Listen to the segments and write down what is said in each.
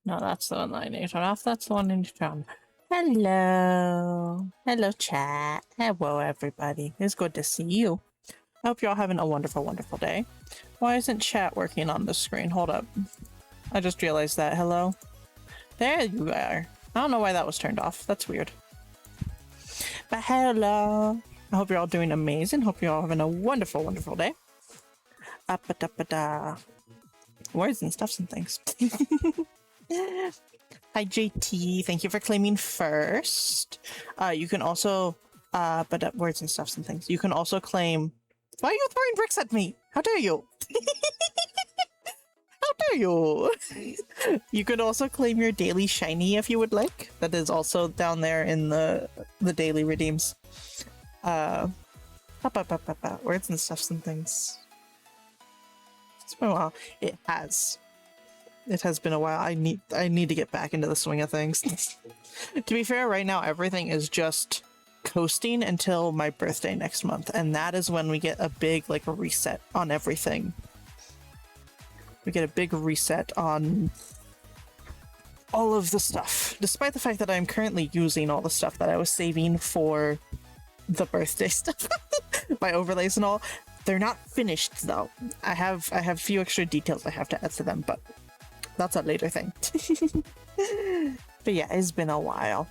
No, that's the one that I need to turn off. That's the one I need to turn on. Hello. Hello, chat. Hello, everybody. It's good to see you. I hope you're all having a wonderful, wonderful day. Why isn't chat working on the screen? Hold up. I just realized that. Hello? There you are. I don't know why that was turned off. That's weird. But hello. I hope you're all doing amazing. Hope you're all having a wonderful, wonderful day. Up-a-da-ba-da. Words and stuffs and things. Hi, JT. Thank you for claiming first. You can also, but words and stuffs and things. You can also claim. Why are you throwing bricks at me? How dare you? How dare you? You could also claim your daily shiny if you would like. That is also down there in the daily redeems. Words and stuffs and things. It's been a while. It has. It has been a while. I need to get back into the swing of things. To be fair, right now everything is just coasting until my birthday next month, and that is when we get a big reset on everything. We get a big reset on all of the stuff, despite the fact that I'm currently using all the stuff that I was saving for the birthday stuff. My overlays and all. They're not finished though. I have a few extra details I have to add to them, but that's a later thing. But yeah, it's been a while.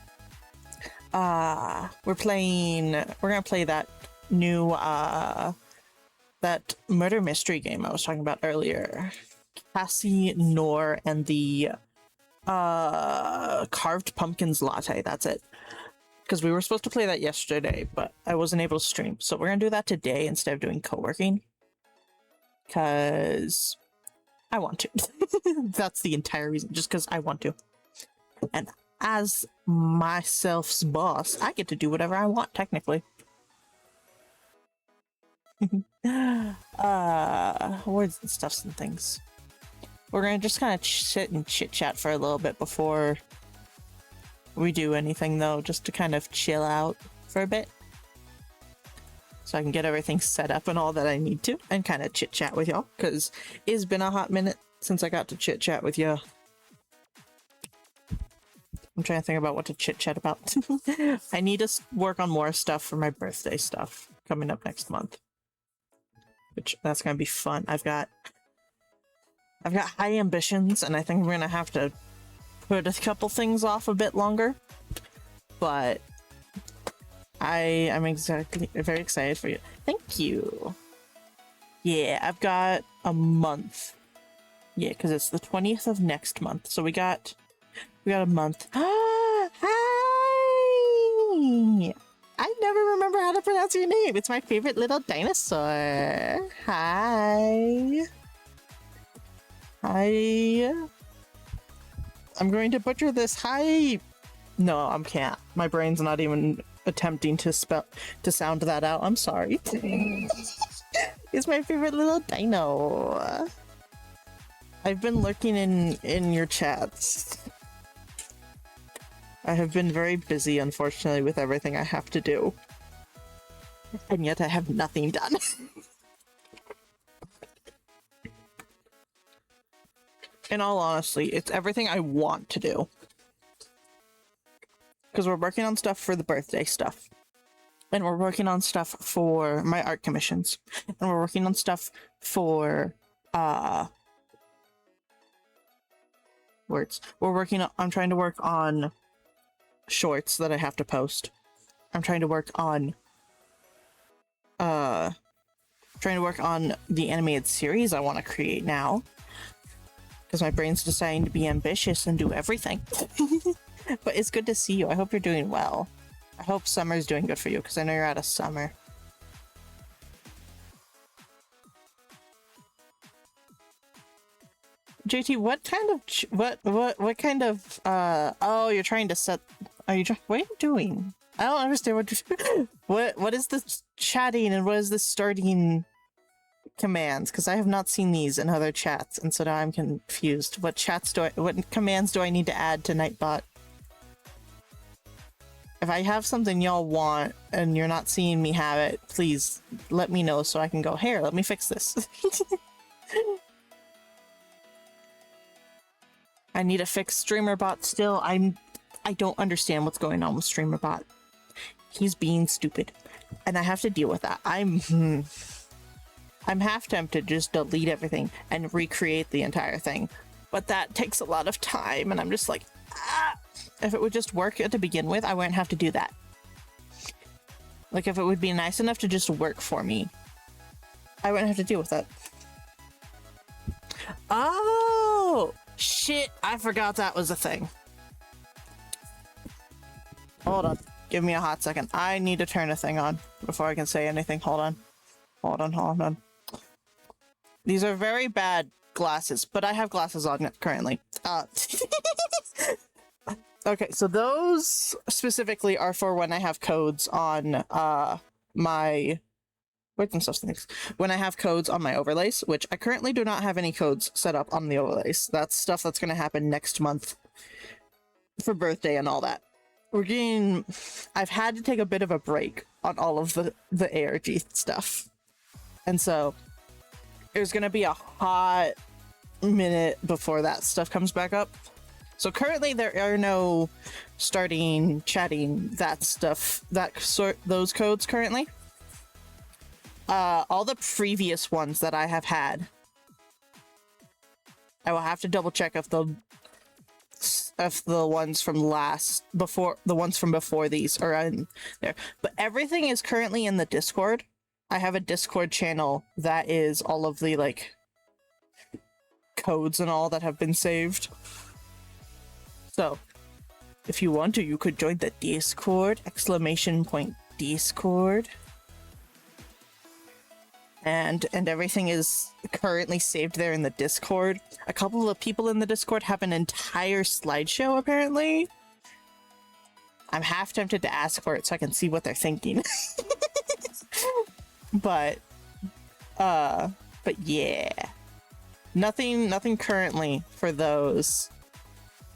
We're gonna play that new that murder mystery game I was talking about earlier. Cassie, Noir, and the carved pumpkins latte. That's it. Because we were supposed to play that yesterday, but I wasn't able to stream. So we're gonna do that today instead of doing co-working. Because I want to. That's the entire reason. Just because I want to. And as myself's boss, I get to do whatever I want, technically. Words and stuffs and things. We're gonna just kind of sit and chit chat for a little bit before we do anything, though, just to kind of chill out for a bit. So I can get everything set up and all that I need to, and kind of chit chat with y'all, because it's been a hot minute since I got to chit chat with you. I'm trying to think about what to chit chat about. I need to work on more stuff for my birthday stuff coming up next month, which that's gonna be fun. I've got high ambitions, and I think I'm gonna have to put a couple things off a bit longer, but I'm very excited for you. Thank you. Yeah, I've got a month. Yeah, because it's the 20th of next month, so we got a month. Hi! I never remember how to pronounce your name. It's my favorite little dinosaur. Hi. Hi. I'm going to butcher this. Hi. No, I can't. My brain's not even attempting to sound that out. I'm sorry. It's my favorite little dino. I've been lurking in your chats. I have been very busy, unfortunately, with everything I have to do. And yet I have nothing done. In all honesty, it's everything I want to do. Because we're working on stuff for the birthday stuff. And we're working on stuff for my art commissions. And we're working on stuff for, words. I'm trying to work on shorts that I have to post. I'm trying to work on, the animated series I want to create now. Because my brain's deciding to be ambitious and do everything. But it's good to see you. I hope you're doing well. I hope summer's doing good for you, because I know you're out of summer. JT, what kind of oh, you're trying to set, what are you doing? I don't understand what is this chatting and what is this starting commands? Because I have not seen these in other chats, and so now I'm confused. What commands do I need to add to Nightbot? If I have something y'all want and you're not seeing me have it, please let me know so I can go, here, let me fix this. I need to fix StreamerBot still. I don't understand what's going on with StreamerBot. He's being stupid, and I have to deal with that. I'm half tempted to just delete everything and recreate the entire thing, but that takes a lot of time, and I'm just like, if it would just work to begin with, I wouldn't have to do that. Like, if it would be nice enough to just work for me, I wouldn't have to deal with that. Oh, shit, I forgot that was a thing. Hold on. Give me a hot second. I need to turn a thing on before I can say anything. Hold on. Hold on. These are very bad glasses, but I have glasses on currently. Okay, so those specifically are for when I have codes on my... Wait, some things. When I have codes on my overlays, which I currently do not have any codes set up on the overlays. That's stuff that's going to happen next month for birthday and all that. I've had to take a bit of a break on all of the ARG stuff. And so there's going to be a hot minute before that stuff comes back up. So currently there are no starting chatting that stuff, those codes currently. All the previous ones that I have had, I will have to double check if the ones from before these are in there. But everything is currently in the Discord. I have a Discord channel that is all of the like codes and all that have been saved. So if you want to, you could join the Discord, !Discord. And everything is currently saved there in the Discord. A couple of people in the Discord have an entire slideshow, apparently. I'm half tempted to ask for it so I can see what they're thinking. But yeah. Nothing currently for those.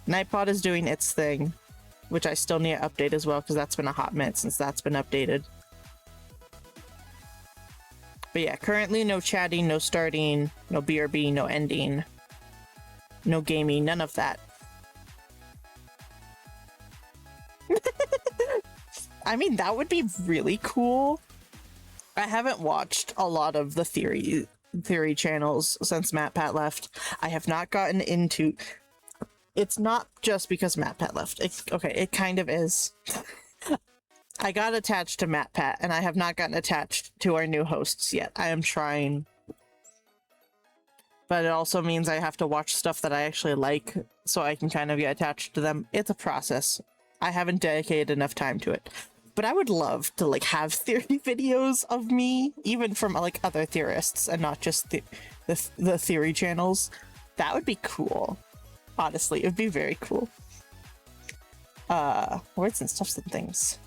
Nightbot is doing its thing, which I still need to update as well because that's been a hot minute since that's been updated. But yeah, currently no chatting, no starting, no BRB, no ending, no gaming, none of that. I mean, that would be really cool. I haven't watched a lot of the theory channels since MatPat left. I have not gotten into... It's not just because MatPat left. Okay, it kind of is. I got attached to MatPat, and I have not gotten attached to our new hosts yet. I am trying. But it also means I have to watch stuff that I actually like, so I can kind of get attached to them. It's a process. I haven't dedicated enough time to it. But I would love to, like, have theory videos of me, even from, like, other theorists, and not just the theory channels. That would be cool. Honestly, it would be very cool. Words and stuffs and things.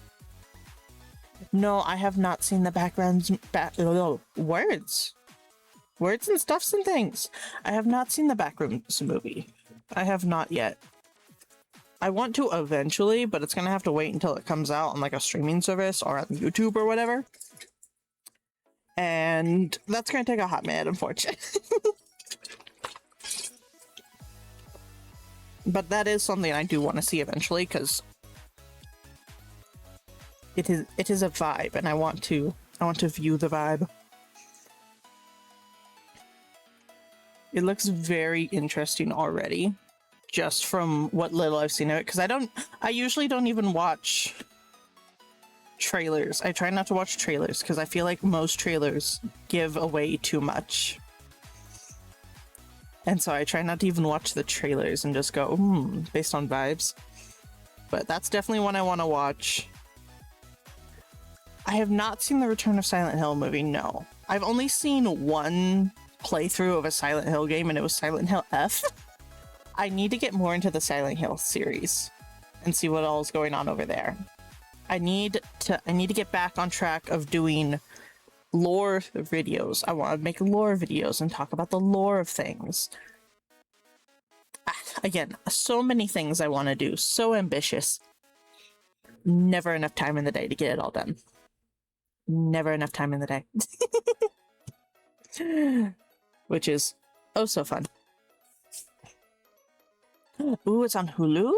No, I have not seen the backgrounds. Words. Words and stuffs and things. I have not seen the Backrooms movie. I have not yet. I want to eventually, but it's gonna have to wait until it comes out on like a streaming service or on YouTube or whatever. And that's gonna take a hot minute, unfortunately. But that is something I do want to see eventually, because it is a vibe, and I want to view the vibe. It looks very interesting already, just from what little I've seen of it, because I usually don't even watch trailers. I try not to watch trailers, because I feel like most trailers give away too much. And so I try not to even watch the trailers and just go, based on vibes. But that's definitely one I want to watch. I have not seen the Return of Silent Hill movie, no. I've only seen one playthrough of a Silent Hill game, and it was Silent Hill F. I need to get more into the Silent Hill series and see what all is going on over there. I need to get back on track of doing lore videos. I want to make lore videos and talk about the lore of things. Again, so many things I want to do, so ambitious. Never enough time in the day to get it all done. Never enough time in the day. Which is oh so fun. Ooh, it's on Hulu?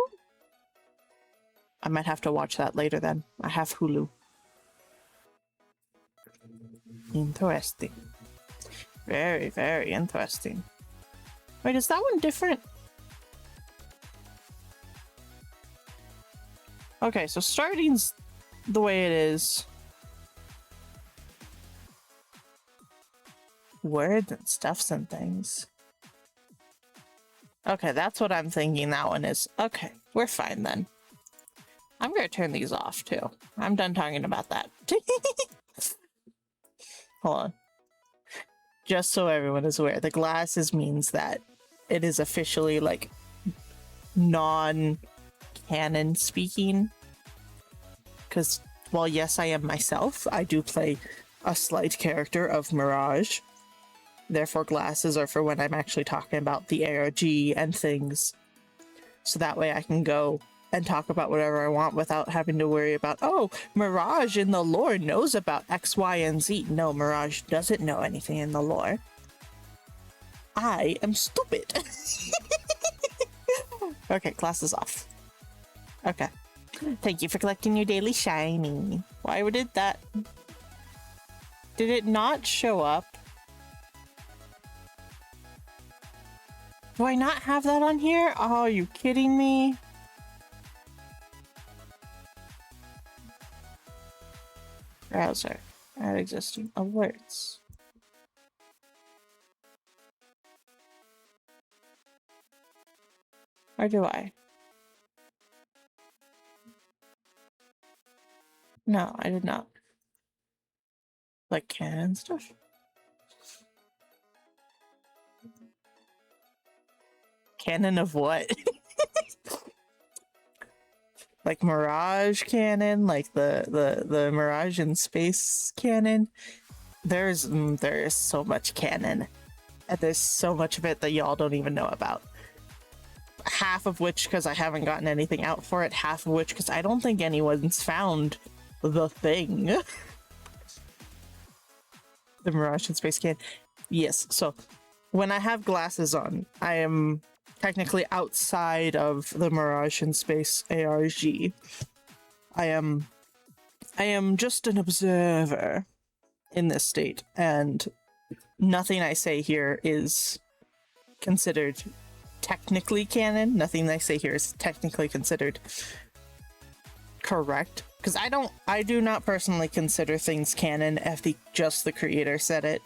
I might have to watch that later then. I have Hulu. Interesting. Very, very interesting. Wait, is that one different? Okay, so starting's the way it is. Words and stuffs and things. Okay, that's what I'm thinking that one is. Okay, we're fine then. I'm gonna turn these off too. I'm done talking about that. Hold on. Just so everyone is aware, the glasses means that it is officially like non-canon speaking. Because while yes, I am myself, I do play a slight character of Mirage. Therefore, glasses are for when I'm actually talking about the ARG and things. So that way I can go and talk about whatever I want without having to worry about, oh, Mirage in the lore knows about X, Y, and Z. No, Mirage doesn't know anything in the lore. I am stupid. Okay, glasses off. Okay. Thank you for collecting your daily shiny. Why did that... Did it not show up? Do I not have that on here? Oh, are you kidding me? Browser. Add existing alerts. Or do I? No, I did not. Like canon stuff? Canon of what? Like Mirage canon, like the Mirage in space canon. There's so much canon. And there's so much of it that y'all don't even know about. Half of which because I haven't gotten anything out for it, half of which because I don't think anyone's found the thing. The Mirage in Space Can. Yes, so when I have glasses on, I am technically outside of the Mirage in Space ARG. I am just an observer in this state, and nothing I say here is considered technically canon. Nothing I say here is technically considered correct, because I do not personally consider things canon if just the creator said it.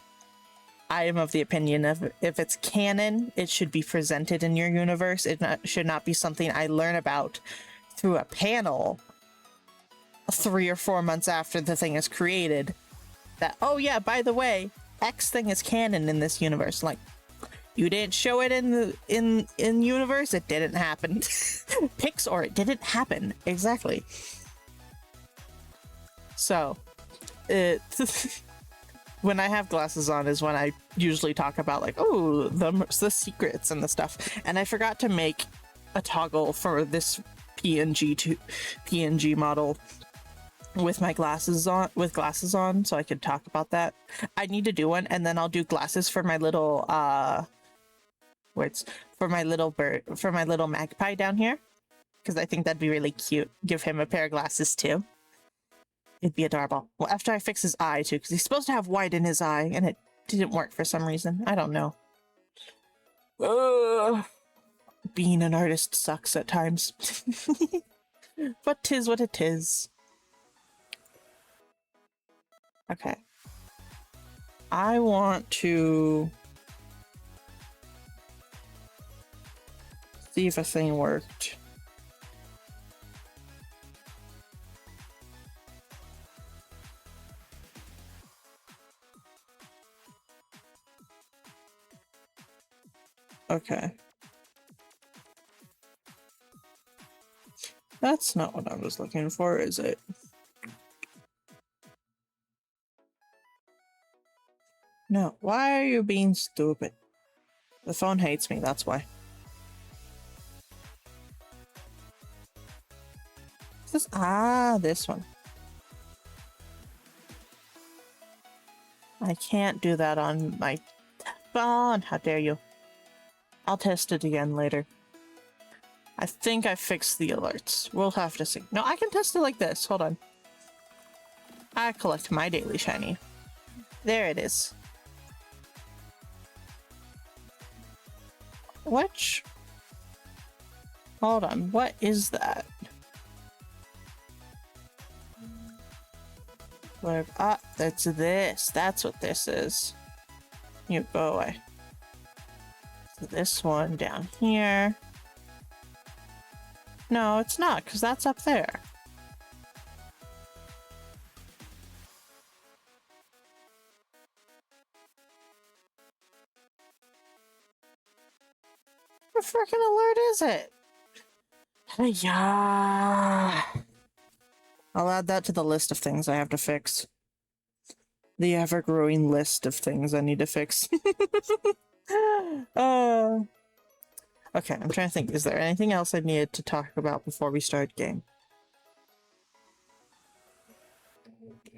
I am of the opinion of if it's canon, it should be presented in your universe. It should not be something I learn about through a panel 3 or 4 months after the thing is created. That, oh yeah, by the way, X thing is canon in this universe. Like, you didn't show it in universe, it didn't happen. Pixar, it didn't happen. Exactly. So, when I have glasses on is when I usually talk about like, oh, the secrets and the stuff. And I forgot to make a toggle for this PNG model with my glasses on, so I could talk about that. I need to do one, and then I'll do glasses for my little for my little magpie down here, because I think that'd be really cute. Give him a pair of glasses too. It'd be adorable. Well, after I fix his eye too, because he's supposed to have white in his eye, and it didn't work for some reason. I don't know. Being an artist sucks at times. But 'tis what it is. Okay. I want to see if a thing worked. Okay. That's not what I was looking for, is it? No, why are you being stupid? The phone hates me, that's why. This this one. I can't do that on my phone. How dare you? I'll test it again later. I think I fixed the alerts. We'll have to see. No, I can test it like this. Hold on. I collect my daily shiny. There it is. Which? Hold on. What is that? Where? Ah, that's this. That's what this is. You go away. So this one down here. No, it's not, because that's up there. What freaking alert is it? Yeah. I'll add that to the list of things I have to fix. The ever-growing list of things I need to fix. Okay, I'm trying to think. Is there anything else I needed to talk about before we start game?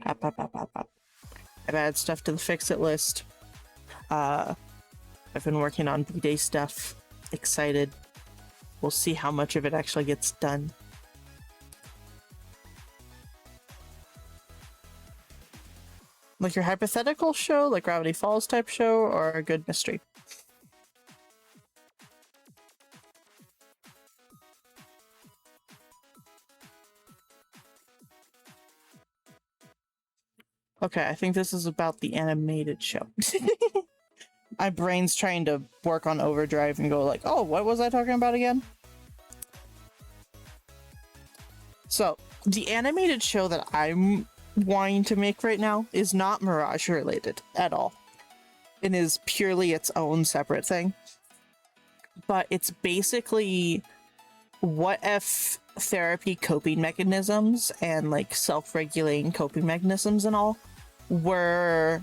I've added stuff to the fix-it list. I've been working on B-Day stuff. Excited. We'll see how much of it actually gets done. Like your hypothetical show, like Gravity Falls type show, or a good mystery? Okay, I think this is about the animated show. My brain's trying to work on overdrive and go like, oh, what was I talking about again? So, the animated show that I'm wanting to make right now is not Mirage related at all. It is purely its own separate thing. But it's basically what if therapy coping mechanisms and like self-regulating coping mechanisms and all were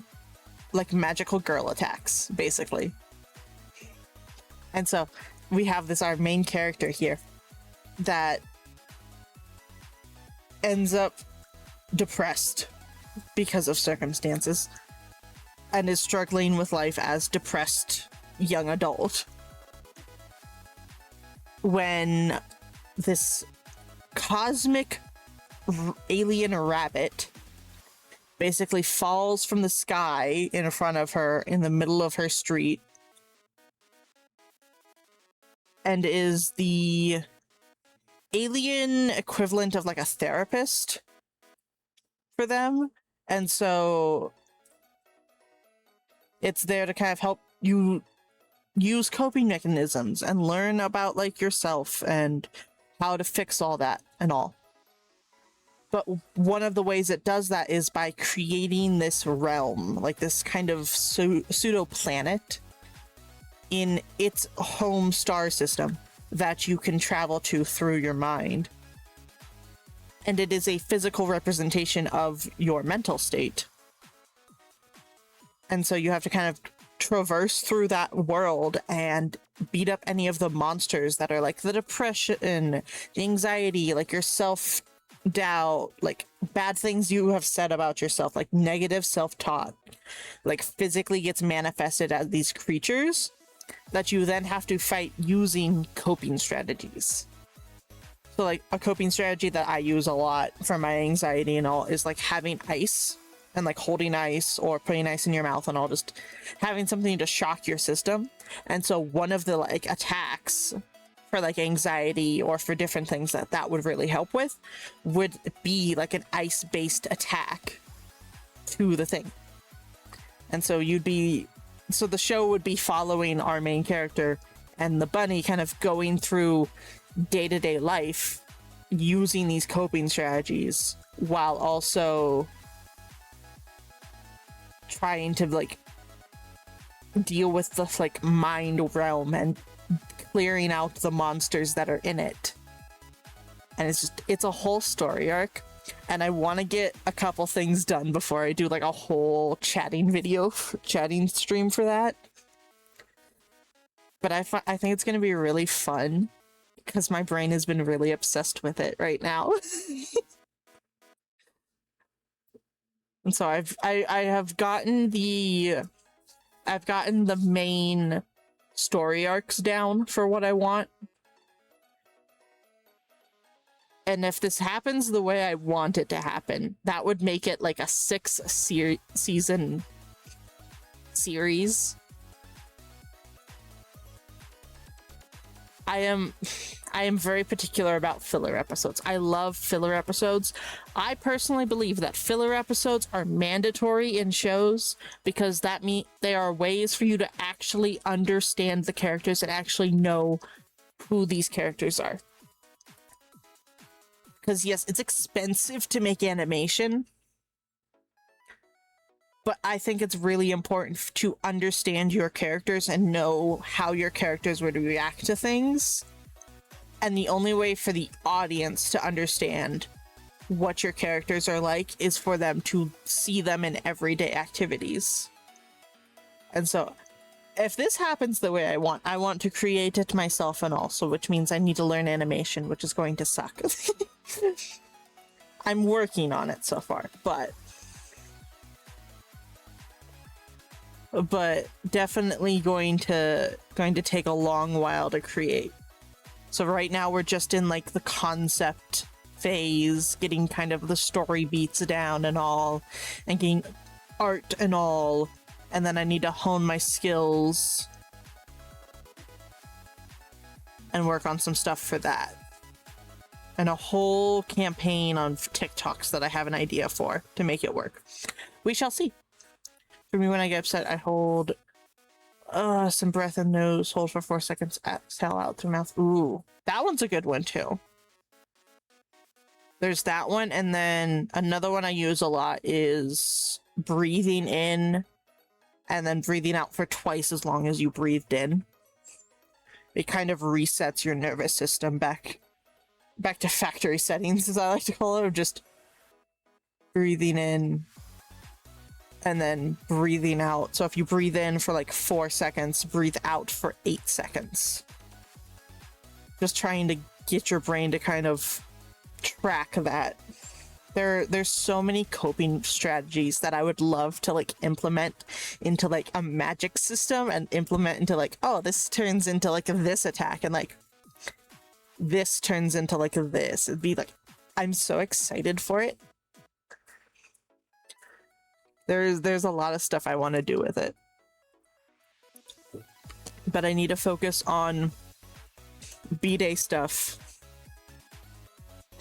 like magical girl attacks, basically. And so we have our main character here that ends up depressed because of circumstances and is struggling with life as depressed young adult when this cosmic alien rabbit basically falls from the sky in front of her in the middle of her street and is the alien equivalent of like a therapist for them. And so it's there to kind of help you use coping mechanisms and learn about like yourself and how to fix all that and all. But one of the ways it does that is by creating this realm, like this kind of pseudo planet in its home star system that you can travel to through your mind. And it is a physical representation of your mental state. And so you have to kind of traverse through that world and beat up any of the monsters that are like the depression, the anxiety, like your self-doubt, like bad things you have said about yourself, like negative self-talk, like physically gets manifested as these creatures that you then have to fight using coping strategies. So like a coping strategy that I use a lot for my anxiety and all is like having ice and like holding ice or putting ice in your mouth and all, just having something to shock your system. And so one of the like attacks for like anxiety or for different things that would really help with would be like an ice based attack to the thing. And so so the show would be following our main character and the bunny kind of going through day-to-day life using these coping strategies while also trying to like deal with the like mind realm and clearing out the monsters that are in it. And it's a whole story arc, and I want to get a couple things done before I do like a whole chatting stream for that. But I think it's going to be really fun because my brain has been really obsessed with it right now. And so I have gotten the main story arcs down for what I want. And if this happens the way I want it to happen, that would make it like a 6-season series. I am very particular about filler episodes. I love filler episodes. I personally believe that filler episodes are mandatory in shows because that means they are ways for you to actually understand the characters and actually know who these characters are. Because yes, it's expensive to make animation, but I think it's really important to understand your characters and know how your characters would react to things. And the only way for the audience to understand what your characters are like is for them to see them in everyday activities. And so if this happens the way I want to create it myself, and also, which means I need to learn animation, which is going to suck. I'm working on it so far, but definitely going to take a long while to create. So right now we're just in like the concept phase, getting kind of the story beats down and all, and getting art and all, and then I need to hone my skills and work on some stuff for that. And a whole campaign on TikToks that I have an idea for to make it work. We shall see. For me, when I get upset, I hold some breath in nose, hold for 4 seconds, exhale out through mouth. Ooh, that one's a good one too. There's that one, and then another one I use a lot is breathing in and then breathing out for twice as long as you breathed in. It kind of resets your nervous system back to factory settings, as I like to call it, of just breathing in and then breathing out. So if you breathe in for like 4 seconds, breathe out for 8 seconds. Just trying to get your brain to kind of track that. There's so many coping strategies that I would love to like implement into like a magic system and implement into like, oh, this turns into like this attack and like this turns into like this. It'd be like, I'm so excited for it. There's a lot of stuff I want to do with it. But I need to focus on B-Day stuff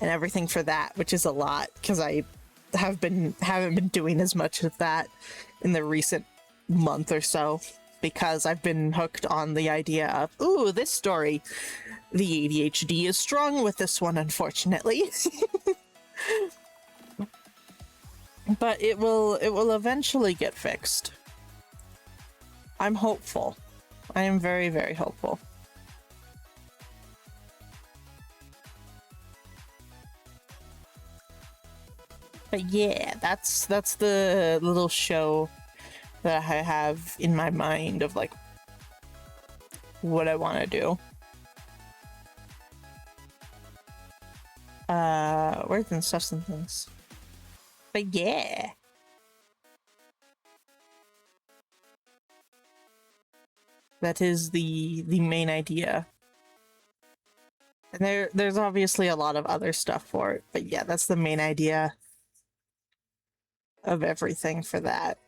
and everything for that, which is a lot because I haven't been doing as much of that in the recent month or so because I've been hooked on the idea of, ooh, this story. The ADHD is strong with this one, unfortunately. But it will eventually get fixed. I'm hopeful. I am very, very hopeful. But yeah, that's the little show that I have in my mind of like what I want to do. Words and stuff and things. But yeah. That is the main idea. And there's obviously a lot of other stuff for it, but yeah, that's the main idea of everything for that.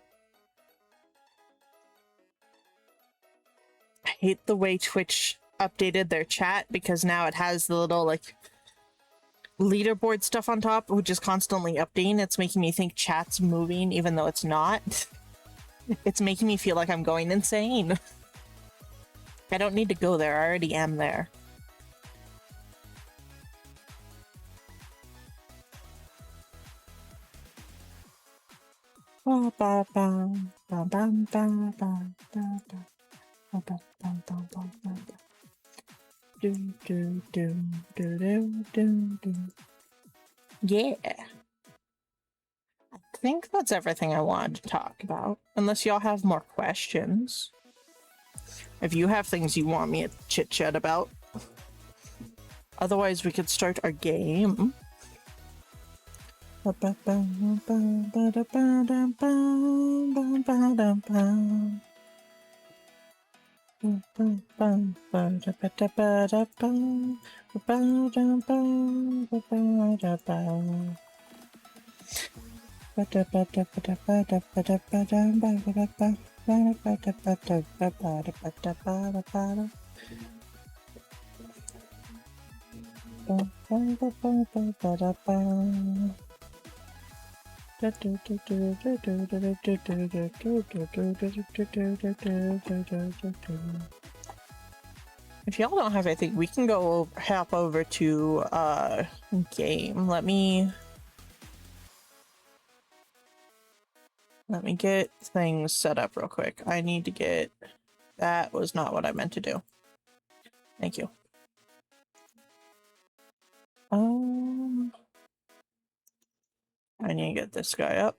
I hate the way Twitch updated their chat because now it has the little like leaderboard stuff on top, which is constantly updating. It's making me think chat's moving even though it's not. It's making me feel like I'm going insane. I don't need to go there. I already am there. Yeah. I think that's everything I wanted to talk about. Unless y'all have more questions. If you have things you want me to chit-chat about. Otherwise, we could start our game. If y'all don't have anything, we can go hop over to game. Let me get things set up real quick. I need to get... That was not what I meant to do. Thank you. I need to get this guy up.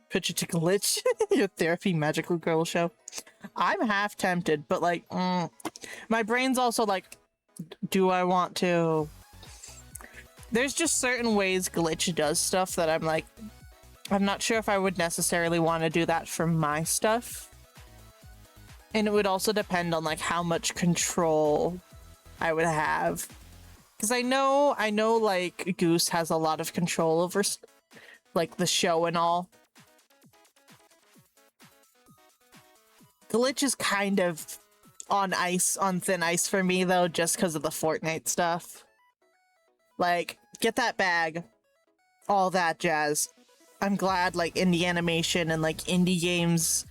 Pitch it to glitch. Your therapy magical girl show. I'm half tempted, but like, my brain's also like, do I want to? There's just certain ways glitch does stuff that I'm like, I'm not sure if I would necessarily want to do that for my stuff. And it would also depend on like how much control I would have. Because I know like Goose has a lot of control over like the show and all. Glitch is kind of on thin ice for me though, just because of the Fortnite stuff. Like, get that bag, all that jazz. I'm glad like indie animation and like indie games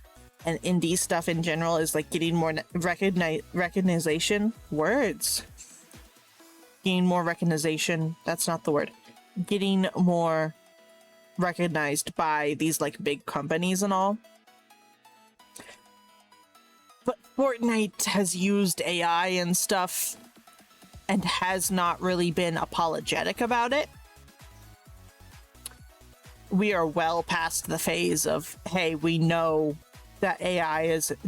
and indie stuff in general is like getting more recognition. Words. Getting more recognition. That's not the word. Getting more recognized by these like big companies and all. But Fortnite has used AI and stuff and has not really been apologetic about it. we are well past the phase of, hey, we know that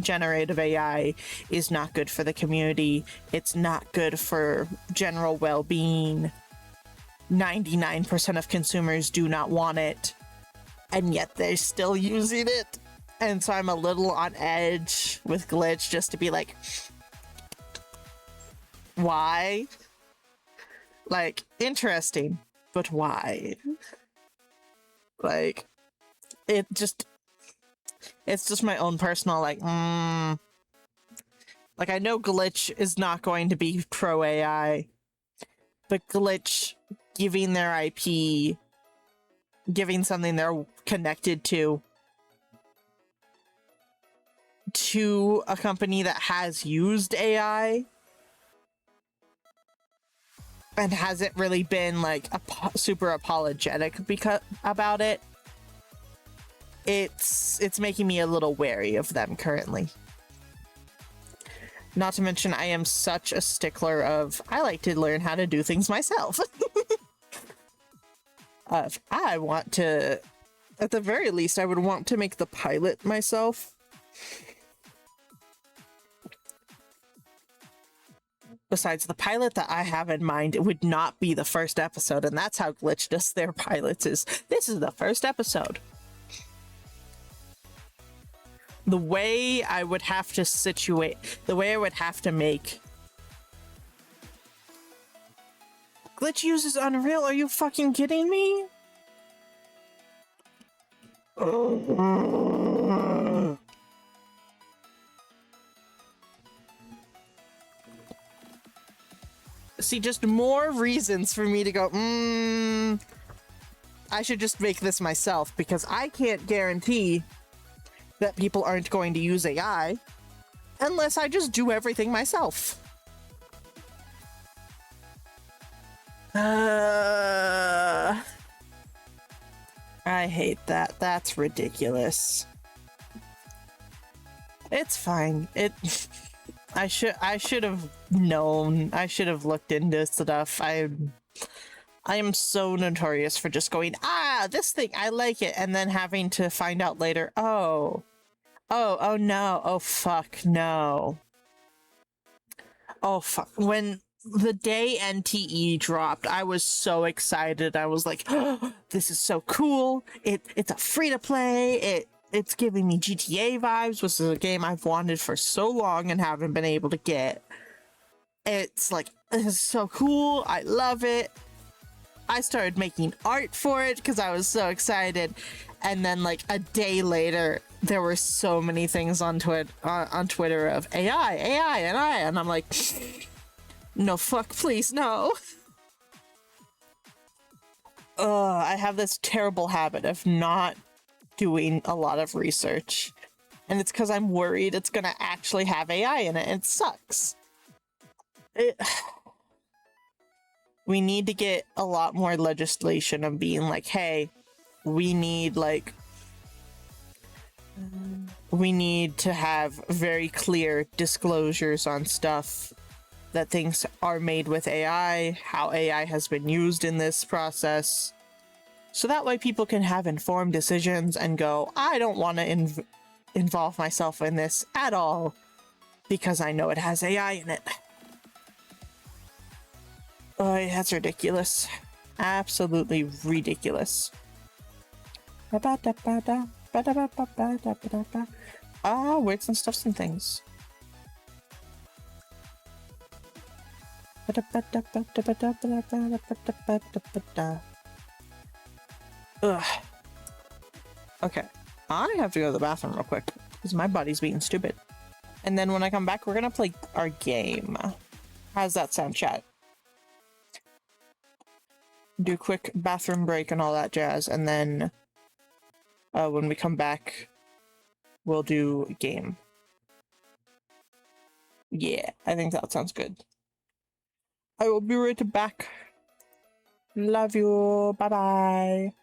generative AI is not good for the community. It's not good for general well-being. 99% of consumers do not want it, and yet they're still using it. And so I'm a little on edge with Glitch, just to be like, why? Like, interesting, but why? Like, it's just my own personal, like, like, I know Glitch is not going to be pro AI, but Glitch giving their IP, giving something they're connected to a company that has used AI and hasn't really been like super apologetic about it. It's making me a little wary of them currently. Not to mention, I am such a stickler of, I like to learn how to do things myself. I want to, at the very least, I would want to make the pilot myself. Besides, the pilot that I have in mind, it would not be the first episode, and that's how Glitch does their pilots, is this is the first episode. The way I would have to make Glitch uses Unreal, are you fucking kidding me? See, just more reasons for me to go, I should just make this myself, because I can't guarantee that people aren't going to use AI unless I just do everything myself. I hate that. That's ridiculous. It's fine. I should have known. I should have looked into stuff. I am so notorious for just going, this thing, I like it, and then having to find out later, oh no, oh fuck, no. Oh fuck. When the day NTE dropped, I was so excited. I was like, oh, this is so cool. It's a free-to-play. It's giving me GTA vibes, which is a game I've wanted for so long and haven't been able to get. It's like, this is so cool. I love it. I started making art for it because I was so excited. And then like a day later, there were so many things on Twitter of AI, and I'm like, no, fuck, please, no. I have this terrible habit of not doing a lot of research. And it's because I'm worried it's gonna actually have AI in it, and it sucks. We need to get a lot more legislation of being like, hey, we need to have very clear disclosures on stuff, that things are made with AI, how AI has been used in this process, so that way people can have informed decisions and go, I don't want to involve myself in this at all because I know it has AI in it. Oh, that's ridiculous. Absolutely ridiculous. Words and stuffs and things. Ugh. Okay, I have to go to the bathroom real quick because my body's being stupid. And then when I come back, we're gonna play our game. How's that sound, chat? Do a quick bathroom break and all that jazz, and then when we come back, we'll do a game. Yeah, I think that sounds good. I will be right back. Love you. Bye-bye.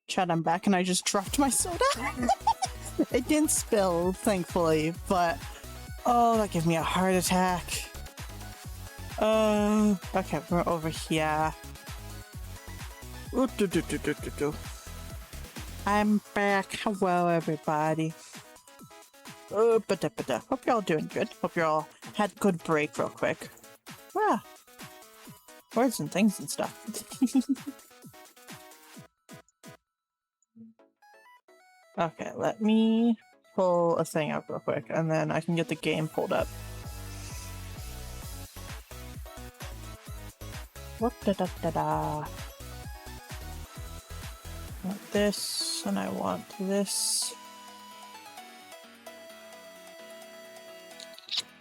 Chat, I'm back and I just dropped my soda. It didn't spill, thankfully, but oh, that gave me a heart attack. Okay, we're over here. I'm back. Hello, everybody. Hope you're all doing good. Hope you're all had a good break real quick. Ah, words and things and stuff. Okay, let me pull a thing up real quick, and then I can get the game pulled up. Whoop da da da da. I want this, and I want this.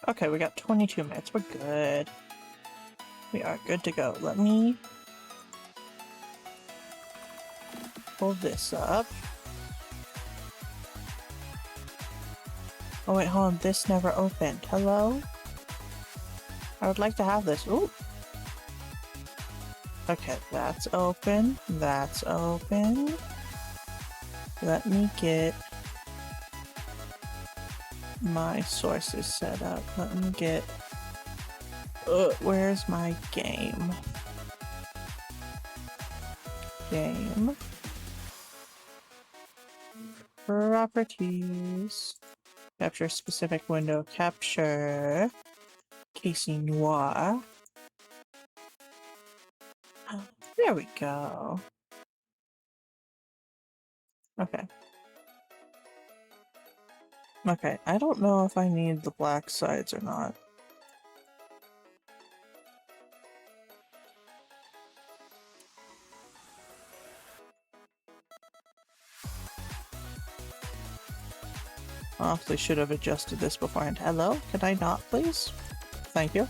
Okay, we got 22 minutes. We're good. We are good to go. Let me pull this up. Oh wait, hold on. This never opened. Hello? I would like to have this. Ooh. Okay, that's open. That's open. Let me get my sources set up. Let me get... where's my game? Game. Properties. Capture specific window. Capture Noir. There we go. Okay. Okay, I don't know if I need the black sides or not. Honestly, should have adjusted this beforehand. Hello? Could I not, please? Thank you.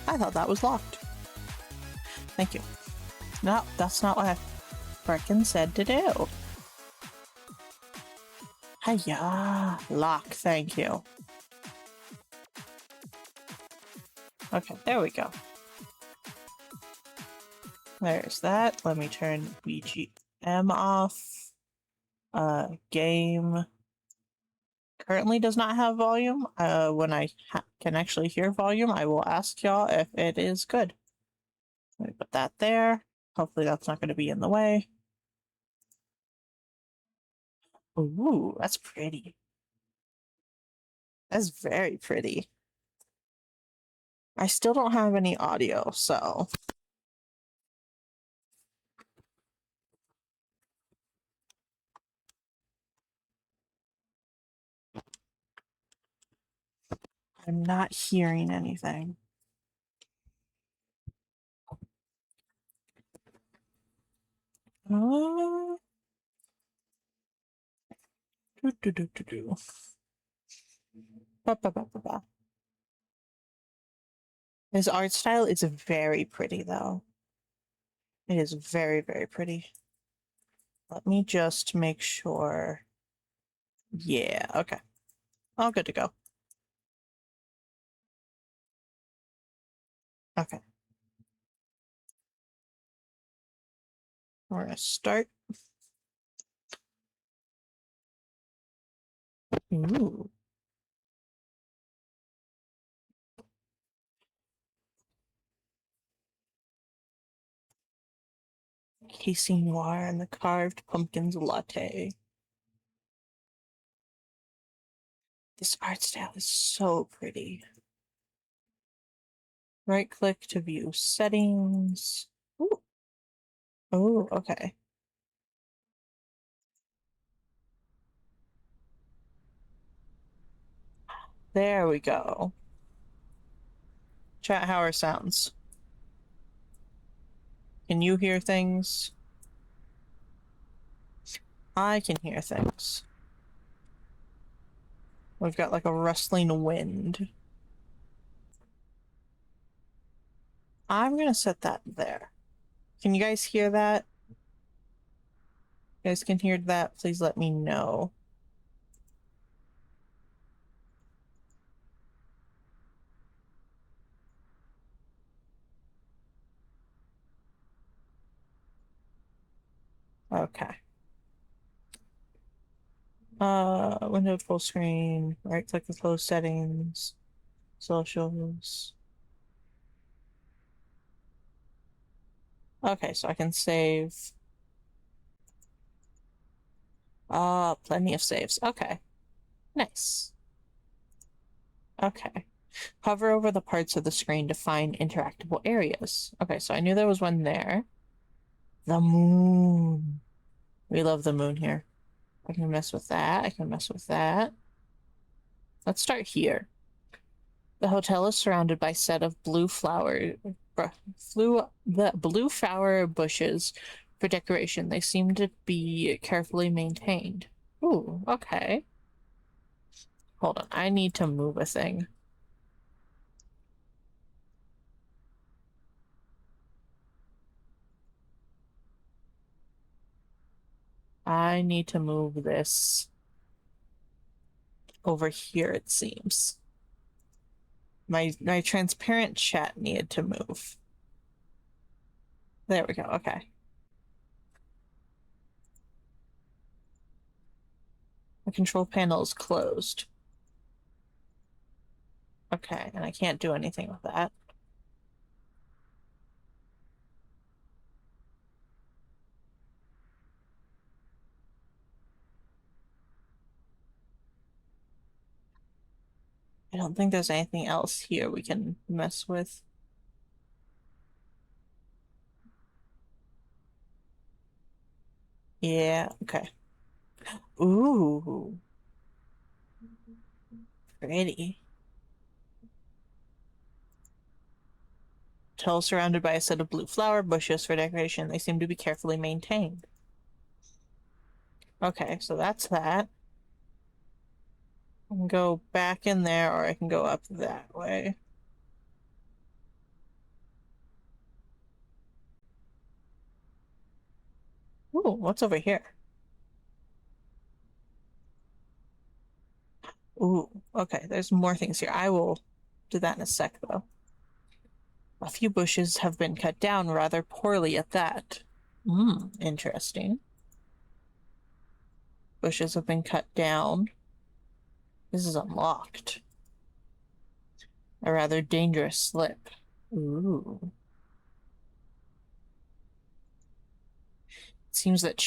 I thought that was locked. Thank you. No, that's not what I frickin' said to do. Hiya! Lock, thank you. Okay, there we go. There's that. Let me turn BGM off. Game currently does not have volume. When I can actually hear volume, I will ask y'all if it is good. Let me put that there. Hopefully that's not going to be in the way. Ooh, that's pretty. That's very pretty. I still don't have any audio, so... I'm not hearing anything. Do, do, do, do, do. Ba, ba, ba, ba, ba. His art style is very pretty, though. It is very, very pretty. Let me just make sure. Yeah, okay. All good to go. Okay. We're gonna start. Ooh. Noir and the carved pumpkins latte. This art style is so pretty. Right click to view settings. Ooh. Oh, okay. There we go. Chat, how are sounds? Can you hear things? I can hear things. We've got like a rustling wind. I'm gonna set that there. Can you guys hear that? You guys can hear that? Please let me know. Okay. Window full screen, right click the close settings, socials. Okay, so I can save. Plenty of saves. Okay. Nice. Okay. Hover over the parts of the screen to find interactable areas. Okay, so I knew there was one there. The moon. We love the moon here. I can mess with that. I can mess with that. Let's start here. The hotel is surrounded by a set of blue flower bushes for decoration. They seem to be carefully maintained. Ooh, okay. Hold on, I need to move a thing. I need to move this over here, it seems. My transparent chat needed to move. There we go, okay. The control panel is closed. Okay, and I can't do anything with that. I don't think there's anything else here we can mess with. Yeah, okay. Ooh. Pretty. Tall, surrounded by a set of blue flower bushes for decoration. They seem to be carefully maintained. Okay, so that's that. I can go back in there, or I can go up that way. Ooh, what's over here? Ooh, okay, there's more things here. I will do that in a sec, though. A few bushes have been cut down rather poorly at that. Interesting. Bushes have been cut down. This is unlocked. A rather dangerous slip. Ooh. Seems that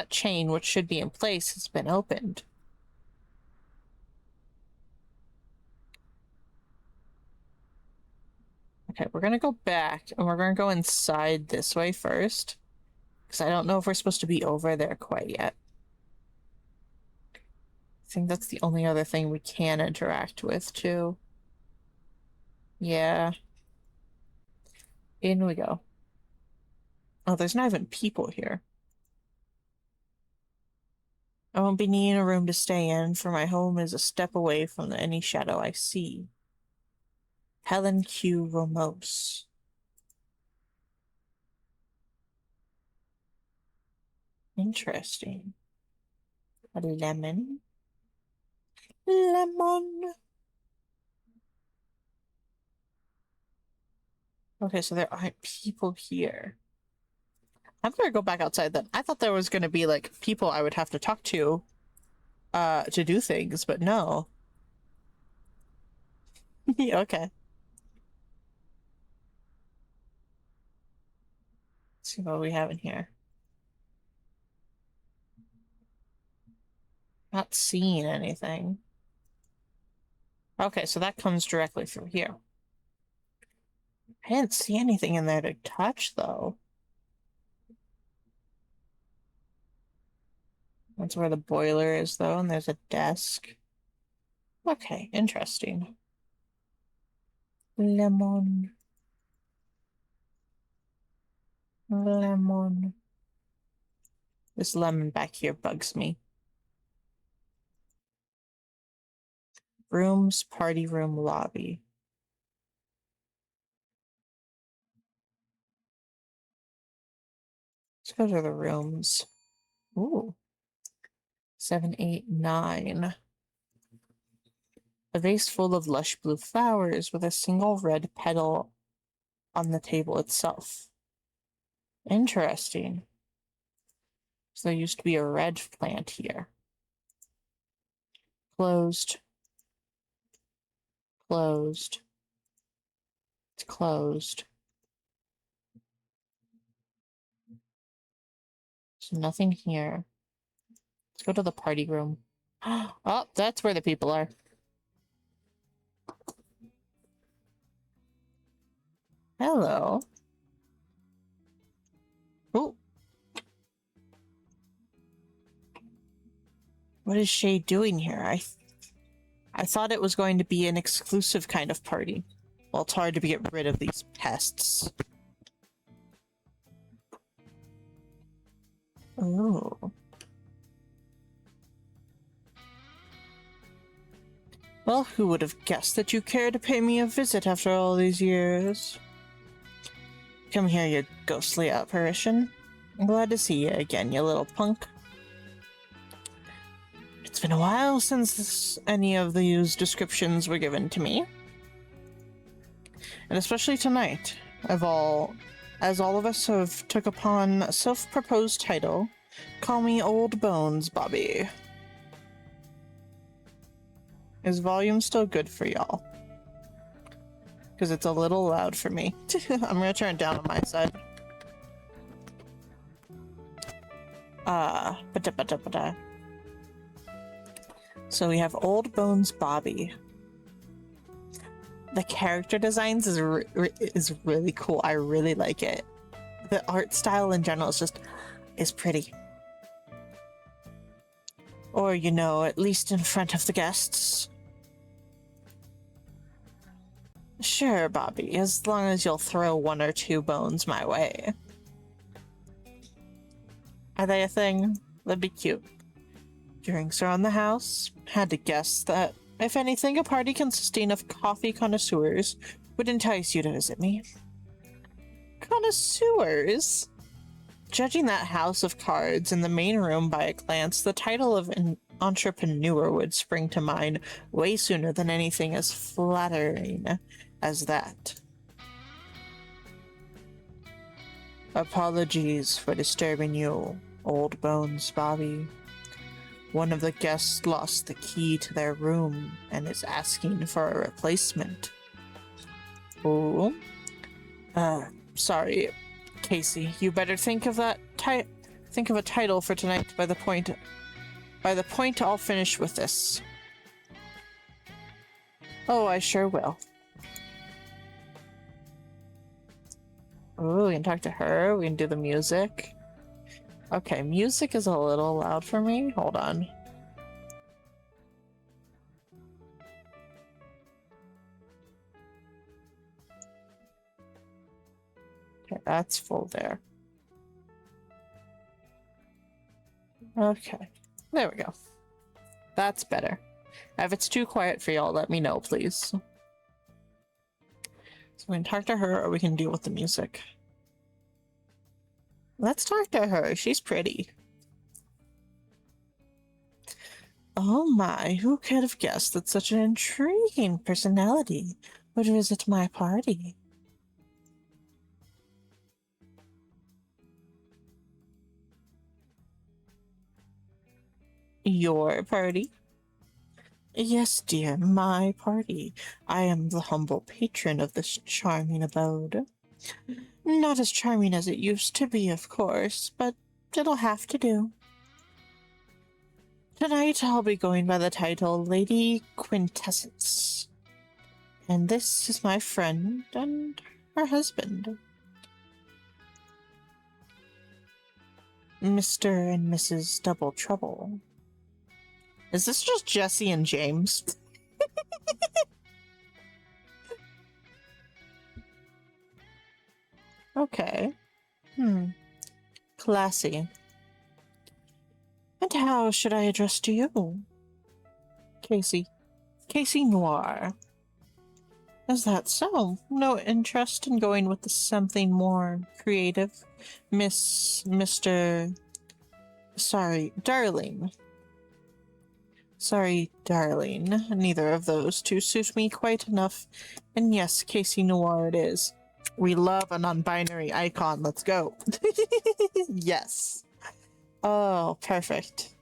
chain, which should be in place, has been opened. Okay, we're gonna go back, and we're gonna go inside this way first, because I don't know if we're supposed to be over there quite yet. I think that's the only other thing we can interact with, too. Yeah. In we go. Oh, there's not even people here. I won't be needing a room to stay in, for my home is a step away from any shadow I see. Helen Q. Ramos. Interesting. A lemon. Lemon. Okay, so there aren't people here. I'm gonna go back outside then. I thought there was gonna be like people I would have to talk to do things, but no. Yeah, okay. Let's see what we have in here. Not seeing anything. Okay, so that comes directly through here. I didn't see anything in there to touch, though. That's where the boiler is, though, and there's a desk. Okay, interesting. Lemon. Lemon. This lemon back here bugs me. Rooms, party room, lobby. Let's go to the rooms. Ooh. 7, 8, 9. A vase full of lush blue flowers with a single red petal on the table itself. Interesting. So there used to be a red plant here. Closed. Closed. It's closed. There's nothing here. Let's go to the party room. Oh, that's where the people are. Hello. Oh. What is Shay doing here? I thought it was going to be an exclusive kind of party. Well, it's hard to get rid of these pests. Oh. Well, who would have guessed that you care to pay me a visit after all these years? Come here, you ghostly apparition. I'm glad to see you again, you little punk. It's been a while since any of these descriptions were given to me. And especially tonight, as all of us have took upon a self-proposed title, call me Old Bones Bobby. Is volume still good for y'all? Because it's a little loud for me. I'm gonna turn it down on my side. So we have Old Bones Bobby. the character designs is really cool. I really like it. The art style in general is pretty. Or, you know, at least in front of the guests. Sure, Bobby, as long as you'll throw 1 or 2 bones my way. Are they a thing? That'd be cute. Drinks are on the house. Had to guess that, if anything, a party consisting of coffee connoisseurs would entice you to visit me. Connoisseurs? Judging that house of cards in the main room by a glance, the title of an entrepreneur would spring to mind way sooner than anything as flattering as that. Apologies for disturbing you, old bones, Bobby. One of the guests lost the key to their room and is asking for a replacement. Oh? Sorry, Casey. You better think of that think of a title for tonight by the point I'll finish with this. Oh, I sure will. Oh, we can talk to her. We can do the music. Okay, music is a little loud for me. Hold on. Okay, that's full there. Okay, there we go. That's better. If it's too quiet for y'all, let me know, please. So we can talk to her or we can deal with the music. Let's talk to her. She's pretty. Oh my, who could have guessed that such an intriguing personality would visit my party? Your party? Yes, dear, my party. I am the humble patron of this charming abode. Not as charming as it used to be, of course, but it'll have to do. Tonight I'll be going by the title Lady Quintessence. And this is my friend and her husband. Mr. and Mrs. Double Trouble. Is this just Jesse and James? Okay. Classy. And how should I address to you? Casey. Casey Noir. Is that so? No interest in going with something more creative? Sorry, darling. Sorry, darling. Neither of those two suit me quite enough. And yes, Casey Noir it is. We love a non-binary icon. Let's go. Yes. Oh, perfect.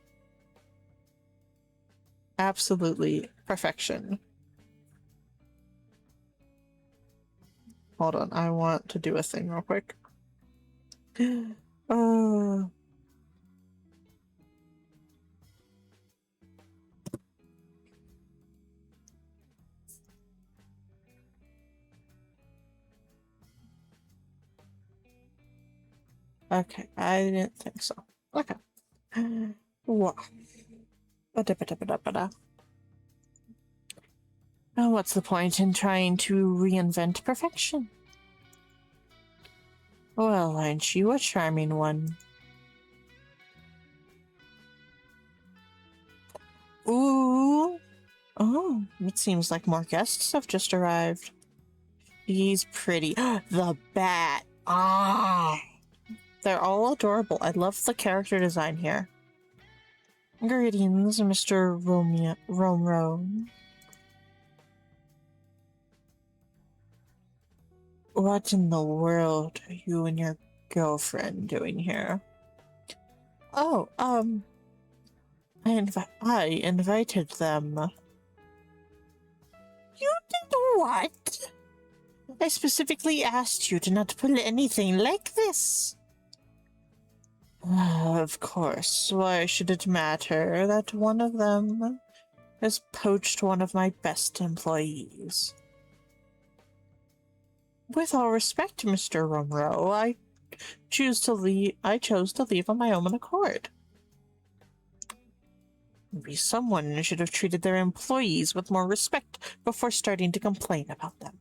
Absolutely perfection. Hold on, I want to do a thing real quick. Okay, I didn't think so. Okay. Wow. Now, what's the point in trying to reinvent perfection? Well, aren't you a charming one? Ooh. Oh, it seems like more guests have just arrived. She's pretty. The bat. Ah. They're all adorable. I love the character design here. Greetings, Mr. Romero. What in the world are you and your girlfriend doing here? Oh, I invited them. You did what? I specifically asked you to not pull anything like this. Of course. Why should it matter that one of them has poached one of my best employees? With all respect, Mr. Romero, I chose to leave on my own accord. Maybe someone should have treated their employees with more respect before starting to complain about them.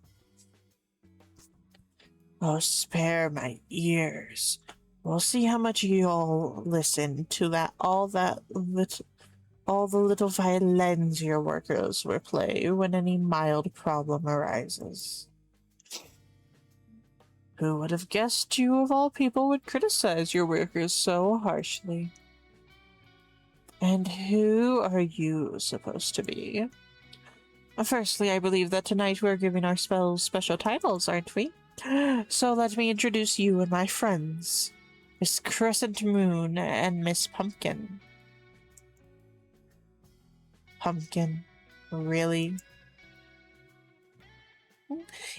Oh, spare my ears. We'll see how much you'll listen to all the little violins your workers will play when any mild problem arises. Who would have guessed you, of all people, would criticize your workers so harshly? And who are you supposed to be? Firstly, I believe that tonight we're giving our spells special titles, aren't we? So let me introduce you and my friends, Miss Crescent Moon and Miss Pumpkin. Pumpkin, really?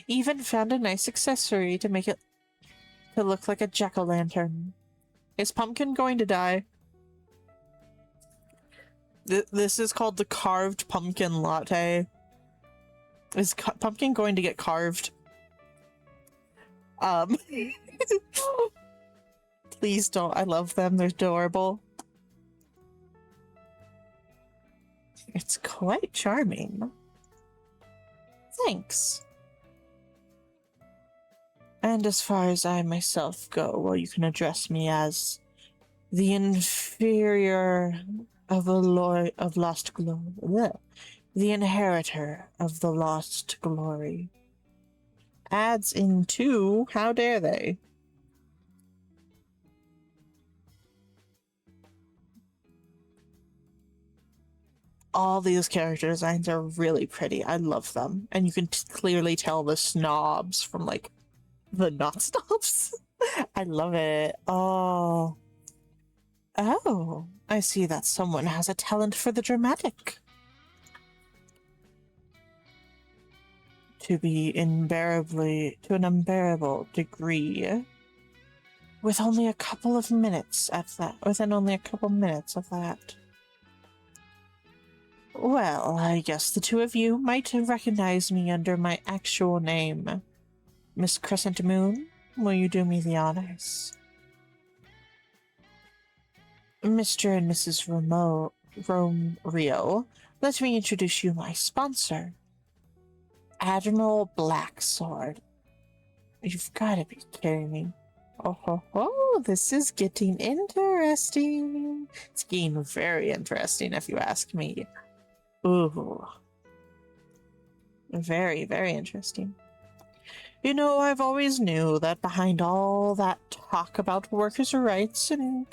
Even found a nice accessory to make it to look like a jack-o'-lantern. Is Pumpkin going to die? This is called the carved pumpkin latte. Is Pumpkin going to get carved? Please don't. I love them. They're adorable. It's quite charming. Thanks. And as far as I myself go, well, you can address me as the inferior of lost glory. The inheritor of the lost glory. Adds in two. How dare they? All these character designs are really pretty. I love them. And you can clearly tell the snobs from, like, the not snobs. I love it. Oh. Oh. I see that someone has a talent for the dramatic. To an unbearable degree. Within only a couple minutes of that. Well, I guess the two of you might recognize me under my actual name. Miss Crescent Moon, will you do me the honors? Mr. and Mrs. Rio, let me introduce you my sponsor, Admiral Blacksword. You've got to be kidding me. Oh, this is getting interesting. It's getting very interesting, if you ask me. Ooh. Very, very interesting. You know, I've always knew that behind all that talk about workers' rights and...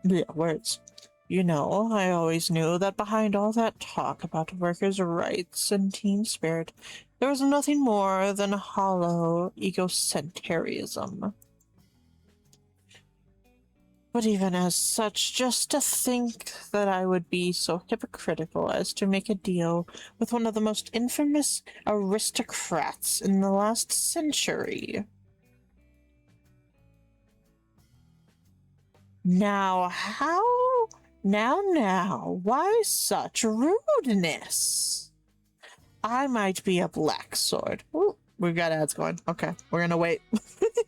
yeah, words. You know, I always knew that behind all that talk about workers' rights and team spirit, there was nothing more than a hollow egocentrism. But even as such, just to think that I would be so hypocritical as to make a deal with one of the most infamous aristocrats in the last century. Now, how? Now, why such rudeness? I might be a black sword. Ooh, we've got ads going. Okay, we're gonna wait.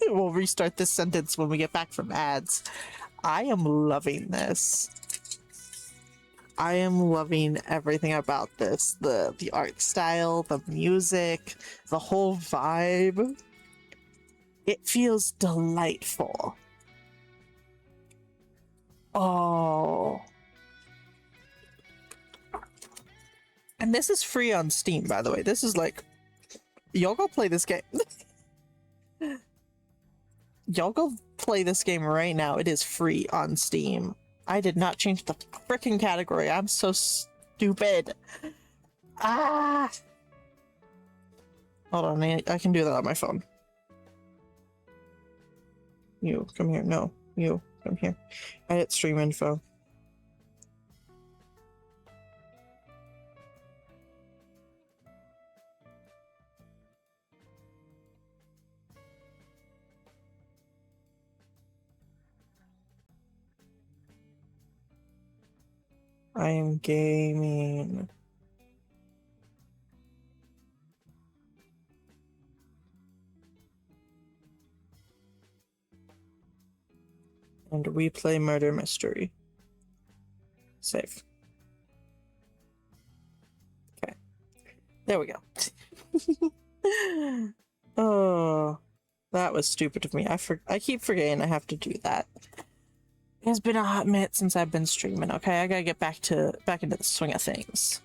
We'll restart this sentence when we get back from ads. I am loving this. I am loving everything about this. The art style, the music, the whole vibe. It feels delightful. Oh. And this is free on Steam, by the way. This is like... y'all go play this game. Y'all go play this game right now. It is free on Steam. I did not change the freaking category. I'm so stupid. Ah! Hold on, I can do that on my phone. You, come here. No, you, come here. Edit stream info. I am gaming. And replay murder mystery. Save. Okay. There we go. Oh, that was stupid of me. I keep forgetting I have to do that. It's been a hot minute since I've been streaming. Okay, I gotta get back into the swing of things.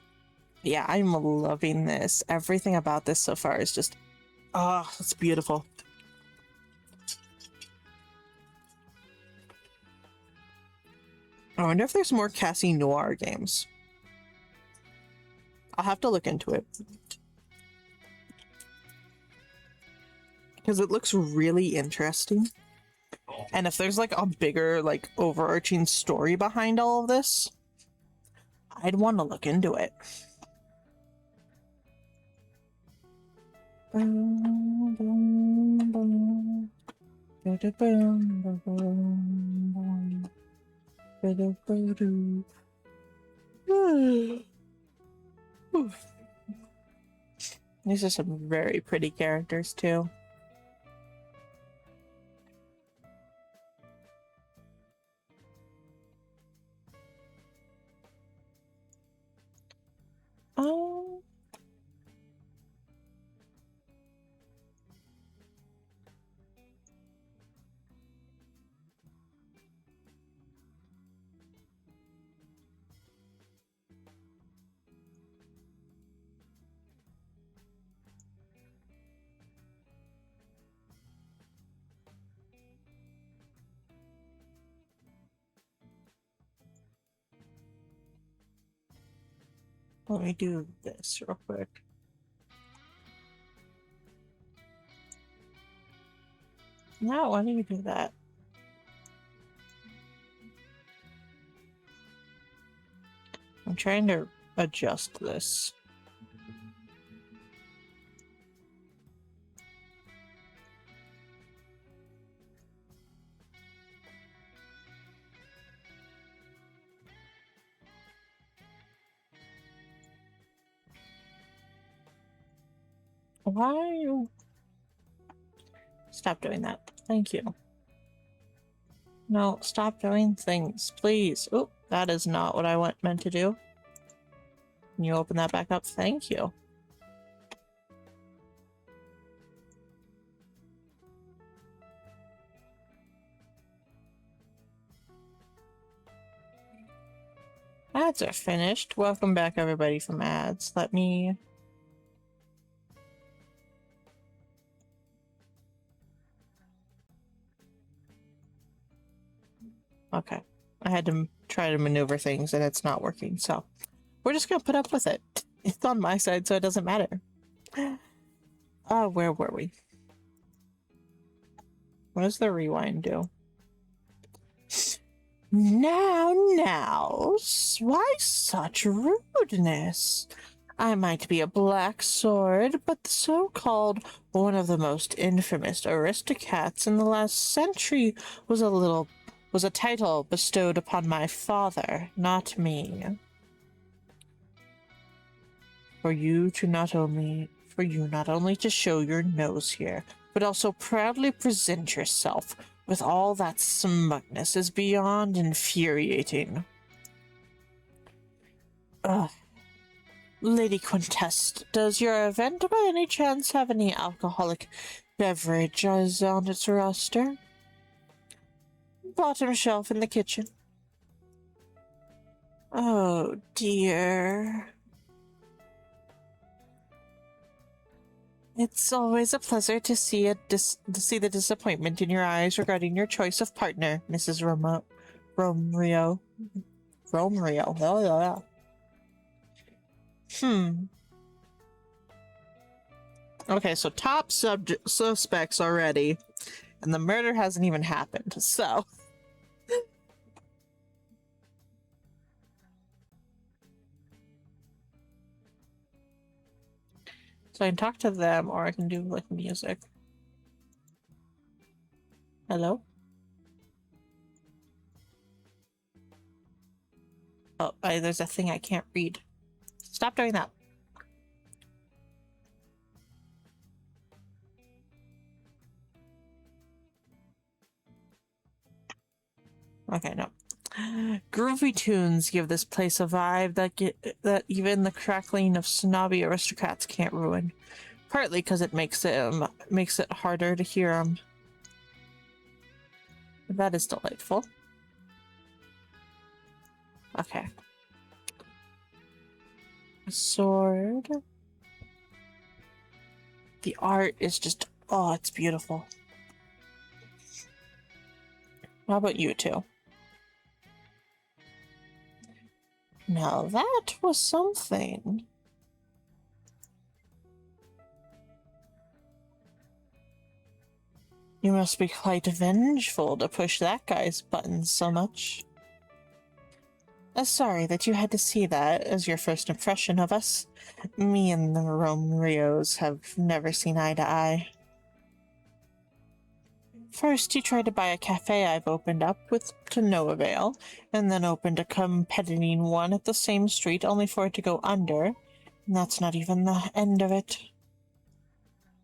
Yeah, I'm loving this. Everything about this so far is just, oh, it's beautiful. I wonder if there's more Cassie Noir games. I'll have to look into it. Because it looks really interesting. And if there's like a bigger, like overarching story behind all of this, I'd want to look into it. These are some very pretty characters too. Oh. Let me do this real quick. No, why do you do that? I'm trying to adjust this. Why? Stop doing that. Thank you. No, stop doing things, please. Oh, that is not what I meant to do. Can you open that back up? Thank you. Ads are finished. Welcome back, everybody, from ads. Let me... Okay. I had to try to maneuver things and it's not working, so we're just gonna put up with it. It's on my side, so it doesn't matter. Where were we? What does the rewind do? Now, why such rudeness? I might be a black sword, but the so-called one of the most infamous aristocrats in the last century was a title bestowed upon my father, not me. For you not only to show your nose here, but also proudly present yourself with all that smugness is beyond infuriating. Ugh. Lady Quintest, does your event by any chance have any alcoholic beverages on its roster? Bottom shelf in the kitchen. Oh dear. It's always a pleasure to see the disappointment in your eyes regarding your choice of partner, Mrs. Romeo. Oh, yeah. Okay, so top suspects already, and the murder hasn't even happened, so... So I can talk to them, or I can do, like, music. Hello? Oh, there's a thing I can't read. Stop doing that. Okay, no. Groovy tunes give this place a vibe that even the crackling of snobby aristocrats can't ruin. Partly because it makes it harder to hear them. That is delightful. Okay. A sword. The art is just, oh, it's beautiful. How about you two? Now that was something. You must be quite vengeful to push that guy's buttons so much. Sorry that you had to see that as your first impression of us. Me and the Rios have never seen eye to eye. First, you tried to buy a cafe I've opened up to no avail, and then opened a competing one at the same street only for it to go under, and that's not even the end of it.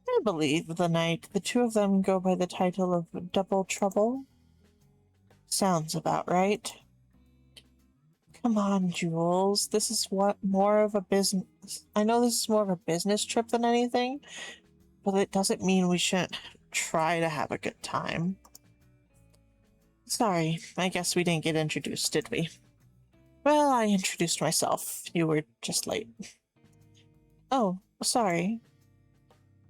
I believe the two of them go by the title of Double Trouble. Sounds about right. Come on, Jules. This is more of a business. I know this is more of a business trip than anything, but it doesn't mean we shouldn't try to have a good time. Sorry, I guess we didn't get introduced, did we? Well, I introduced myself. You were just late. Oh, sorry.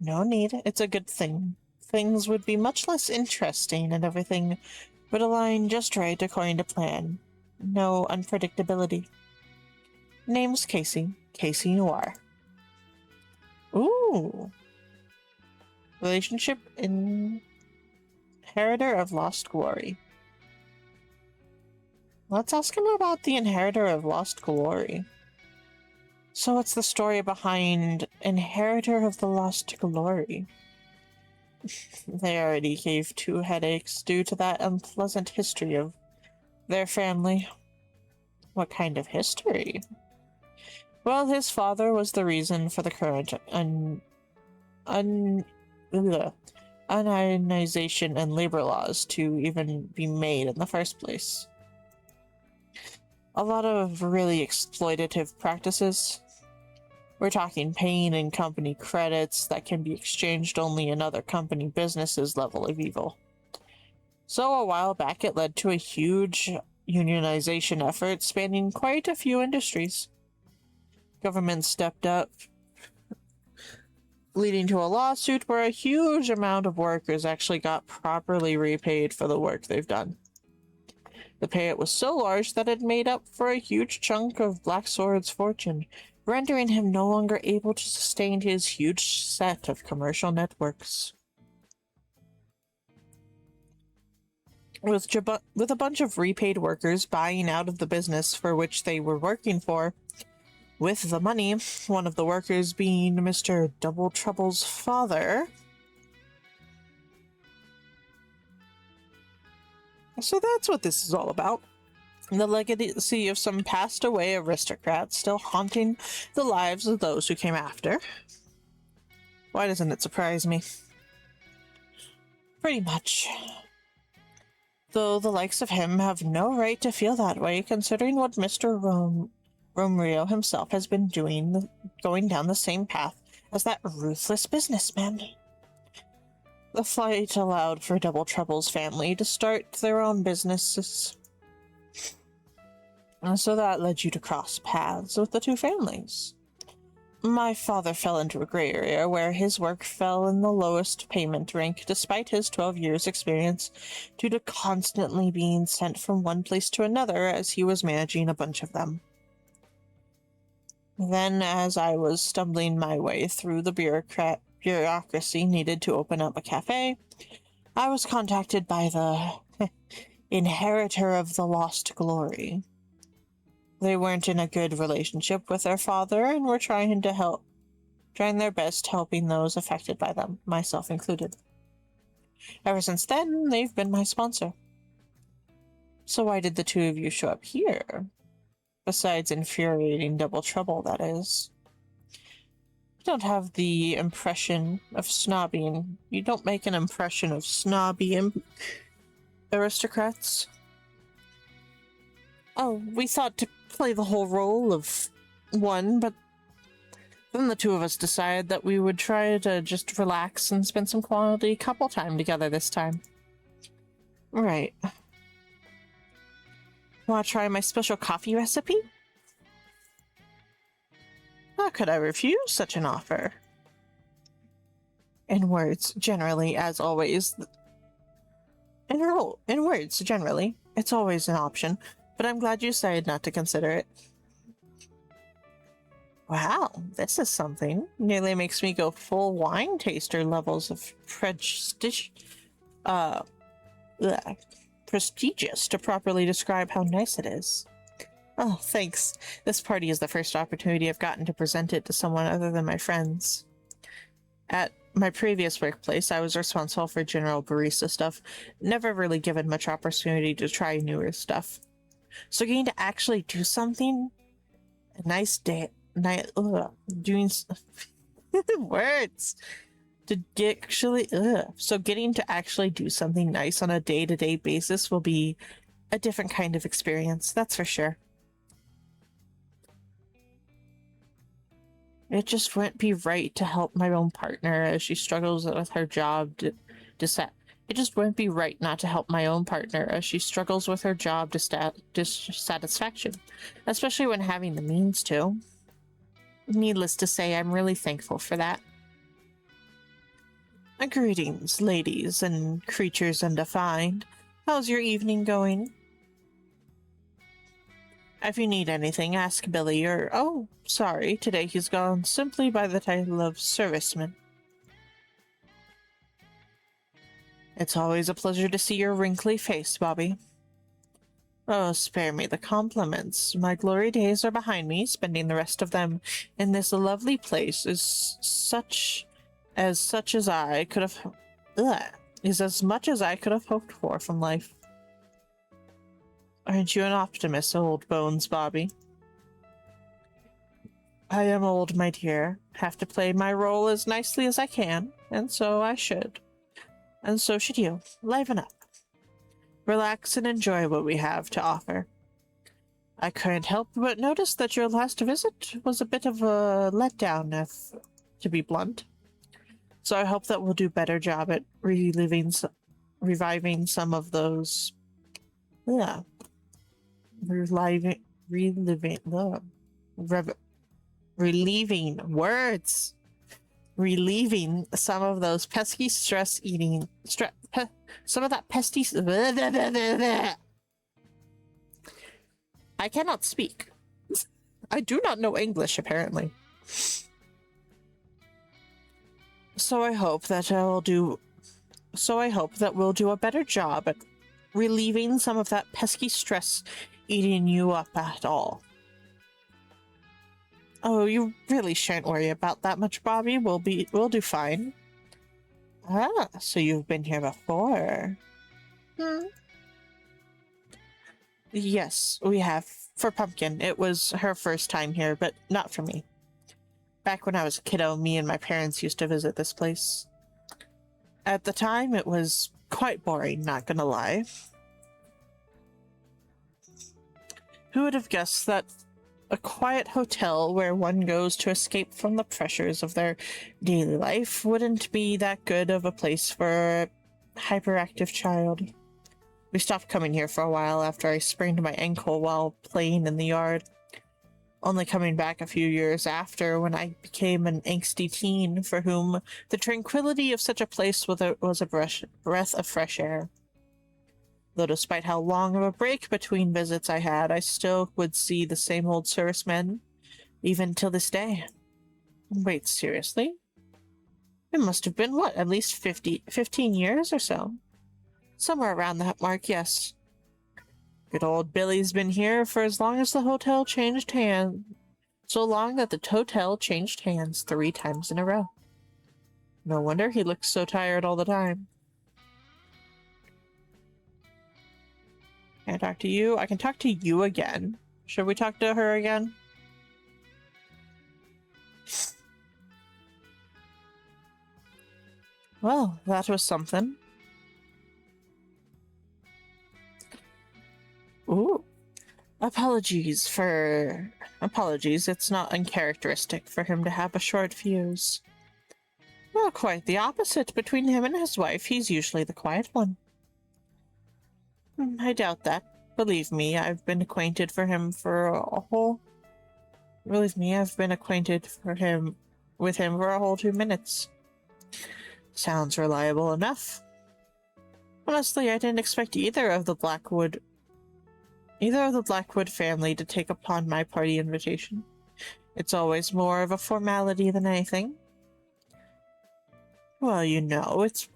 No need. It's a good thing. Things would be much less interesting and everything would align just right according to plan. No unpredictability. Name's Casey. Casey Noir. Ooh. Relationship Inheritor of Lost Glory. Let's ask him about the Inheritor of Lost Glory. So what's the story behind Inheritor of the Lost Glory? They already gave 2 headaches due to that unpleasant history of their family. What kind of history? Well, his father was the reason for the current unionization and labor laws to even be made in the first place. A lot of really exploitative practices. We're talking paying in company credits that can be exchanged only in other company businesses level of evil. So a while back it led to a huge unionization effort spanning quite a few industries. Government stepped up, leading to a lawsuit where a huge amount of workers actually got properly repaid for the work they've done. The payout was so large that it made up for a huge chunk of Black Sword's fortune, rendering him no longer able to sustain his huge set of commercial networks. With a bunch of repaid workers buying out of the business for which they were working for, with the money, one of the workers being Mr. Double Trouble's father. So that's what this is all about. The legacy of some passed away aristocrats still haunting the lives of those who came after. Why doesn't it surprise me? Pretty much. Though the likes of him have no right to feel that way, considering what Mr. Romeo himself has been doing, going down the same path as that ruthless businessman. The flight allowed for Double Trouble's family to start their own businesses. And so that led you to cross paths with the 2 families. My father fell into a gray area where his work fell in the lowest payment rank despite his 12 years experience due to constantly being sent from one place to another as he was managing a bunch of them. Then, as I was stumbling my way through the bureaucracy needed to open up a cafe, I was contacted by the Inheritor of the Lost Glory. They weren't in a good relationship with their father and were trying their best helping those affected by them, myself included. Ever since then, they've been my sponsor. So why did the 2 of you show up here? Besides infuriating Double Trouble, that is. You don't have the impression of snobbing. You don't make an impression of snobby aristocrats. Oh, we thought to play the whole role of one, but then the two of us decided that we would try to just relax and spend some quality couple time together this time. Right. Want to try my special coffee recipe? How could I refuse such an offer? In words, generally, as always. In words, generally, it's always an option, but I'm glad you decided not to consider it. Wow, this is something. Nearly makes me go full wine taster levels of prestigious to properly describe how nice it is. Oh, thanks. This party is the first opportunity I've gotten to present it to someone other than my friends. At my previous workplace, I was responsible for general barista stuff, never really given much opportunity to try newer stuff. So getting to actually do something, a nice day, doing words, to actually, so getting to actually do something nice on a day-to-day basis will be a different kind of experience, that's for sure. It just wouldn't be right to help my own partner as she struggles with her job It just wouldn't be right not to help my own partner as she struggles with her job dissatisfaction, especially when having the means to. Needless to say, I'm really thankful for that. Greetings, ladies and creatures undefined. How's your evening going? If you need anything, ask Billy or... Oh, sorry, today he's gone simply by the title of serviceman. It's always a pleasure to see your wrinkly face, Bobby. Oh, spare me the compliments. My glory days are behind me, spending the rest of them in this lovely place is as I could have... is as much as I could have hoped for from life. Aren't you an optimist, old bones, Bobby? I am old, my dear. Have to play my role as nicely as I can, and so I should. And so should you. Liven up. Relax and enjoy what we have to offer. I couldn't help but notice that your last visit was a bit of a letdown, to be blunt. So I hope that we'll do a better job at reviving some of those... Yeah. Relieving some of those pesky some of that pesky I cannot speak. I do not know English, apparently. So I hope that we'll do a better job at relieving some of that pesky stress eating you up at all. Oh, you really shouldn't worry about that much, Bobby. We'll do fine. Ah, so you've been here before. Yes, we have. For Pumpkin. It was her first time here, but not for me. Back when I was a kiddo, me and my parents used to visit this place. At the time, it was quite boring, not gonna lie. Who would have guessed that a quiet hotel where one goes to escape from the pressures of their daily life wouldn't be that good of a place for a hyperactive child? We stopped coming here for a while after I sprained my ankle while playing in the yard, only coming back a few years after when I became an angsty teen for whom the tranquility of such a place was a breath of fresh air. Though despite how long of a break between visits I had, I still would see the same old servicemen, even till this day. Wait, seriously? It must have been, what, at least 15 years or so? Somewhere around that mark, yes. Good old Billy's been here for as long as the hotel changed hands. So long that the hotel changed hands 3 times in a row. No wonder he looks so tired all the time. Can I talk to you? I can talk to you again. Should we talk to her again? Well, that was something. Ooh. A Apologies, it's not uncharacteristic for him to have a short fuse. Well, quite the opposite. Between him and his wife, he's usually the quiet one. I doubt that. Believe me, I've been acquainted with him for a whole 2 minutes. Sounds reliable enough. Honestly, I didn't expect either of the Blackwood family to take upon my party invitation. It's always more of a formality than anything. Well, you know, it's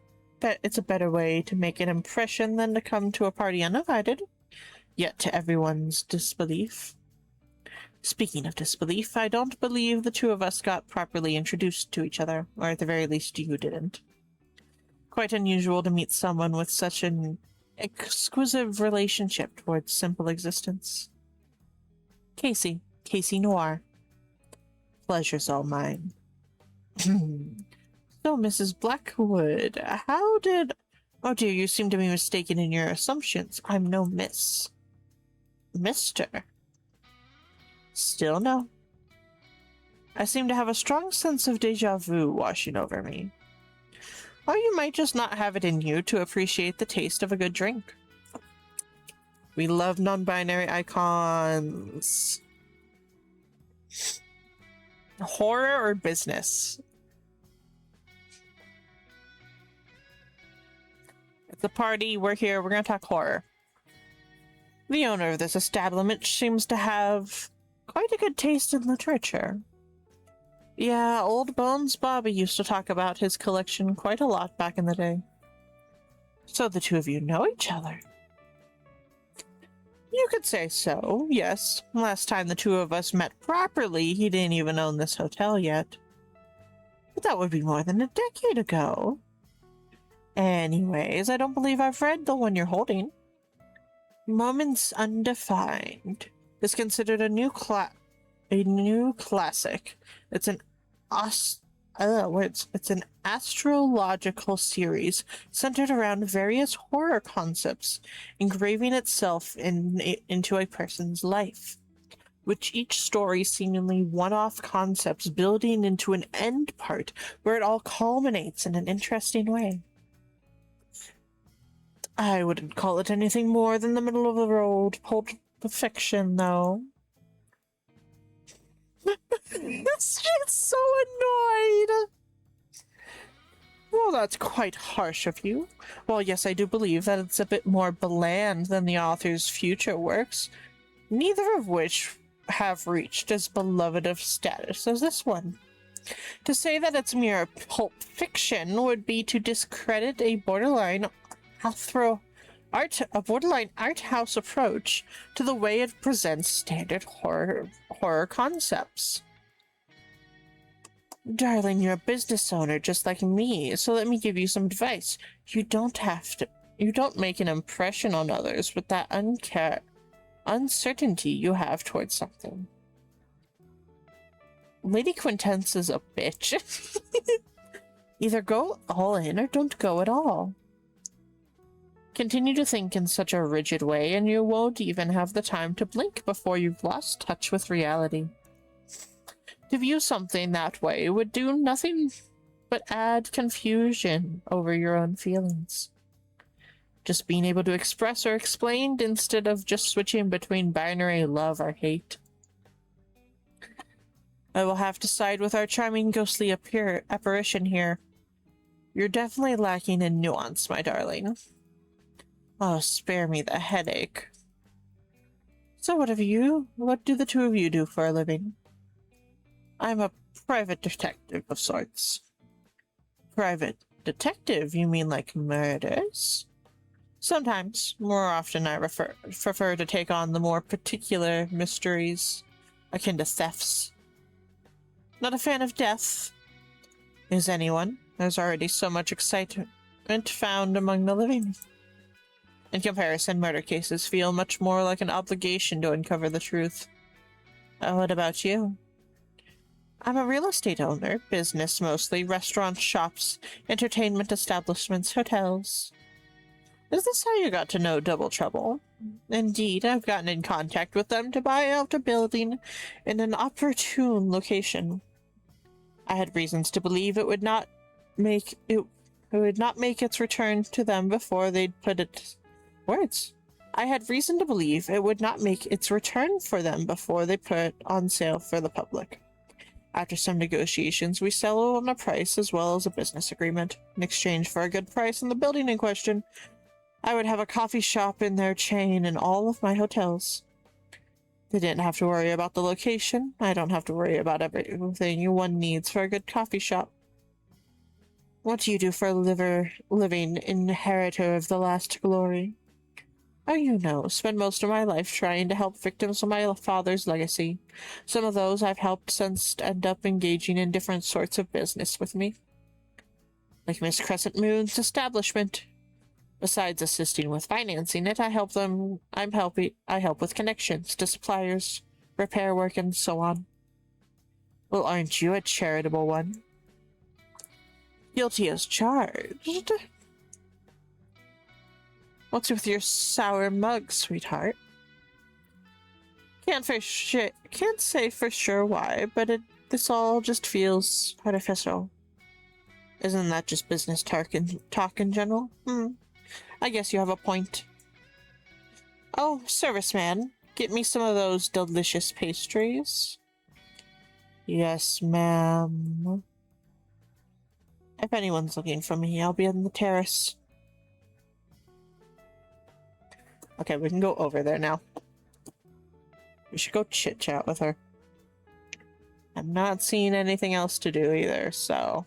a better way to make an impression than to come to a party uninvited, yet to everyone's disbelief. Speaking of disbelief, I don't believe the two of us got properly introduced to each other, or at the very least you didn't. Quite unusual to meet someone with such an exquisite relationship towards simple existence. Casey Noir. Pleasure's all mine. So, Mrs. Blackwood, how did... Oh dear, you seem to be mistaken in your assumptions. I'm no miss. Mister. Still no. I seem to have a strong sense of déjà vu washing over me. Or you might just not have it in you to appreciate the taste of a good drink. We love non-binary icons. Horror or business? It's a party, we're here, we're gonna talk horror. The owner of this establishment seems to have quite a good taste in literature. Yeah, old Bones Bobby used to talk about his collection quite a lot back in the day. So the two of you know each other? You could say so, yes. Last time the two of us met properly, he didn't even own this hotel yet. But that would be more than a decade ago. Anyways, I don't believe I've read the one you're holding. Moments Undefined is considered a new classic. It's an astrological series centered around various horror concepts, engraving itself into a person's life, with each story seemingly one-off concepts building into an end part where it all culminates in an interesting way. I wouldn't call it anything more than the middle-of-the-road pulp fiction, though. She's so annoyed! Well, that's quite harsh of you. Well, yes, I do believe that it's a bit more bland than the author's future works, neither of which have reached as beloved of status as this one. To say that it's mere pulp fiction would be to discredit a borderline art house approach to the way it presents standard horror concepts. Darling, you're a business owner just like me, so let me give you some advice. You don't make an impression on others with that uncertainty you have towards something. Lady Quintence is a bitch. Either go all in or don't go at all. Continue to think in such a rigid way, and you won't even have the time to blink before you've lost touch with reality. To view something that way would do nothing but add confusion over your own feelings. Just being able to express or explain instead of just switching between binary love or hate. I will have to side with our charming ghostly apparition here. You're definitely lacking in nuance, my darling. Oh, spare me the headache. So what do the two of you do for a living? I'm a private detective of sorts. Private detective? You mean like murders? Sometimes. More often I prefer to take on the more particular mysteries, akin to thefts. Not a fan of death. Is anyone? There's already so much excitement found among the living. In comparison, murder cases feel much more like an obligation to uncover the truth. What about you? I'm a real estate owner, business mostly, restaurants, shops, entertainment establishments, hotels. Is this how you got to know Double Trouble? Indeed, I've gotten in contact with them to buy out a building in an opportune location. I had reasons to believe it would not make its return to them before they'd put it... Words. I had reason to believe it would not make its return for them before they put it on sale for the public. After some negotiations, we settled on a price as well as a business agreement. In exchange for a good price on the building in question, I would have a coffee shop in their chain in all of my hotels. They didn't have to worry about the location. I don't have to worry about everything one needs for a good coffee shop. What do you do for a living inheritor of the last glory? Oh, you know, spend most of my life trying to help victims of my father's legacy. Some of those I've helped since end up engaging in different sorts of business with me. Like Miss Crescent Moon's establishment. Besides assisting with financing it, I help with connections to suppliers, repair work, and so on. Well, aren't you a charitable one? Guilty as charged. What's with your sour mug, sweetheart? Can't say for sure why, but this all just feels artificial. Isn't that just business talk in general? I guess you have a point. Oh, serviceman, get me some of those delicious pastries. Yes, ma'am. If anyone's looking for me, I'll be on the terrace. Okay, we can go over there now. We should go chit-chat with her. I'm not seeing anything else to do either, so...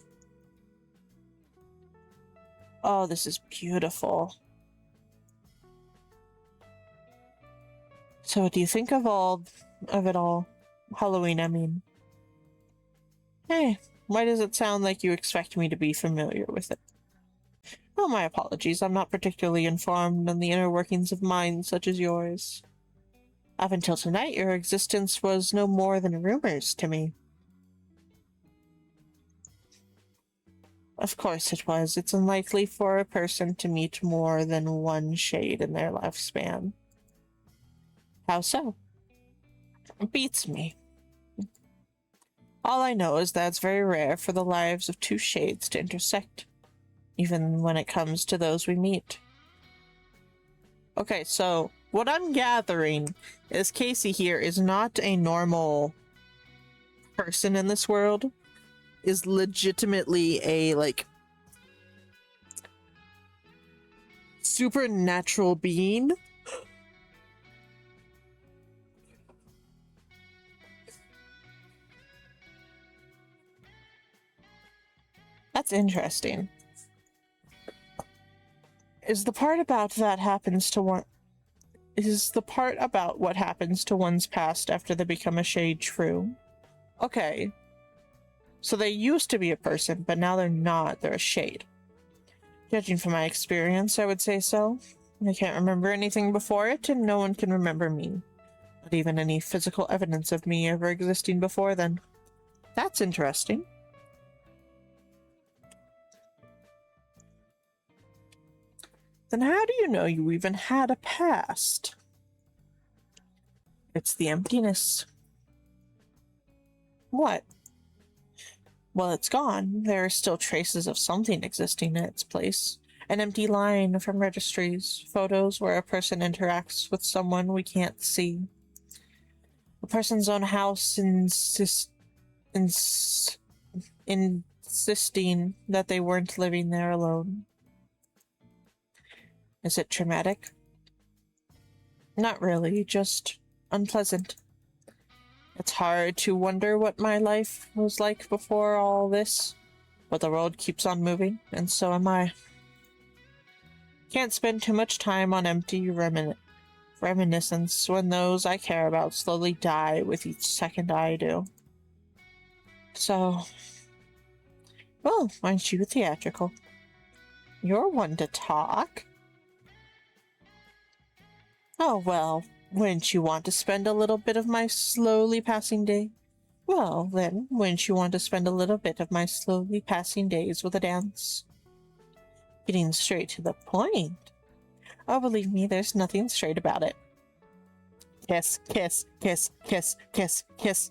Oh, this is beautiful. So what do you think of it all? Halloween, I mean. Hey, why does it sound like you expect me to be familiar with it? Oh, my apologies. I'm not particularly informed on the inner workings of minds such as yours. Up until tonight, your existence was no more than rumors to me. Of course it was. It's unlikely for a person to meet more than one shade in their lifespan. How so? It beats me. All I know is that it's very rare for the lives of two shades to intersect, even when it comes to those we meet. Okay, so what I'm gathering is Casey here is not a normal person in this world, is legitimately a, like, supernatural being. That's interesting. Is the part about what happens to one's past after they become a shade true? Okay. So they used to be a person, but now they're not. They're a shade. Judging from my experience, I would say so. I can't remember anything before it, and no one can remember me. Not even any physical evidence of me ever existing before then. That's interesting. Then how do you know you even had a past? It's the emptiness. What? Well, it's gone. There are still traces of something existing in its place. An empty line from registries, photos where a person interacts with someone we can't see. A person's own house insisting that they weren't living there alone. Is it traumatic? Not really, just unpleasant. It's hard to wonder what my life was like before all this, but the world keeps on moving, and so am I. Can't spend too much time on empty reminiscence when those I care about slowly die with each second I do. So, well, aren't you theatrical? You're one to talk. Oh, well, wouldn't you want to spend a little bit of my slowly passing day? Well, then, wouldn't you want to spend a little bit of my slowly passing days with a dance? Getting straight to the point. Oh, believe me, there's nothing straight about it. Kiss, kiss, kiss, kiss, kiss, kiss.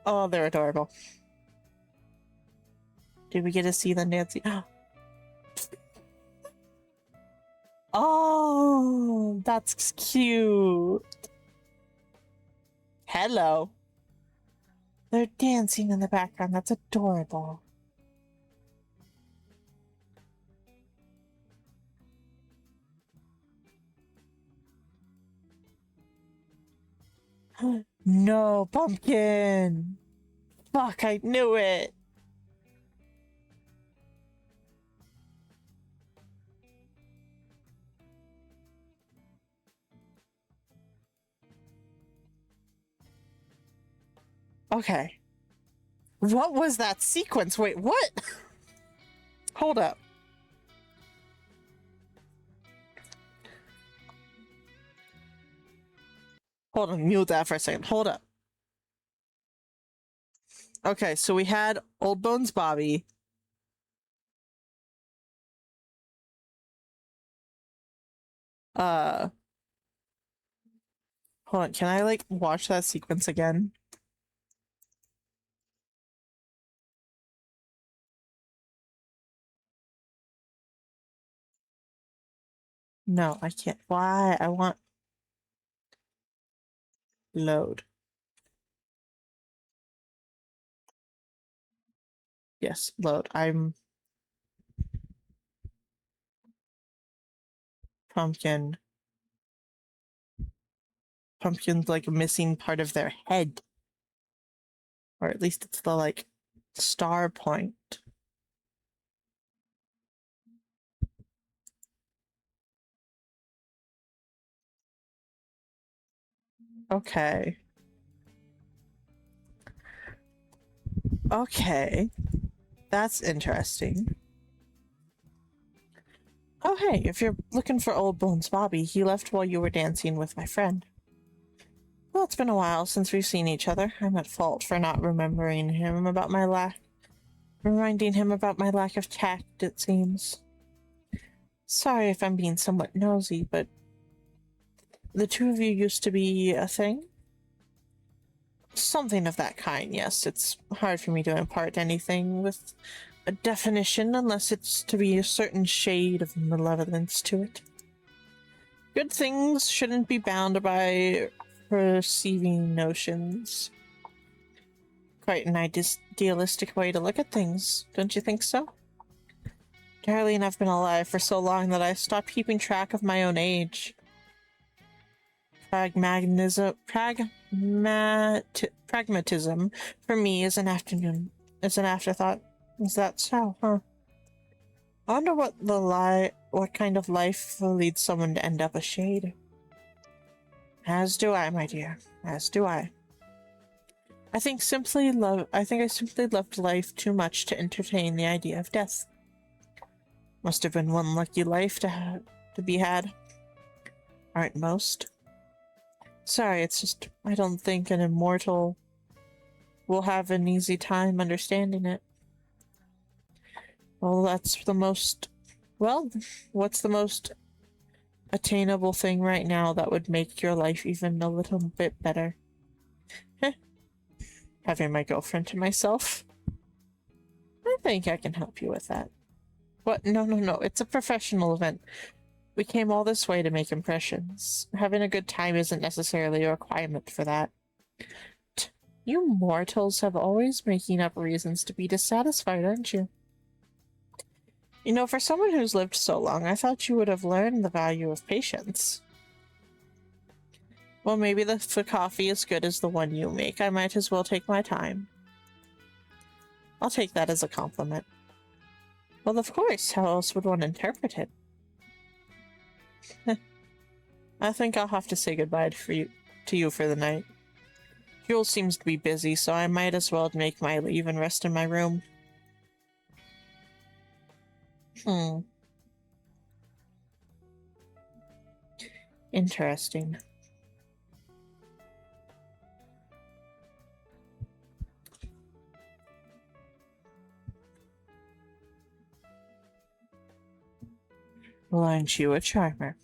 Oh, they're adorable. Did we get to see them dancing? Oh, that's cute. Hello. They're dancing in the background. That's adorable. No, pumpkin. Fuck, I knew it. Okay. What was that sequence? Wait, what? Hold up. Hold on, mute that for a second. Hold up. Okay, so we had Old Bones Bobby. Hold on, can I like watch that sequence again? No, I can't. Why? I want load. Yes, load. I'm pumpkin. Pumpkin's like missing part of their head. Or at least it's the like star point. Okay. Okay. That's interesting. Oh hey, if you're looking for Old Bones Bobby, he left while you were dancing with my friend. Well, it's been a while since we've seen each other. I'm at fault for not reminding him about my lack of tact, it seems. Sorry if I'm being somewhat nosy, but the two of you used to be a thing? Something of that kind, yes. It's hard for me to impart anything with a definition unless it's to be a certain shade of malevolence to it. Good things shouldn't be bound by perceiving notions. Quite an idealistic way to look at things, don't you think so? Darlene, I've been alive for so long that I stopped keeping track of my own age. Pragmatism for me is an afterthought. Is that so, huh? I wonder what kind of life will lead someone to end up a shade. As do I, my dear. As do I. I think I simply loved life too much to entertain the idea of death. Must have been one lucky life to be had. Aren't most? Sorry, it's just I don't think an immortal will have an easy time understanding it. Well, what's the most attainable thing right now that would make your life even a little bit better? Heh. Having my girlfriend to myself. I think I can help you with that. What? No. It's a professional event. We came all this way to make impressions. Having a good time isn't necessarily a requirement for that. You mortals have always making up reasons to be dissatisfied, aren't you? You know, for someone who's lived so long, I thought you would have learned the value of patience. Well, maybe the coffee is good as the one you make. I might as well take my time. I'll take that as a compliment. Well, of course. How else would one interpret it? I think I'll have to say goodbye to you for the night. Jules seems to be busy, so I might as well make my leave and rest in my room. Interesting. Well, aren't you a charmer?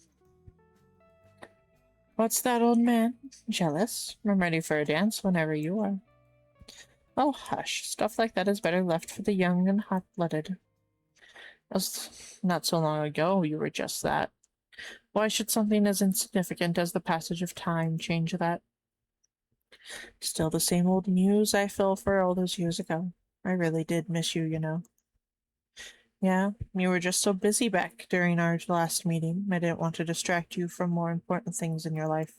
What's that, old man? Jealous? I'm ready for a dance whenever you are. Oh, hush. Stuff like that is better left for the young and hot-blooded. Not so long ago, you were just that. Why should something as insignificant as the passage of time change that? Still the same old muse I fell for all those years ago. I really did miss you, you know. Yeah, you were just so busy back during our last meeting. I didn't want to distract you from more important things in your life.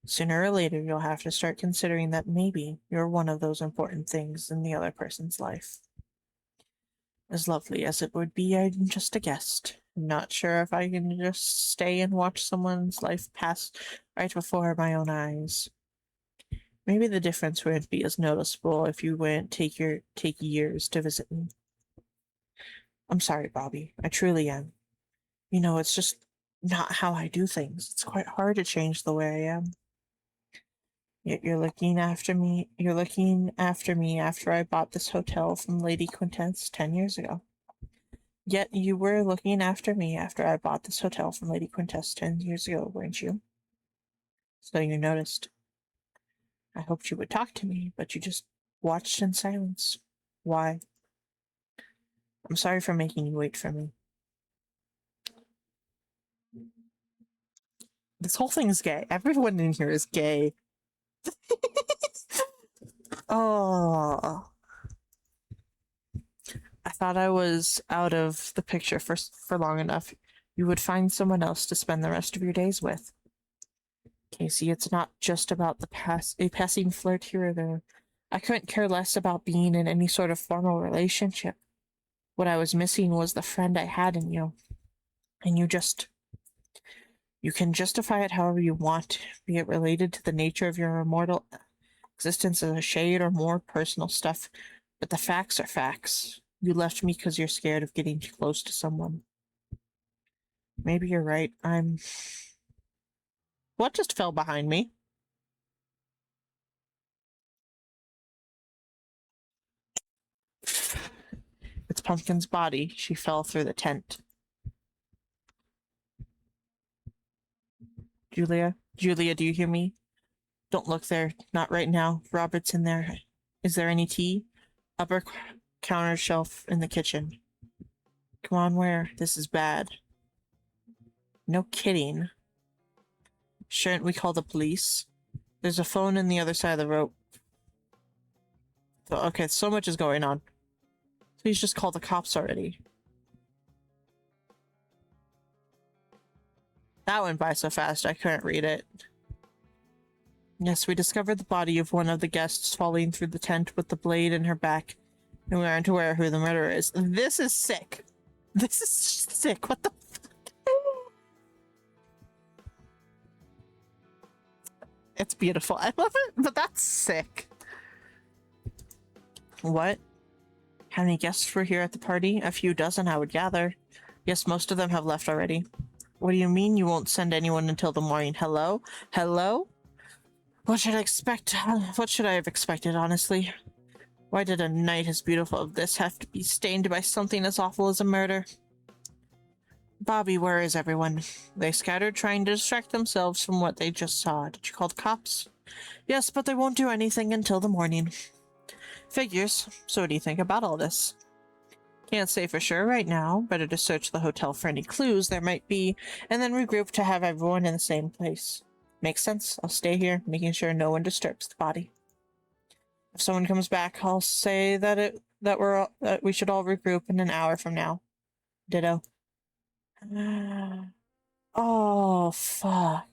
Sooner or later, you'll have to start considering that maybe you're one of those important things in the other person's life. As lovely as it would be, I'm just a guest. I'm not sure if I can just stay and watch someone's life pass right before my own eyes. Maybe the difference wouldn't be as noticeable if you wouldn't take years to visit me. I'm sorry, Bobby. I truly am. You know, it's just not how I do things. It's quite hard to change the way I am. Yet you're looking after me. You're looking after me after I bought this hotel from Lady Quintess 10 years ago. Yet you were looking after me after I bought this hotel from Lady Quintess 10 years ago, weren't you? So you noticed. I hoped you would talk to me, but you just watched in silence. Why? I'm sorry for making you wait for me. This whole thing's gay. Everyone in here is gay. Oh. I thought I was out of the picture for long enough. You would find someone else to spend the rest of your days with. Casey, it's not just about a passing flirt here or there. I couldn't care less about being in any sort of formal relationship. What I was missing was the friend I had in you. And you can justify it however you want, be it related to the nature of your immortal existence as a shade or more personal stuff. But the facts are facts. You left me because you're scared of getting too close to someone. Maybe you're right. What just fell behind me? It's Pumpkin's body. She fell through the tent. Julia? Julia, do you hear me? Don't look there. Not right now. Robert's in there. Is there any tea? Upper counter shelf in the kitchen. Come on, where? This is bad. No kidding. Shouldn't we call the police? There's a phone in the other side of the rope. Okay, so much is going on. Please just call the cops already. That went by so fast I couldn't read it. Yes, we discovered the body of one of the guests falling through the tent with the blade in her back, and we aren't aware who the murderer is. This is sick. This is sick. What the fuck? It's beautiful. I love it, but that's sick. What? How many guests were here at the party? A few dozen, I would gather. Yes, most of them have left already. What do you mean you won't send anyone until the morning? Hello? Hello? What should I expect? What should I have expected, honestly? Why did a night as beautiful as this have to be stained by something as awful as a murder? Bobby, where is everyone? They scattered trying to distract themselves from what they just saw. Did you call the cops? Yes, but they won't do anything until the morning. Figures. So what do you think about all this? Can't say for sure right now. Better to search the hotel for any clues there might be, and then regroup to have everyone in the same place. Makes sense. I'll stay here, making sure no one disturbs the body. If someone comes back, I'll say that we should all regroup in an hour from now. Ditto. Oh, fuck.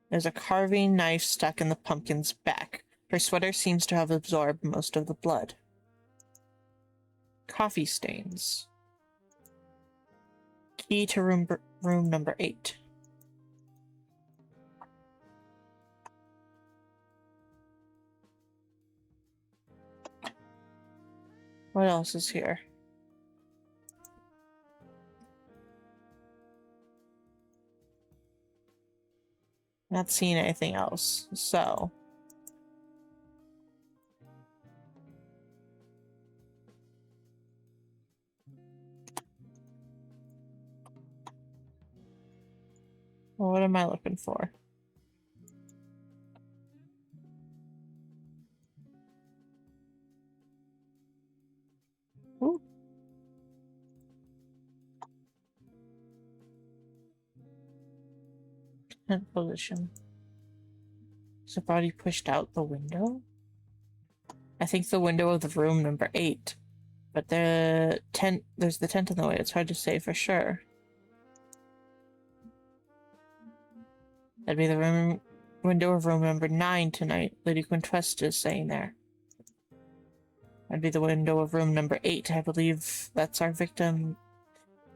There's a carving knife stuck in the pumpkin's back. Her sweater seems to have absorbed most of the blood. Coffee stains. Key to room number 8. What else is here? Not seeing anything else, so... Well, what am I looking for? Ooh. Tent position. Is the body pushed out the window? I think the window of the room number 8. But the tent, there's the tent in the way. It's hard to say for sure. That'd be the window of room number 9 tonight. Lady Quintest is saying there. That'd be the window of room number 8. I believe that's our victim.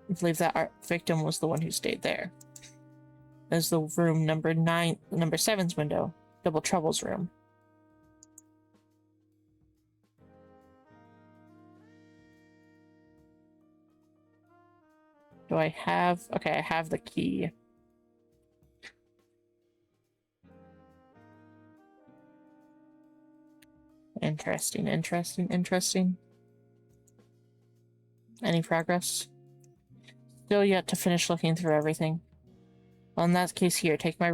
I believe that our victim was the one who stayed there. There's the room number 9, number 7's window. Double Trouble's room. Do I have... Okay, I have the key. Interesting, interesting, interesting. Any progress? Still yet to finish looking through everything. Well, in that case here, take my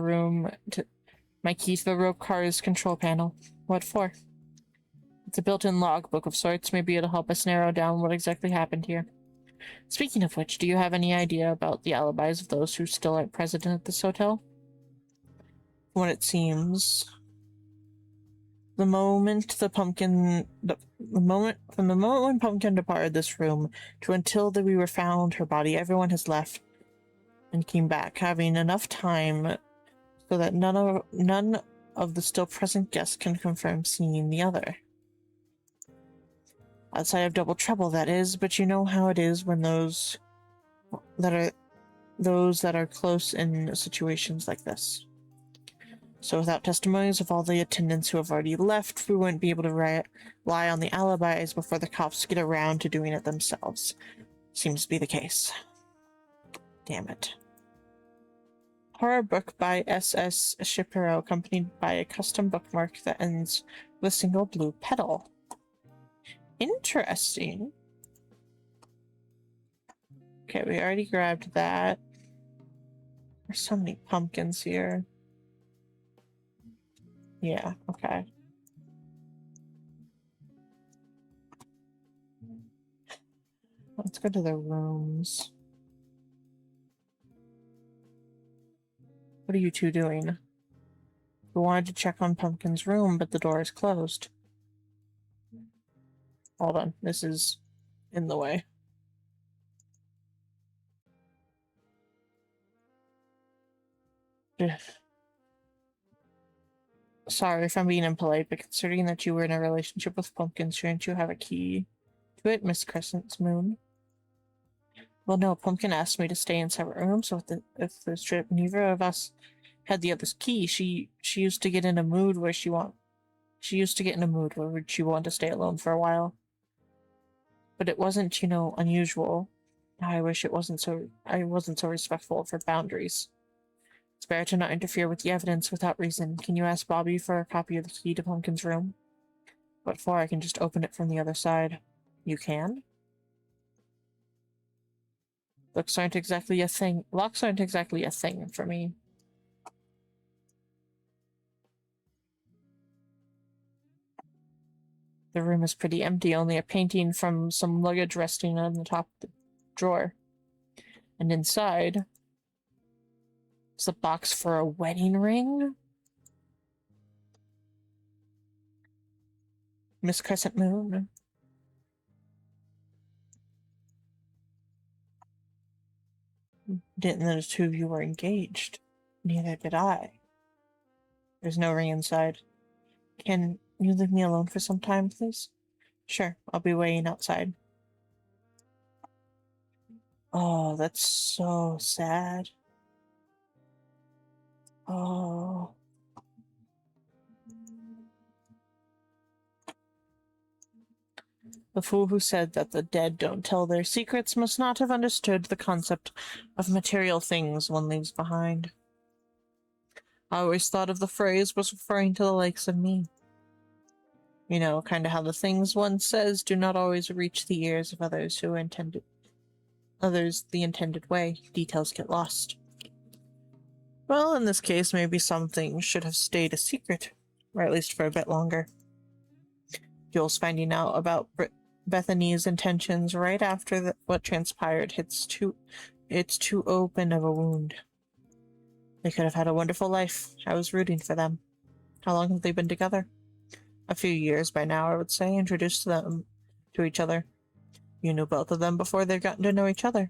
key to the rope car's control panel. What for? It's a built-in logbook of sorts. Maybe it'll help us narrow down what exactly happened here. Speaking of which, do you have any idea about the alibis of those who still aren't present at this hotel? What it seems... From the moment when Pumpkin departed this room to until we were found her body, everyone has left and came back, having enough time so that none of the still present guests can confirm seeing the other. Outside of Double Trouble, that is, but you know how it is when those that are close in situations like this. So without testimonies of all the attendants who have already left, we wouldn't be able to rely on the alibis before the cops get around to doing it themselves. Seems to be the case. Damn it. Horror book by S.S. Shapiro, accompanied by a custom bookmark that ends with a single blue petal. Interesting. Okay, we already grabbed that. There's so many pumpkins here. Yeah, okay. Let's go to the rooms. What are you two doing? We wanted to check on Pumpkin's room, but the door is closed. Hold on, this is in the way. Ugh. Sorry if I'm being impolite, but considering that you were in a relationship with Pumpkin, shouldn't you have a key to it, Miss Crescent's Moon? Well, no, Pumpkin asked me to stay in separate rooms, so if this trip neither of us had the other's key, she used to get in a mood where she wanted to stay alone for a while. But it wasn't, you know, unusual. I wish I wasn't so respectful of her boundaries. It's better to not interfere with the evidence without reason. Can you ask Bobby for a copy of the key to Pumpkin's room? What for? I can just open it from the other side. You can? Locks aren't exactly a thing for me. The room is pretty empty, only a painting from some luggage resting on the top of the drawer. And inside is a box for a wedding ring? Miss Crescent Moon. Didn't know the two of you were engaged. Neither did I. There's no ring inside. Can you leave me alone for some time, please? Sure, I'll be waiting outside. Oh, that's so sad. Oh. The fool who said that the dead don't tell their secrets must not have understood the concept of material things one leaves behind. I always thought of the phrase was referring to the likes of me. You know, kind of how the things one says do not always reach the ears of others who intended the intended way. Details get lost. Well, in this case, maybe something should have stayed a secret, or at least for a bit longer. Jules finding out about Bethany's intentions right after what transpired it's too open of a wound. They could have had a wonderful life. I was rooting for them. How long have they been together? A few years by now, I would say. Introduced them to each other. You knew both of them before they'd gotten to know each other.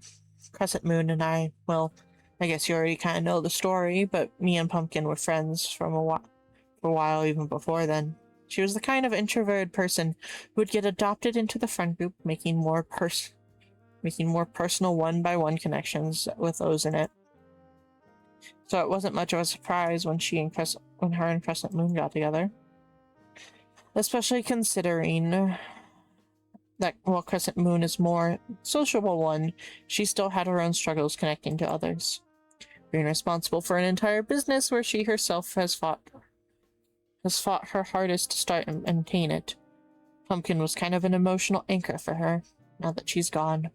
Crescent Moon and I, well, I guess you already kind of know the story, but me and Pumpkin were friends for a while even before then. She was the kind of introverted person who would get adopted into the friend group, making more personal one-by-one connections with those in it. So it wasn't much of a surprise when her and Crescent Moon got together. Especially considering that while Crescent Moon is more sociable one, she still had her own struggles connecting to others. Being responsible for an entire business where she herself has fought her hardest to start and maintain it. Pumpkin was kind of an emotional anchor for her, now that she's gone.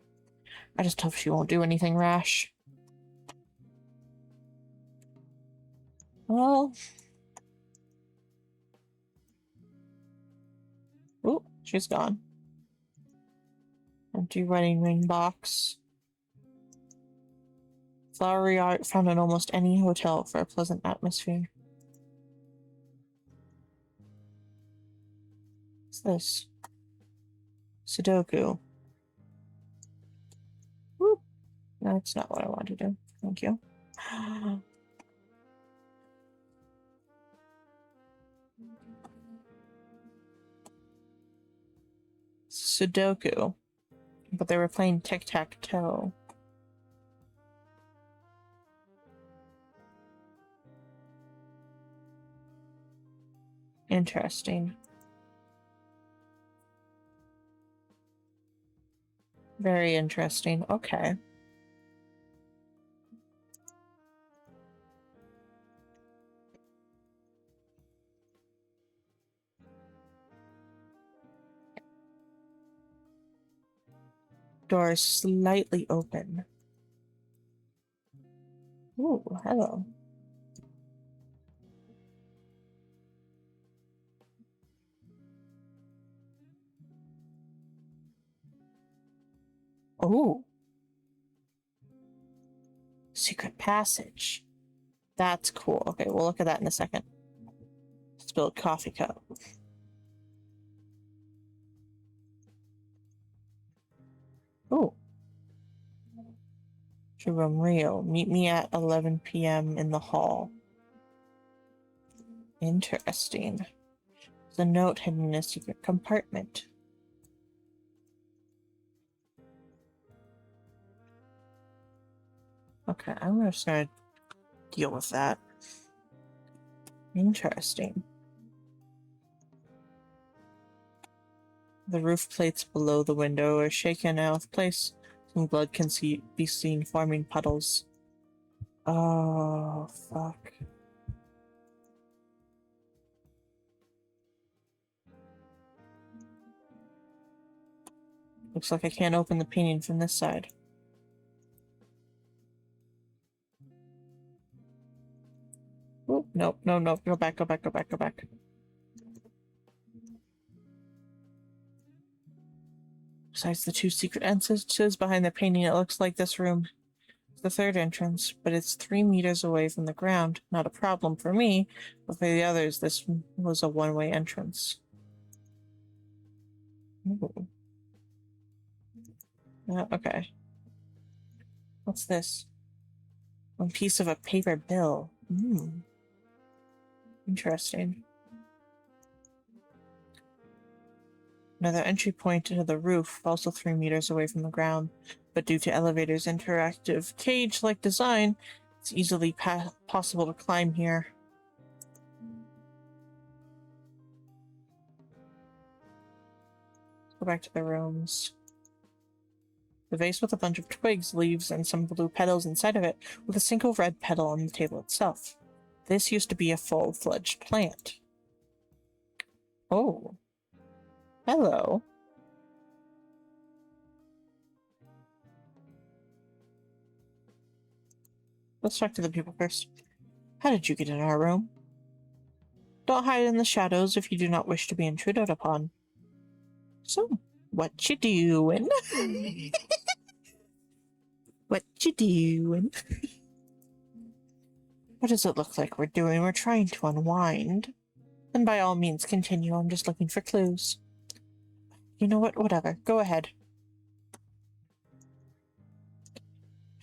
I just hope she won't do anything rash. Well... Ooh, she's gone. Empty wedding ring box. Flowery art found in almost any hotel for a pleasant atmosphere. What's this? Sudoku. Whoop. That's not what I want to do. Thank you. Sudoku. But they were playing tic-tac-toe. Interesting. Very interesting. Okay. Door is slightly open. Ooh, hello. Oh. Secret passage. That's cool. Okay, we'll look at that in a second. Spilled coffee cup. Ooh. Jerome Rio, meet me at 11 p.m. in the hall. Interesting. There's a note hidden in a secret compartment. Okay, I'm just gonna deal with that. Interesting. The roof plates below the window are shaken out of place. Some blood can be seen forming puddles. Oh, fuck. Looks like I can't open the painting from this side. Oh, nope, no, no, go back, go back, go back, go back. Besides the two secret entrances behind the painting, it looks like this room is the third entrance, but it's 3 meters away from the ground. Not a problem for me, but for the others, this was a one-way entrance. Ooh. Okay. What's this? One piece of a paper bill. Interesting. Another entry point into the roof, also 3 meters away from the ground, but due to elevator's interactive cage-like design, it's easily possible to climb here. Let's go back to the rooms. The vase with a bunch of twigs, leaves, and some blue petals inside of it, with a single red petal on the table itself. This used to be a full-fledged plant. Oh. Hello. Let's talk to the people first. How did you get in our room? Don't hide in the shadows if you do not wish to be intruded upon. So, what you doing? What you doing? What does it look like we're doing? We're trying to unwind. Then by all means continue, I'm just looking for clues. You know what? Whatever. Go ahead.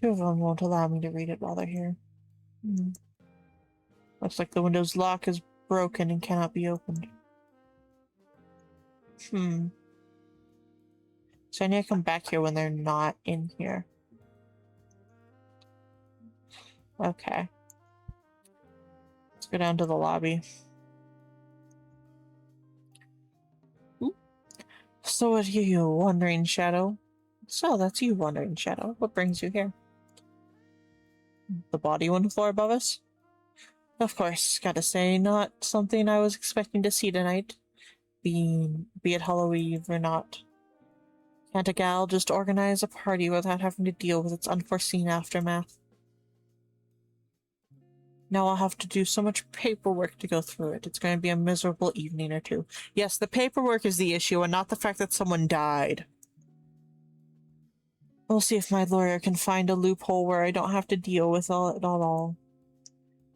Two of them won't allow me to read it while they're here. Looks like the window's lock is broken and cannot be opened. So I need to come back here when they're not in here. Okay. Let's go down to the lobby. So what are you, Wandering Shadow? So that's you, Wandering Shadow. What brings you here? The body on the floor above us? Of course, gotta say, not something I was expecting to see tonight. Be it Halloween or not. Can't a gal just organize a party without having to deal with its unforeseen aftermath? Now I'll have to do so much paperwork to go through it. It's going to be a miserable evening or two. Yes, the paperwork is the issue and not the fact that someone died. We'll see if my lawyer can find a loophole where I don't have to deal with it all.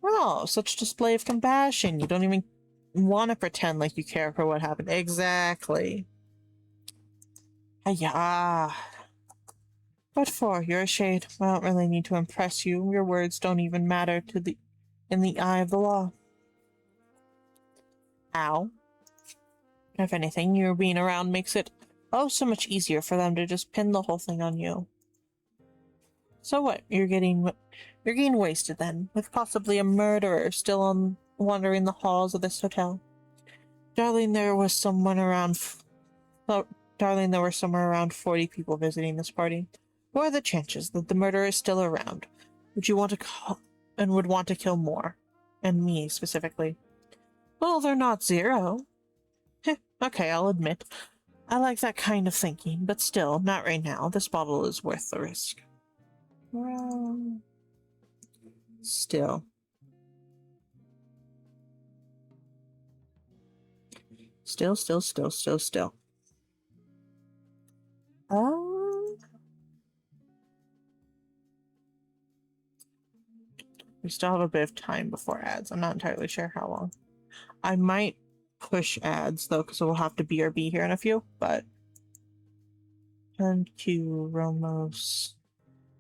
Oh, such display of compassion. You don't even want to pretend like you care for what happened. Exactly. Hiya. What for? You're a shade. I don't really need to impress you. Your words don't even matter in the eye of the law. Ow. If anything, your being around makes it so much easier for them to just pin the whole thing on you. So what? You're getting wasted then, with possibly a murderer still wandering the halls of this hotel. Darling, there was somewhere around 40 people visiting this party. What are the chances that the murderer is still around? Would you want to would want to kill more? And me, specifically. Well, they're not zero. Okay, I'll admit. I like that kind of thinking, but still, not right now. This bottle is worth the risk. Well, still. Still. We still have a bit of time before ads. I'm not entirely sure how long. I might push ads, though, because we'll have to BRB here in a few, but... Turn Q, Romos,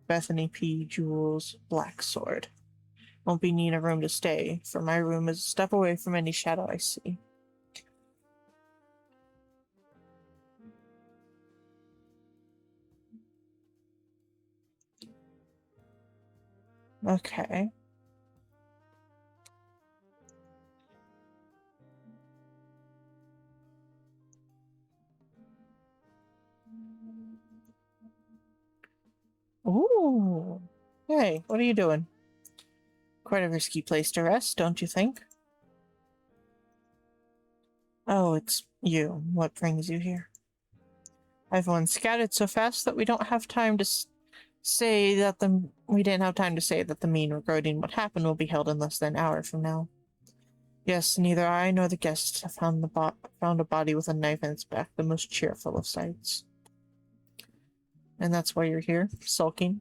Bethany P, Jules, Black Sword. Won't be needing a room to stay, for my room is a step away from any shadow I see. Okay. Ooh. Hey, what are you doing? Quite a risky place to rest, don't you think? Oh, it's you. What brings you here? Everyone scattered so fast that we don't have time to we didn't have time to say that the meeting regarding what happened will be held in less than an hour from now. Yes, neither I nor the guests have found a body with a knife in its back, the most cheerful of sights. And that's why you're here, sulking?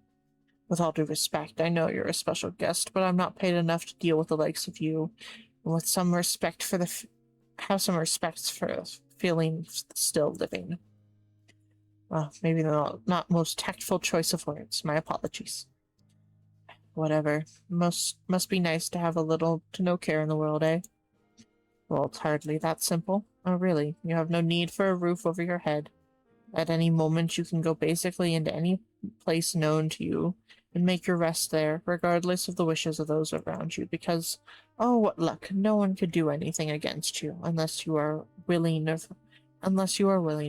With all due respect, I know you're a special guest, but I'm not paid enough to deal with the likes of you, and with some respect for have some respect for feelings still living. Well, maybe the not most tactful choice of words. My apologies. Whatever. Must be nice to have a little to no care in the world, eh? Well, it's hardly that simple. Oh, really? You have no need for a roof over your head. At any moment, you can go basically into any place known to you and make your rest there, regardless of the wishes of those around you, because, oh, what luck, no one could do anything against you unless you are willing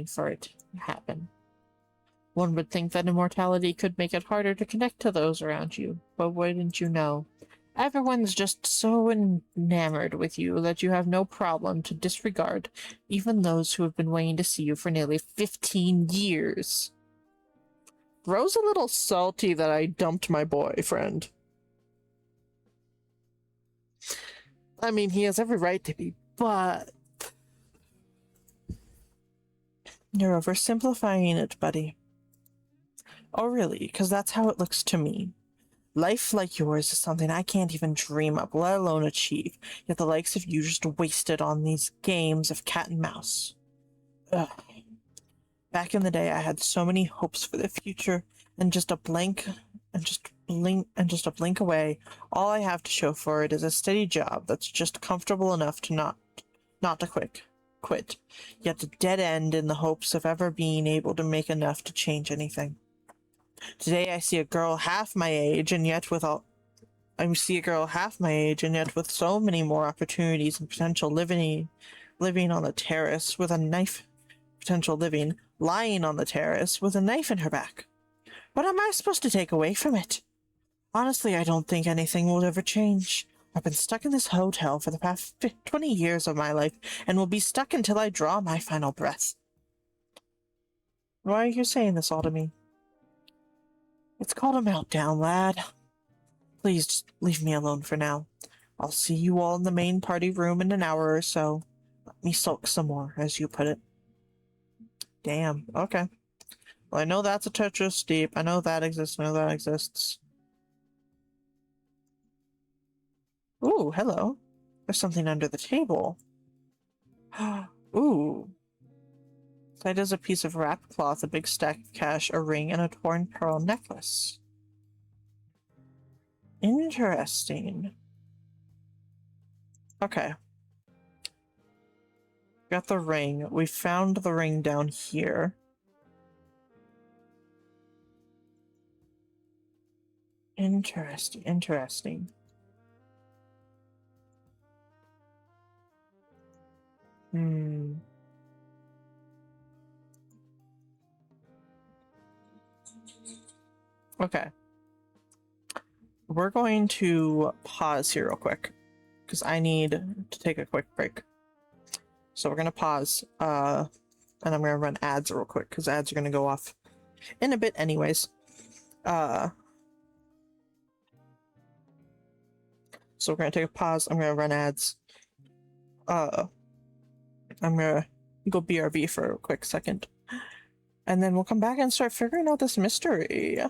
for it to happen. One would think that immortality could make it harder to connect to those around you, but wouldn't you know? Everyone's just so enamored with you that you have no problem to disregard even those who have been waiting to see you for nearly 15 years. Bro's a little salty that I dumped my boyfriend. I mean, he has every right to be, but you're oversimplifying it, buddy. Oh, really? Because that's how it looks to me. Life like yours is something I can't even dream of, let alone achieve, yet the likes of you just wasted on these games of cat and mouse. Ugh. Back in the day, I had so many hopes for the future, and just a blink away, all I have to show for it is a steady job that's just comfortable enough to not to quit, yet a dead end in the hopes of ever being able to make enough to change anything. Today I see a girl half my age, and yet with so many more opportunities and potential living on the terrace with a knife, potential living, lying on the terrace with a knife in her back. What am I supposed to take away from it? Honestly, I don't think anything will ever change. I've been stuck in this hotel for the past 20 years of my life, and will be stuck until I draw my final breath. Why are you saying this all to me? It's called a meltdown, lad. Please just leave me alone for now. I'll see you all in the main party room in an hour or so. Let me sulk some more, as you put it. Damn, okay. Well, I know that's a Tetris steep. I know that exists. Ooh, hello. There's something under the table. Ooh. Inside is a piece of wrapped cloth, a big stack of cash, a ring, and a torn pearl necklace. Interesting. Okay. Got the ring. We found the ring down here. Interesting. Okay. We're going to pause here real quick, because I need to take a quick break. So we're going to pause, and I'm going to run ads real quick, because ads are going to go off in a bit anyways. So we're going to take a pause. I'm going to run ads. I'm going to go BRB for a quick second. And then we'll come back and start figuring out this mystery.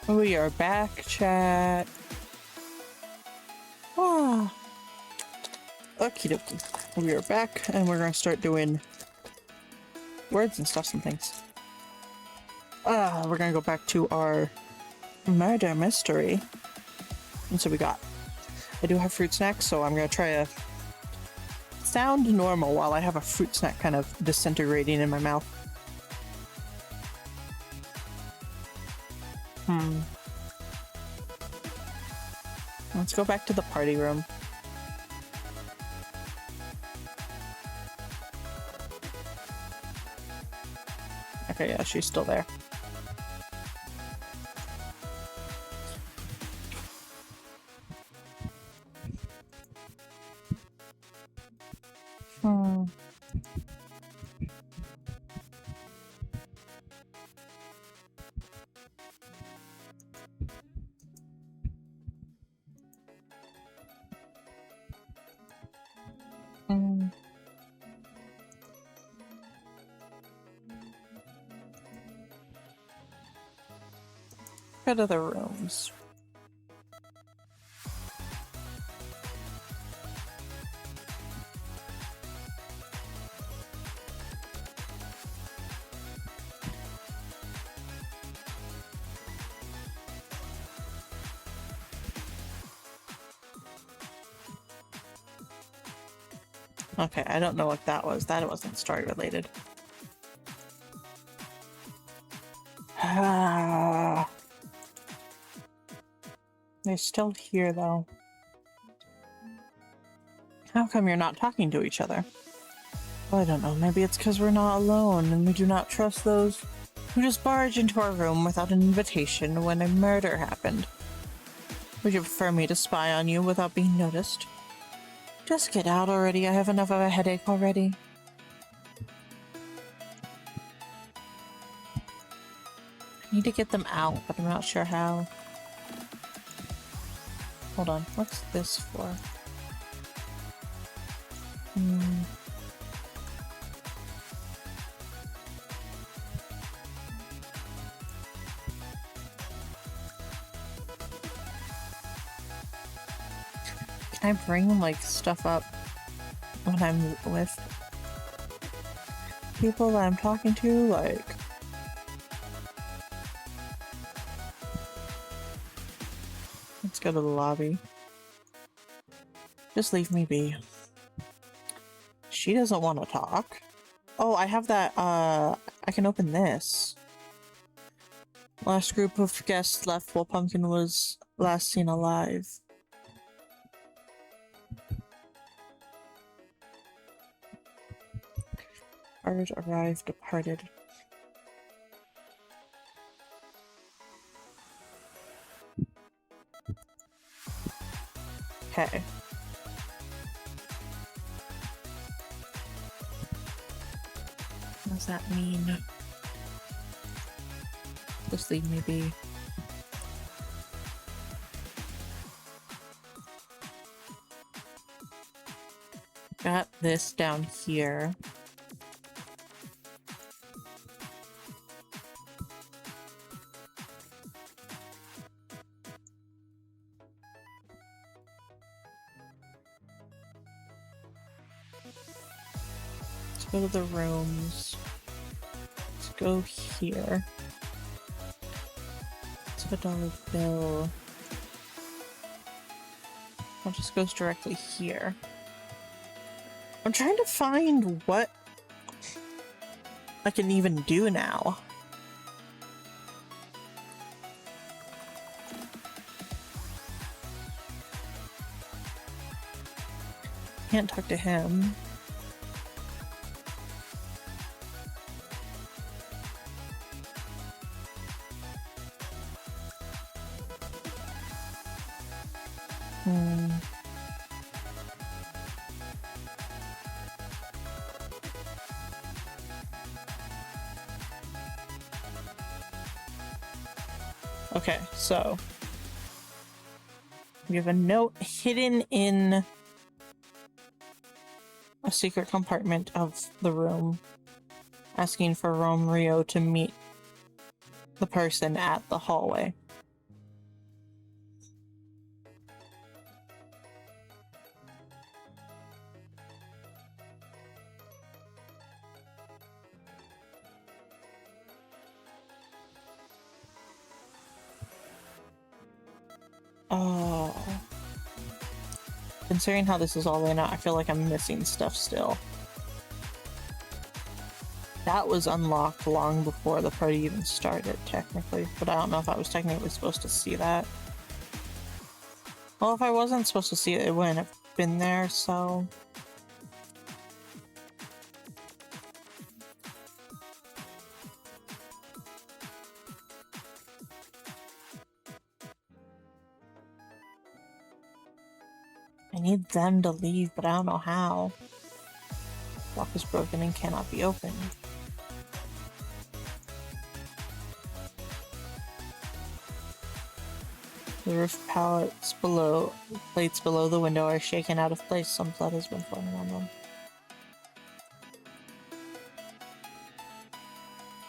We are back, chat. Ah. Okie dokie. We are back, and we're gonna start doing words and stuff and things. We're gonna go back to our murder mystery. And so I do have fruit snacks, so I'm gonna try to sound normal while I have a fruit snack kind of disintegrating in my mouth. Let's go back to the party room. Okay, yeah, she's still there. Go to the rooms. Okay, I don't know what that was. That wasn't story related. They're still here, though. How come you're not talking to each other? Well, I don't know. Maybe it's because we're not alone, and we do not trust those who just barge into our room without an invitation when a murder happened. Would you prefer me to spy on you without being noticed? Just get out already. I have enough of a headache already. I need to get them out, but I'm not sure how. Hold on. What's this for? Can I bring, like, stuff up when I'm with people that I'm talking to? Like... Let's go to the lobby. Just leave me be. She doesn't want to talk. Oh, I have that, I can open this. Last group of guests left while Pumpkin was last seen alive. Bird arrived, departed. Okay. What does that mean? Just leave me be. Got this down here. Let's go to the rooms. Let's go here. It's a dollar bill. It just goes directly here. I'm trying to find what I can even do now. Can't talk to him. Okay, so we have a note hidden in a secret compartment of the room, asking for Rio to meet the person at the hallway. Oh. Considering how this is all laid out, I feel like I'm missing stuff still. That was unlocked long before the party even started, technically, but I don't know if I was technically supposed to see that. Well, if I wasn't supposed to see it, it wouldn't have been there, so... I need them to leave, but I don't know how. Lock is broken and cannot be opened. The roof plates below the window are shaken out of place. Some blood has been forming on them.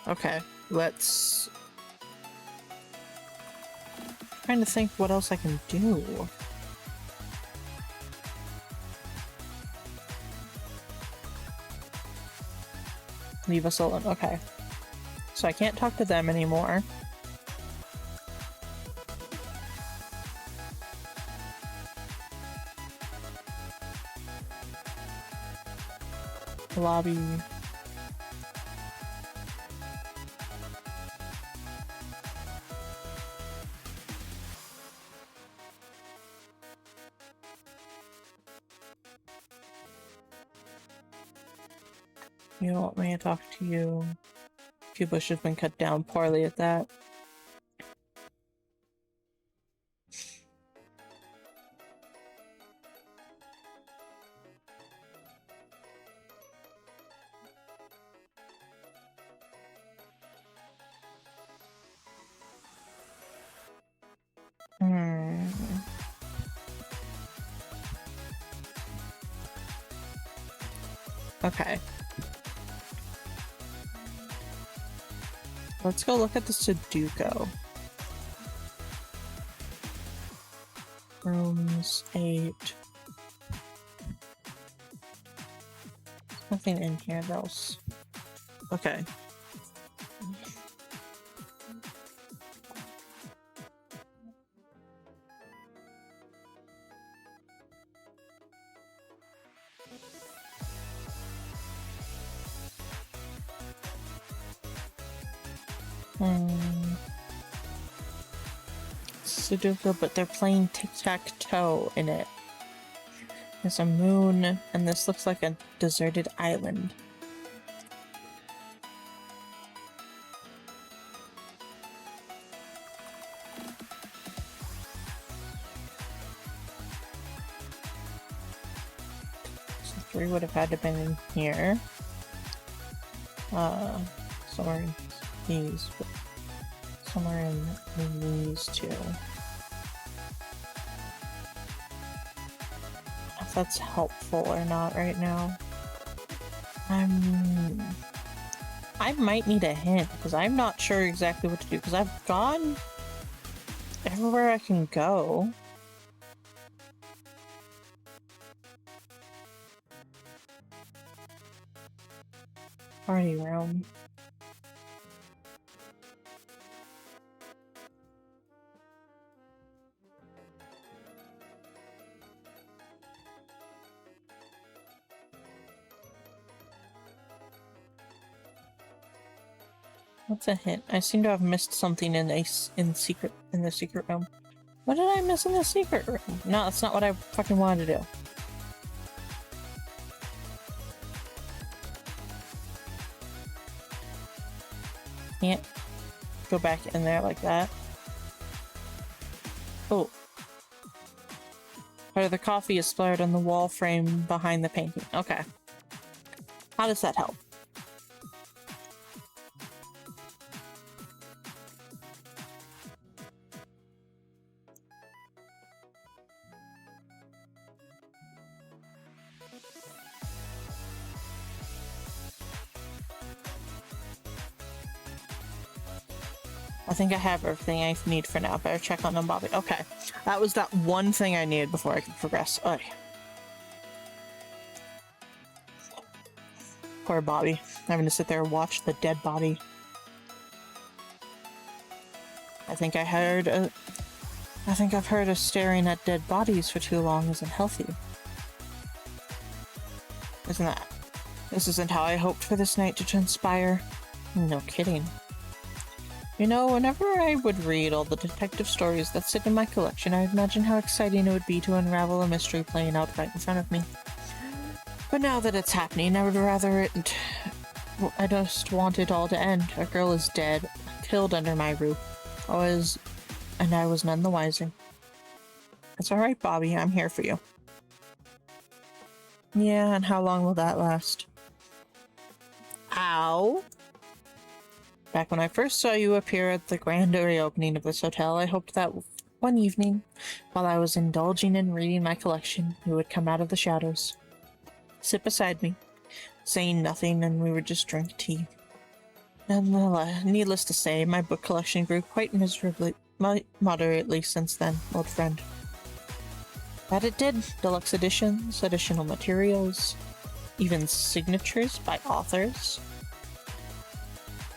Okay, let's... I'm trying to think what else I can do. Leave us alone. Okay. So I can't talk to them anymore. Lobby. You don't want me to talk to you. A few bushes have been cut down poorly at that. Okay. Let's go look at the Sudoku. Rooms 8. Nothing in here else. Okay. Sudoku, but they're playing tic-tac-toe in it. There's a moon, and this looks like a deserted island. So 3 would have had to been in here. Somewhere in these. Somewhere in these 2. If that's helpful or not right now. I might need a hint, because I'm not sure exactly what to do, because I've gone everywhere I can go. Party room. What's a hint? I seem to have missed something in the secret room. What did I miss in the secret room? No, that's not what I fucking wanted to do. Can't go back in there like that. Oh. Part of the coffee is splattered on the wall frame behind the painting. Okay. How does that help? I think I have everything I need for now. Better check on them, Bobby. Okay. That was that one thing I needed before I could progress. Oy. Poor Bobby. Having to sit there and watch the dead body. I think I've heard of staring at dead bodies for too long isn't healthy. Isn't that? This isn't how I hoped for this night to transpire. No kidding. You know, whenever I would read all the detective stories that sit in my collection, I'd imagine how exciting it would be to unravel a mystery playing out right in front of me. But now that it's happening, I would rather it... I just want it all to end. A girl is dead, killed under my roof. And I was none the wiser. It's alright, Bobby. I'm here for you. Yeah, and how long will that last? Ow! Back when I first saw you appear at the grand reopening of this hotel, I hoped that one evening, while I was indulging in reading my collection, you would come out of the shadows, sit beside me, saying nothing, and we would just drink tea. And needless to say, my book collection grew quite moderately since then, old friend. That it did. Deluxe editions, additional materials, even signatures by authors.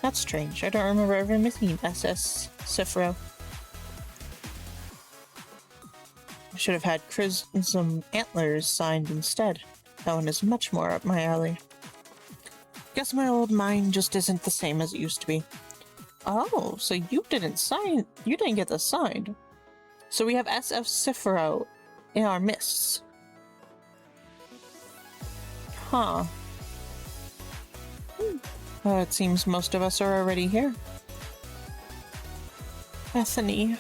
That's strange. I don't remember ever meeting SS Cifro. I should have had Chrism Antlers signed instead. That one is much more up my alley. Guess my old mind just isn't the same as it used to be. Oh, so you didn't get this signed. So we have SF Cifro in our midst. Huh. It seems most of us are already here. Bethany.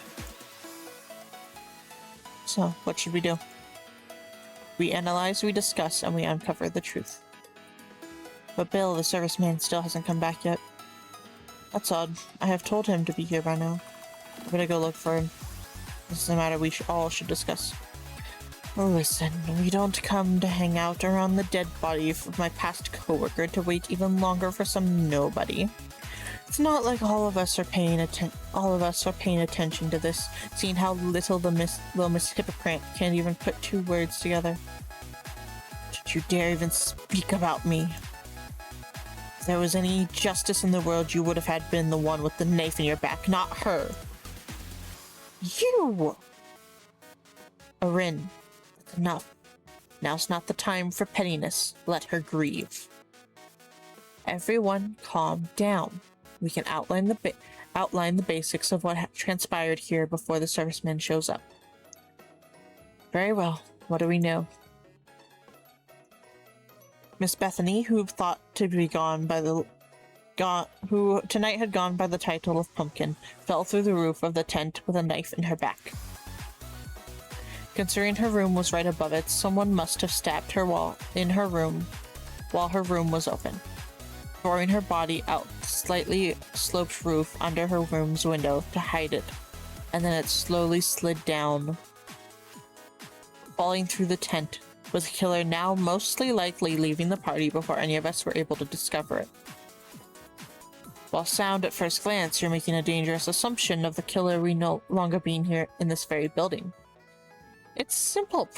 So, what should we do? We analyze, we discuss, and we uncover the truth. But Bill, the serviceman, still hasn't come back yet. That's odd. I have told him to be here by now. I better go look for him. This is a matter we all should discuss. Listen, we don't come to hang out around the dead body of my past coworker to wait even longer for some nobody. It's not like all of us are paying attention to this, seeing how little the little Miss Hypocrite can't even put two words together. Did you dare even speak about me? If there was any justice in the world, you would have had been the one with the knife in your back, not her. You! Arin. Enough. Now's not the time for pettiness. Let her grieve. Everyone calm down. We can outline the basics of what transpired here before the serviceman shows up. Very well. What do we know? Miss Bethany, who thought to be who tonight had gone by the title of Pumpkin, fell through the roof of the tent with a knife in her back. Considering her room was right above it, someone must have stabbed her while her room was open, throwing her body out the slightly sloped roof under her room's window to hide it, and then it slowly slid down, falling through the tent, with the killer now mostly likely leaving the party before any of us were able to discover it. While sound at first glance, you're making a dangerous assumption of the killer we no longer being here in this very building. It's simple,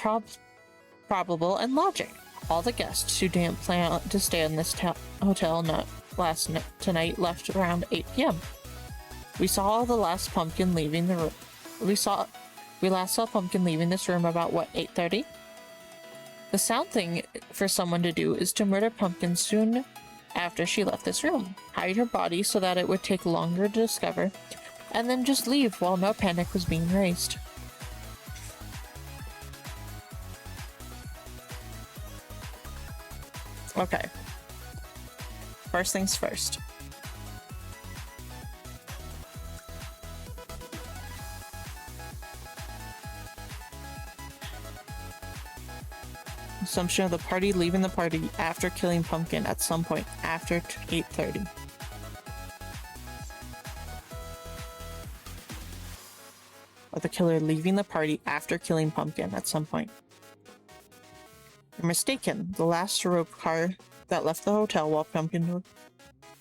probable, and logic. All the guests who didn't plan to stay in this hotel tonight left around 8 p.m. We saw the last pumpkin leaving the room. We last saw Pumpkin leaving this room about, what, 8:30? The sound thing for someone to do is to murder Pumpkin soon after she left this room, hide her body so that it would take longer to discover, and then just leave while no panic was being raised. Okay. First things first. Assumption of the party leaving the party after killing Pumpkin at some point after 8:30. Or the killer leaving the party after killing Pumpkin at some point. You're mistaken. The last rope car that left the hotel while Pumpkin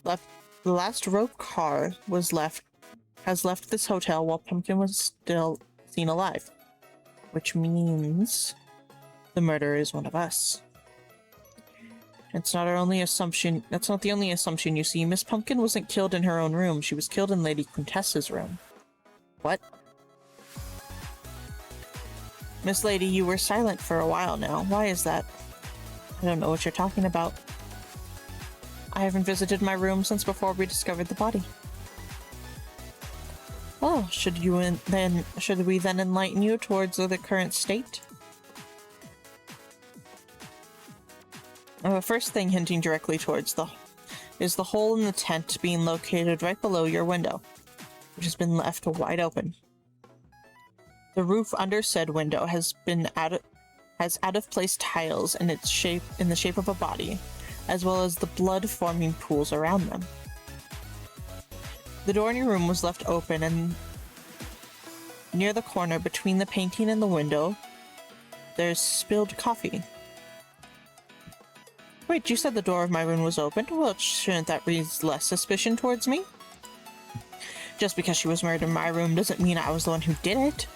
left. The last rope car was left has left this hotel while Pumpkin was still seen alive. Which means the murderer is one of us. It's not our only assumption. That's not the only assumption, you see. Miss Pumpkin wasn't killed in her own room. She was killed in Lady Quintessa's room. What? Miss Lady, you were silent for a while now. Why is that? I don't know what you're talking about. I haven't visited my room since before we discovered the body. Oh, should we then enlighten you towards the current state? First thing hinting directly towards is the hole in the tent being located right below your window, which has been left wide open. The roof under said window has out of place tiles in the shape of a body, as well as the blood forming pools around them. The door in your room was left open, and near the corner between the painting and the window, there's spilled coffee. Wait, you said the door of my room was open? Well, shouldn't that raise less suspicion towards me? Just because she was murdered in my room doesn't mean I was the one who did it.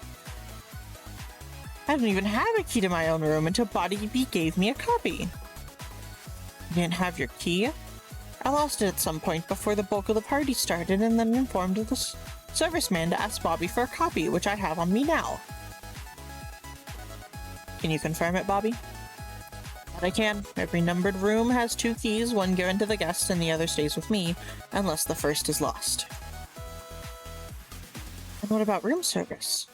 I don't even have a key to my own room until Body B gave me a copy. You didn't have your key? I lost it at some point before the bulk of the party started, and then informed the serviceman to ask Bobby for a copy, which I have on me now. Can you confirm it, Bobby? That I can. Every numbered room has 2 keys, one given to the guest and the other stays with me, unless the first is lost. And what about room service?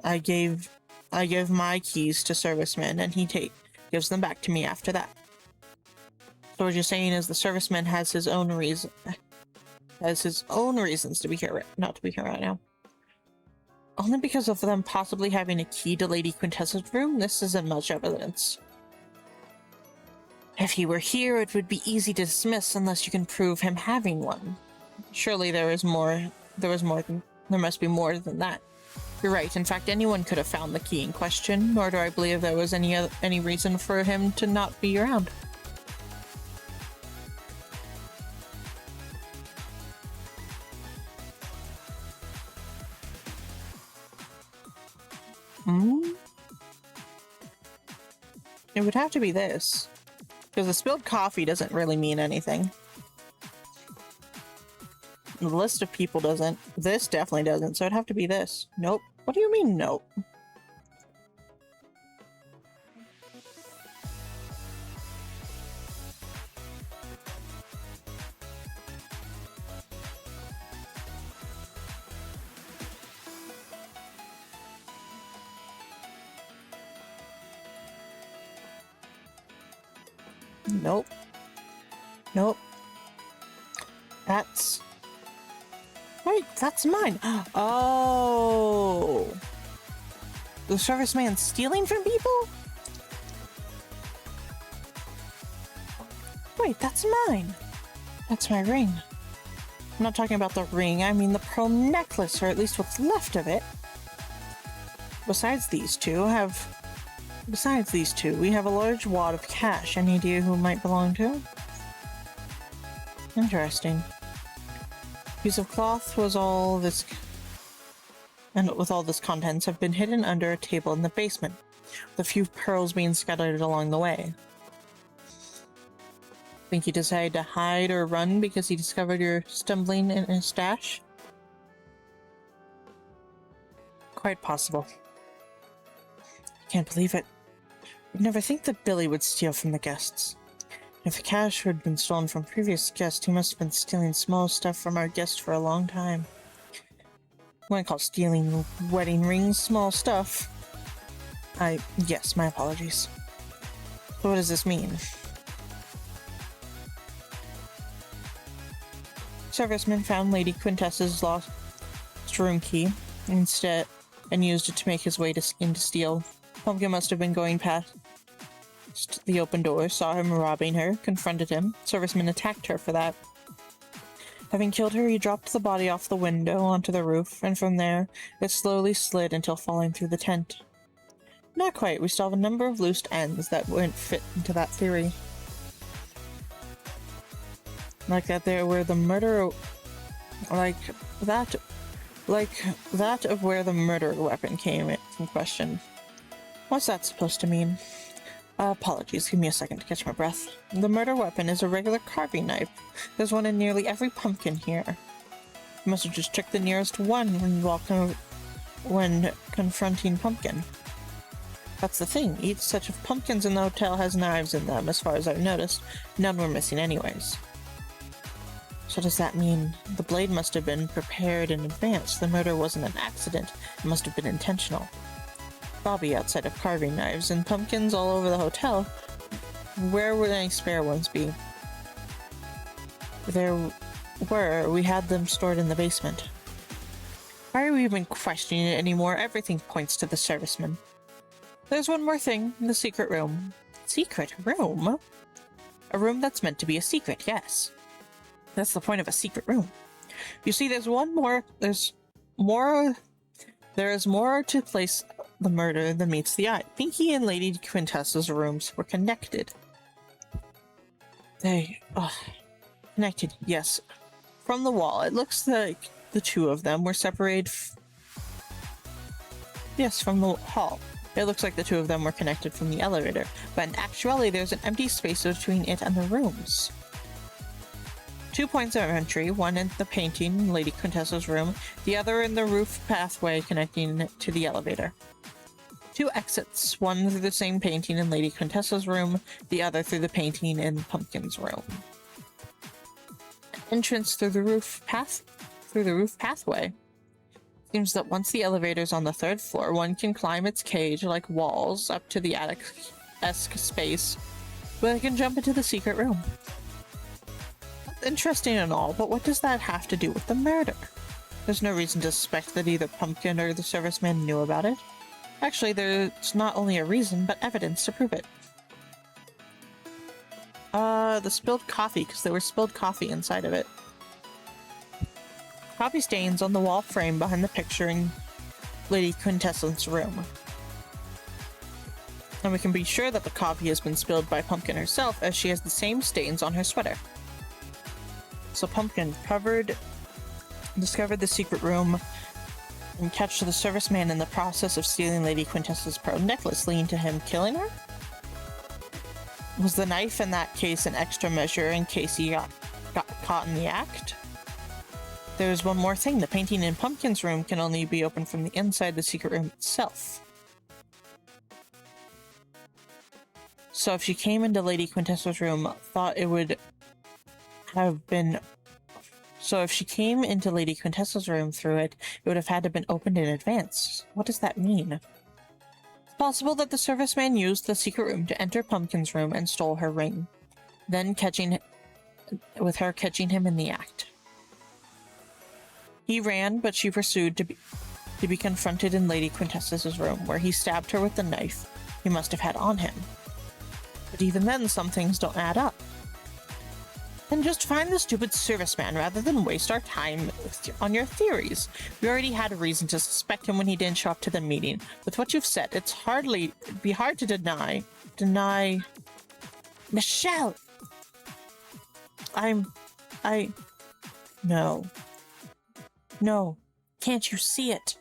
I gave my keys to serviceman, and he gives them back to me after that. So what you're saying is the serviceman has his own reasons to be here, not to be here right now. Only because of them possibly having a key to Lady Quintessa's room, this isn't much evidence. If he were here, it would be easy to dismiss unless you can prove him having one. Surely there must be more than that. You're right. In fact, anyone could have found the key in question, nor do I believe there was any reason for him to not be around. It would have to be this. Because the spilled coffee doesn't really mean anything. The list of people doesn't. This definitely doesn't, so it'd have to be this. Nope. What do you mean, nope? Nope. Nope. That's... Wait, that's mine. Oh. The serviceman stealing from people? Wait, that's mine. That's my ring. I'm not talking about the ring, I mean the pearl necklace, or at least what's left of it. Besides these two, we have a large wad of cash. Any idea who it might belong to? Interesting. Piece of cloth was all this, and with all this contents have been hidden under a table in the basement, with a few pearls being scattered along the way. Think he decided to hide or run because he discovered you're stumbling in his stash? Quite possible. I can't believe it. I'd never think that Billy would steal from the guests. If the cash had been stolen from previous guests, he must have been stealing small stuff from our guest for a long time. I wouldn't call stealing wedding rings small stuff. Yes, my apologies. So what does this mean? Serviceman found Lady Quintessa's lost room key instead and used it to make his way in to steal. Pumpkin must have been going past the open door, saw him robbing her, confronted him. Serviceman attacked her for that. Having killed her, he dropped the body off the window onto the roof, and from there, it slowly slid until falling through the tent. Not quite. We still have a number of loose ends that wouldn't fit into that theory. Like that there were the murder... Like that Like that of where the murder weapon came from question. What's that supposed to mean? Apologies, give me a second to catch my breath. The murder weapon is a regular carving knife. There's one in nearly every pumpkin here. You must have just checked the nearest one when confronting Pumpkin. That's the thing, each set of pumpkins in the hotel has knives in them, as far as I've noticed. None were missing anyways. So does that mean the blade must have been prepared in advance? The murder wasn't an accident, it must have been intentional. Bobby outside of carving knives and pumpkins all over the hotel. Where would any spare ones be? There were. We had them stored in the basement. Why are we even questioning it anymore? Everything points to the serviceman. There's one more thing. The secret room. Secret room? A room that's meant to be a secret, yes. That's the point of a secret room. You see, there is more to place the murder than meets the eye. Pinky and Lady Quintessa's rooms were connected. Connected, yes. From the wall, it looks like the two of them were separated. Yes, from the hall. It looks like the two of them were connected from the elevator, but in actuality, there's an empty space between it and the rooms. 2 points of entry, one in the painting in Lady Quintessa's room, the other in the roof pathway connecting to the elevator. 2 exits, one through the same painting in Lady Quintessa's room, the other through the painting in Pumpkin's room. Entrance through the roof pathway. Seems that once the elevator's on the 3rd floor, one can climb its cage like walls up to the attic-esque space, where they can jump into the secret room. That's interesting and all, but what does that have to do with the murder? There's no reason to suspect that either Pumpkin or the serviceman knew about it. Actually, there's not only a reason, but evidence to prove it. The spilled coffee, because there was spilled coffee inside of it. Coffee stains on the wall frame behind the picture in Lady Quintessa's room. And we can be sure that the coffee has been spilled by Pumpkin herself, as she has the same stains on her sweater. So Pumpkin discovered the secret room and catch the serviceman in the process of stealing Lady Quintessa's pearl necklace, leading to him killing her? Was the knife in that case an extra measure in case he got caught in the act? There's one more thing. The painting in Pumpkin's room can only be opened from the inside the secret room itself. So if she came into Lady Quintessa's room, So if she came into Lady Quintessa's room through it, it would have had to have been opened in advance. What does that mean? It's possible that the serviceman used the secret room to enter Pumpkin's room and stole her ring, then catching him in the act. He ran, but she pursued to be confronted in Lady Quintessa's room, where he stabbed her with the knife he must have had on him. But even then, some things don't add up. Then just find the stupid serviceman rather than waste our time on your theories. We already had a reason to suspect him when he didn't show up to the meeting. With what you've said, it'd be hard to deny... Michelle! No. Can't you see it?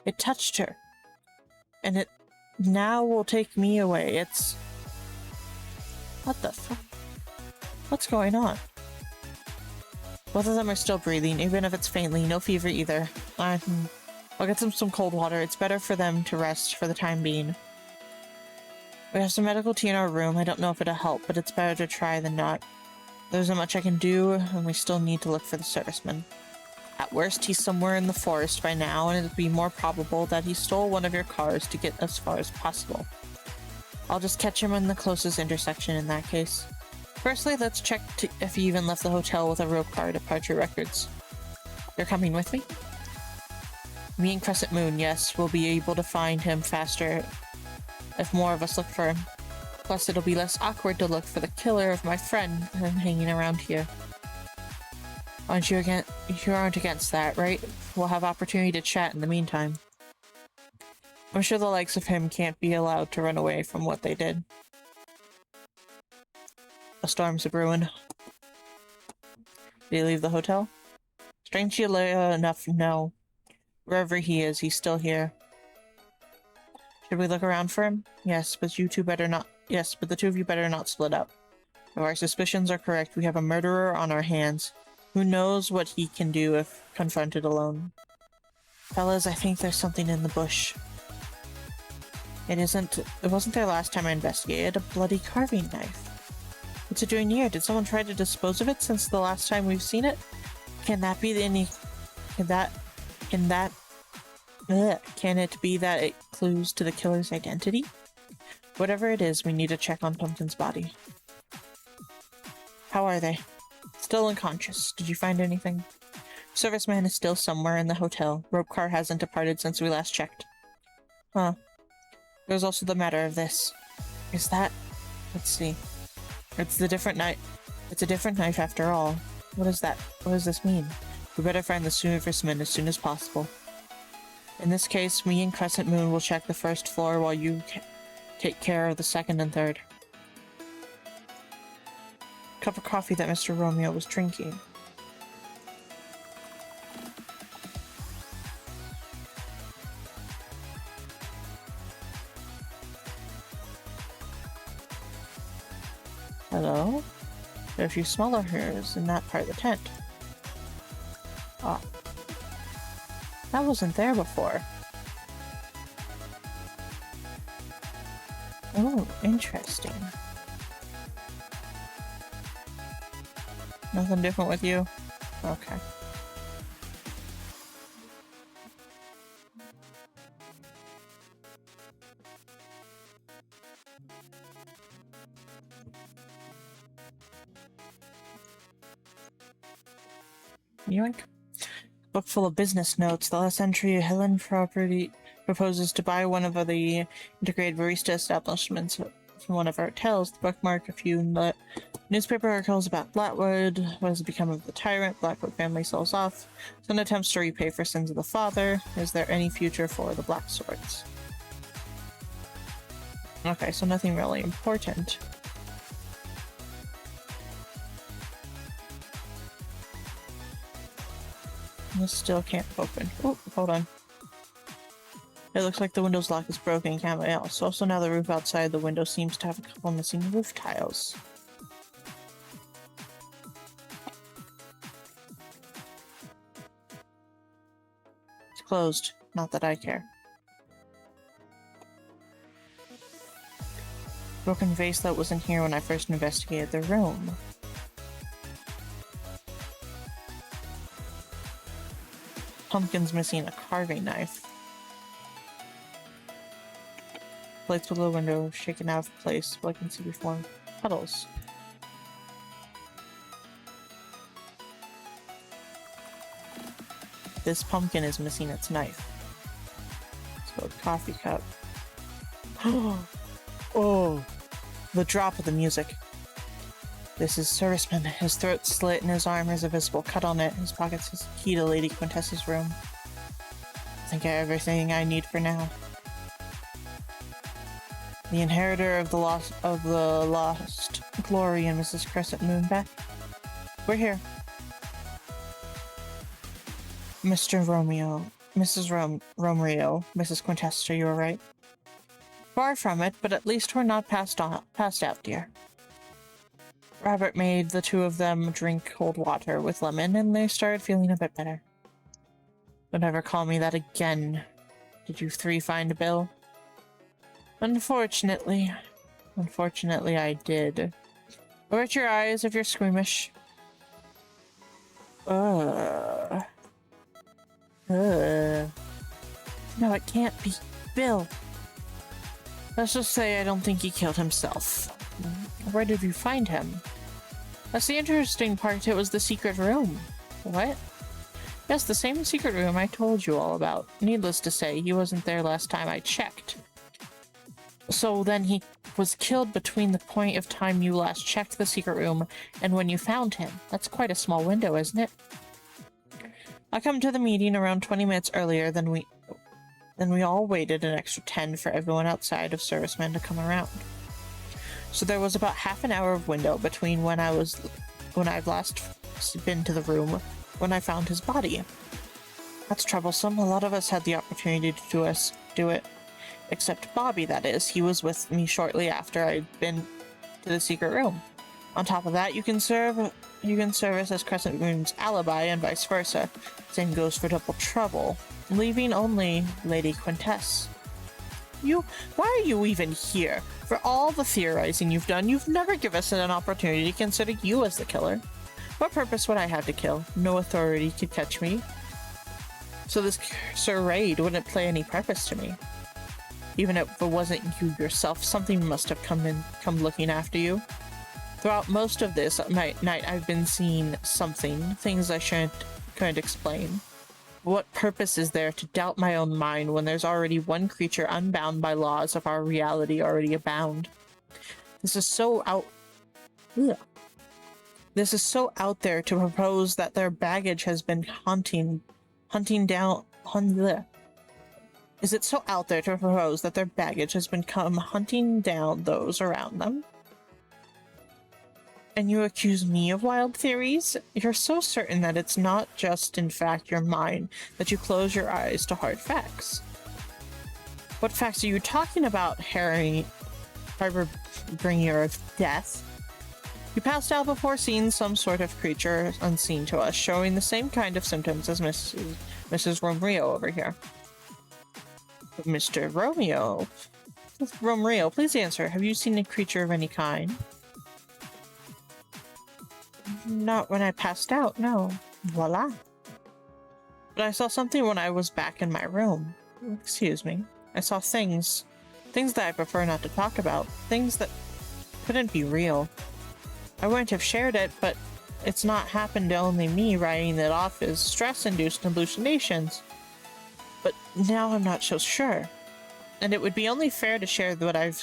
It touched her. And it now will take me away. It's... What the fuck? What's going on? Both of them are still breathing, even if it's faintly. No fever either. I'll get them some cold water. It's better for them to rest for the time being. We have some medical tea in our room. I don't know if it'll help, but it's better to try than not. There isn't much I can do, and we still need to look for the serviceman. At worst, he's somewhere in the forest by now, and it'd be more probable that he stole one of your cars to get as far as possible. I'll just catch him in the closest intersection in that case. Firstly, let's check if he even left the hotel with a real car departure records. You're coming with me? Me and Crescent Moon, yes. We'll be able to find him faster if more of us look for him. Plus, it'll be less awkward to look for the killer of my friend than hanging around here. You aren't against that, right? We'll have opportunity to chat in the meantime. I'm sure the likes of him can't be allowed to run away from what they did. A storm's a-brewing. Did he leave the hotel? Strangely enough, no. Wherever he is, he's still here. Should we look around for him? Yes, but you two better not. Yes, but the two of you better not split up. If our suspicions are correct, we have a murderer on our hands. Who knows what he can do if confronted alone? Fellas, I think there's something in the bush. It wasn't there last time I investigated. A bloody carving knife. What's it doing here? Did someone try to dispose of it since the last time we've seen it? Can it be that it clues to the killer's identity? Whatever it is, we need to check on Pumpkin's body. How are they? Still unconscious. Did you find anything? Serviceman is still somewhere in the hotel. Rope car hasn't departed since we last checked. Huh. There's also the matter of this. Is that... Let's see. It's a different knife after all. What is that? What does this mean? We better find the serviceman as soon as possible. In this case, me and Crescent Moon will check the first floor while you take care of the second and third. Cup of coffee that Mr. Romeo was drinking. Hello? There are a few smaller hairs in that part of the tent. Ah. That wasn't there before. Oh, interesting. Nothing different with you? Okay. Yoink. Book full of business notes. The last entry, Helen Property proposes to buy one of the integrated barista establishments from one of our hotels. The bookmark a few newspaper articles about Blackwood. What has become of the tyrant? Blackwood family sells off. Son attempts to repay for sins of the father. Is there any future for the Black Swords? Okay, so nothing really important. This still can't open. Oh, hold on. It looks like the window's lock is broken and can't be else. Also, now the roof outside the window seems to have a couple missing roof tiles. It's closed. Not that I care. Broken vase that wasn't here when I first investigated the room. Pumpkin's missing a carving knife. Plates below the window shaken out of place, but I can see before puddles. This pumpkin is missing its knife. Spilled coffee cup. Oh, the drop of the music. This is Serviceman. His throat slit and his arm is a visible cut on it. His pockets his key to Lady Quintessa's room. I think I have everything I need for now. The inheritor of the lost glory and Mrs. Crescent Moon back. We're here. Mr. Romeo. Mrs. Romeo. Mrs. Quintessa, you were right. Far from it, but at least we're not passed out, dear. Robert made the two of them drink cold water with lemon, and they started feeling a bit better. Don't ever call me that again. Did you three find a bill? Unfortunately. Unfortunately, I did. Avert your eyes if you're squeamish. No, it can't be Bill. Let's just say I don't think he killed himself. Where did you find him? That's the interesting part. It was the secret room. What? Yes, the same secret room I told you all about. Needless to say, he wasn't there last time I checked. So then he was killed between the point of time you last checked the secret room and when you found him. That's quite a small window, isn't it? I come to the meeting around 20 minutes earlier than we all waited an extra 10 for everyone outside of Servicemen to come around. So there was about half an hour of window between when I've last been to the room when I found his body. That's troublesome. A lot of us had the opportunity to do it. Except Bobby, that is. He was with me shortly after I'd been to the secret room. On top of that, you can serve as Crescent Moon's alibi and vice versa. Same goes for Double Trouble, leaving only Lady Quintess. Why are you even here? For all the theorizing you've done, you've never given us an opportunity to consider you as the killer. What purpose would I have to kill? No authority could catch me. So this charade wouldn't play any purpose to me. Even if it wasn't you yourself, something must have come looking after you. Throughout most of this night, I've been seeing things I couldn't explain. What purpose is there to doubt my own mind when there's already one creature unbound by laws of our reality already abound? This is so out there to propose that their baggage has been Is it so out there to propose that their baggage has been hunting down those around them? And you accuse me of wild theories? You're so certain that it's not just in fact your mind that you close your eyes to hard facts. What facts are you talking about, harbinger of death? You passed out before seeing some sort of creature unseen to us, showing the same kind of symptoms as Mrs. Romeo over here. Mr. Romeo, please answer. Have you seen a creature of any kind? Not when I passed out, no. Voila. But I saw something when I was back in my room. Excuse me. I saw things that I prefer not to talk about. Things that couldn't be real. I wouldn't have shared it, but it's not happened to only me writing it off as stress-induced hallucinations. But now I'm not so sure. And it would be only fair to share what I've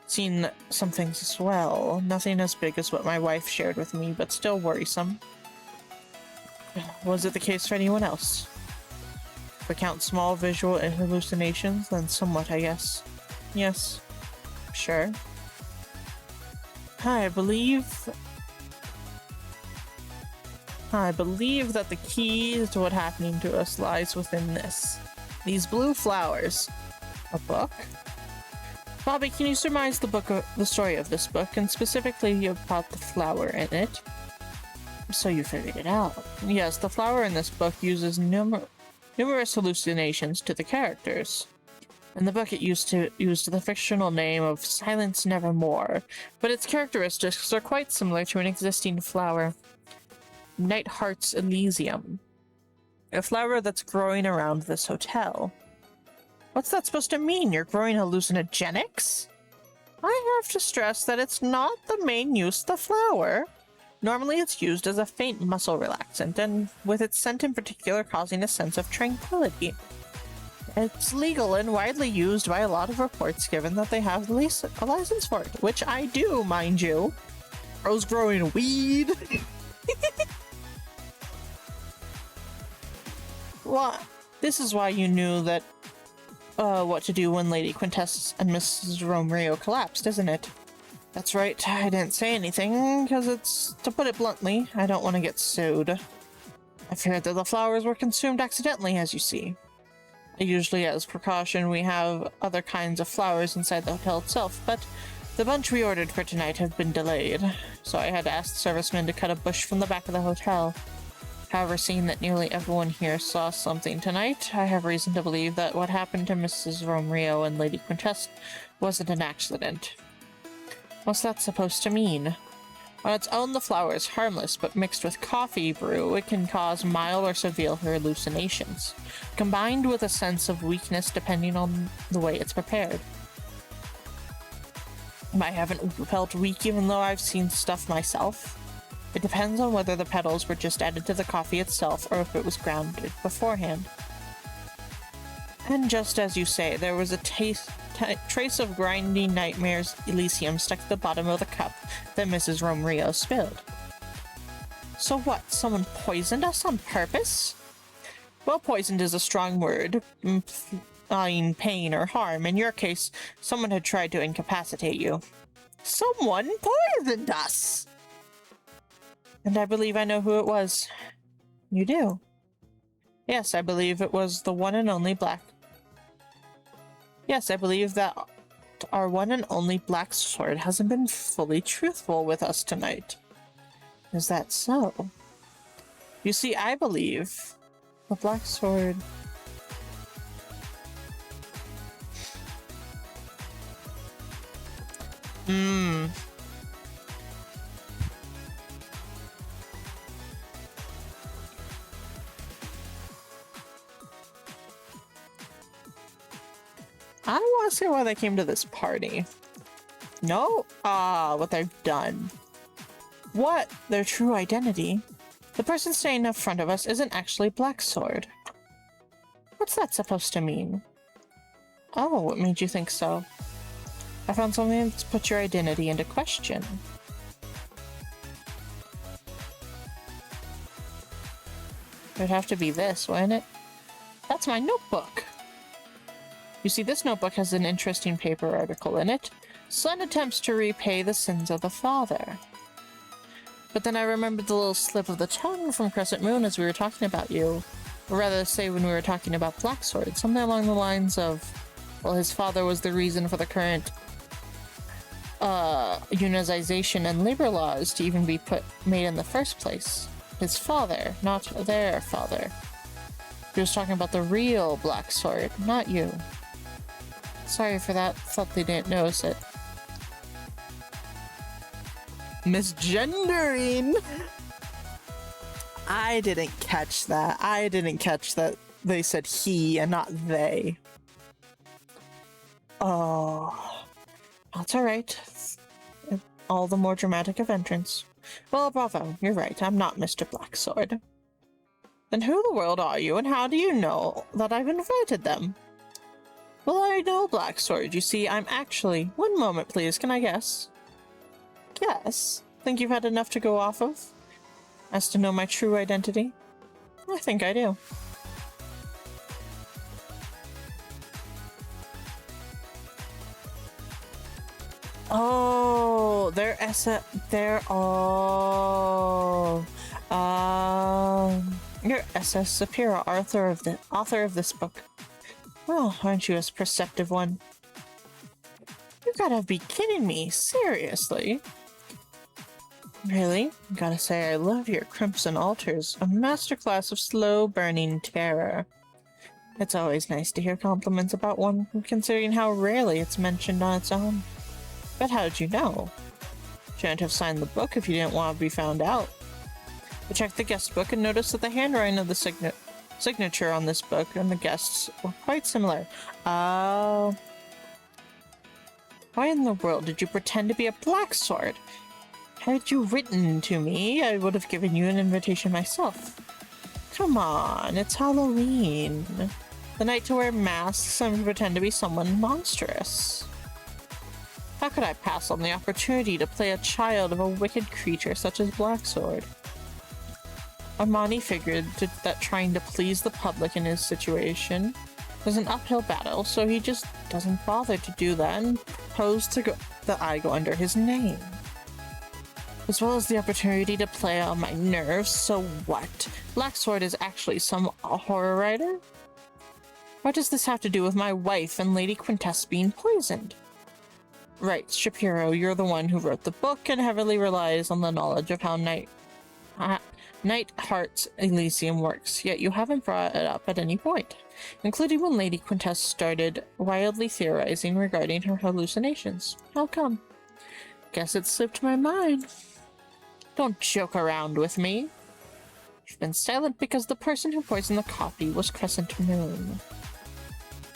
seen some things as well. Nothing as big as what my wife shared with me, but still worrisome. Was it the case for anyone else? If we count small visual hallucinations, then somewhat, I guess. Yes. Sure. I believe that the key to what happening to us lies within this. These blue flowers. A book? Bobby, can you surmise the story of this book, and specifically about the flower in it? So you figured it out. Yes, the flower in this book uses numerous hallucinations to the characters. In the book it used the fictional name of Silence Nevermore, but its characteristics are quite similar to an existing flower, Nightheart's Elysium, a flower that's growing around this hotel. What's that supposed to mean? You're growing hallucinogenics? I have to stress that it's not the main use of the flower. Normally it's used as a faint muscle relaxant, and with its scent in particular causing a sense of tranquility. It's legal and widely used by a lot of reports given that they have a license for it, which I do, mind you. I was growing weed. Well, this is why you knew that what to do when Lady Quintess and Mrs. Romeo collapsed, isn't it? That's right, I didn't say anything, because it's, to put it bluntly, I don't want to get sued. I feared that the flowers were consumed accidentally, as you see. Usually, as precaution, we have other kinds of flowers inside the hotel itself, but the bunch we ordered for tonight have been delayed, so I had to ask the servicemen to cut a bush from the back of the hotel. However, seeing that nearly everyone here saw something tonight, I have reason to believe that what happened to Mrs. Romeo and Lady Quintess wasn't an accident. What's that supposed to mean? On its own, the flower is harmless, but mixed with coffee brew, it can cause mild or severe hallucinations, combined with a sense of weakness depending on the way it's prepared. I haven't felt weak even though I've seen stuff myself. It depends on whether the petals were just added to the coffee itself or if it was grounded beforehand. And just as you say, there was a trace of grinding nightmares Elysium stuck to the bottom of the cup that Mrs. Romeo spilled. So what, someone poisoned us on purpose? Well, poisoned is a strong word, implying pain or harm. In your case, someone had tried to incapacitate you. Someone poisoned us! And I believe I know who it was. You do? Yes, I believe it was the one and only black. Yes, I believe that our one and only black sword hasn't been fully truthful with us tonight. Is that so? You see, I believe the black sword... I don't want to see why they came to this party. No? What they've done. What? Their true identity? The person standing in front of us isn't actually Black Sword. What's that supposed to mean? Oh, what made you think so? I found something that's put your identity into question. It'd have to be this, wouldn't it? That's my notebook! You see, this notebook has an interesting paper article in it. Son attempts to repay the sins of the father. But then I remembered the little slip of the tongue from Crescent Moon as we were talking about you. Or rather say when we were talking about Black Sword. Something along the lines of, well, his father was the reason for the current unionization and labor laws to even be made in the first place. His father, not their father. He was talking about the real Black Sword, not you. Sorry for that. Thought they didn't notice it. Misgendering! I didn't catch that. I didn't catch that they said he and not they. Oh. That's alright. All the more dramatic of entrance. Well, bravo. You're right. I'm not Mr. Blacksword. Then who in the world are you, and how do you know that I've invited them? Well, I know Blacksword. You see, I'm actually... One moment, please. Can I guess? Guess? Think you've had enough to go off of? As to know my true identity? I think I do. Oh, you're SS Superior, author of this book. Well, aren't you a perceptive one? You gotta be kidding me, seriously? Really? Gotta say, I love your Crimson Altars, a masterclass of slow burning terror. It's always nice to hear compliments about one, considering how rarely it's mentioned on its own. But how did you know? Shouldn't have signed the book if you didn't want to be found out. I checked the guest book and noticed that the handwriting of the signature on this book and the guests were quite similar. Oh. Why in the world did you pretend to be a Black Sword? Had you written to me, I would have given you an invitation myself. Come on, it's Halloween. The night to wear masks and pretend to be someone monstrous. How could I pass on the opportunity to play a child of a wicked creature such as Black Sword? Armani figured that trying to please the public in his situation was an uphill battle, so he just doesn't bother to do that and proposed that I go under his name. As well as the opportunity to play on my nerves, so what? Black Sword is actually some horror writer? What does this have to do with my wife and Lady Quintess being poisoned? Right, Shapiro, you're the one who wrote the book and heavily relies on the knowledge of how Nightheart's Elysium works, yet you haven't brought it up at any point, including when Lady Quintess started wildly theorizing regarding her hallucinations. How come? Guess it slipped my mind. Don't joke around with me. You've been silent because the person who poisoned the coffee was Crescent Moon.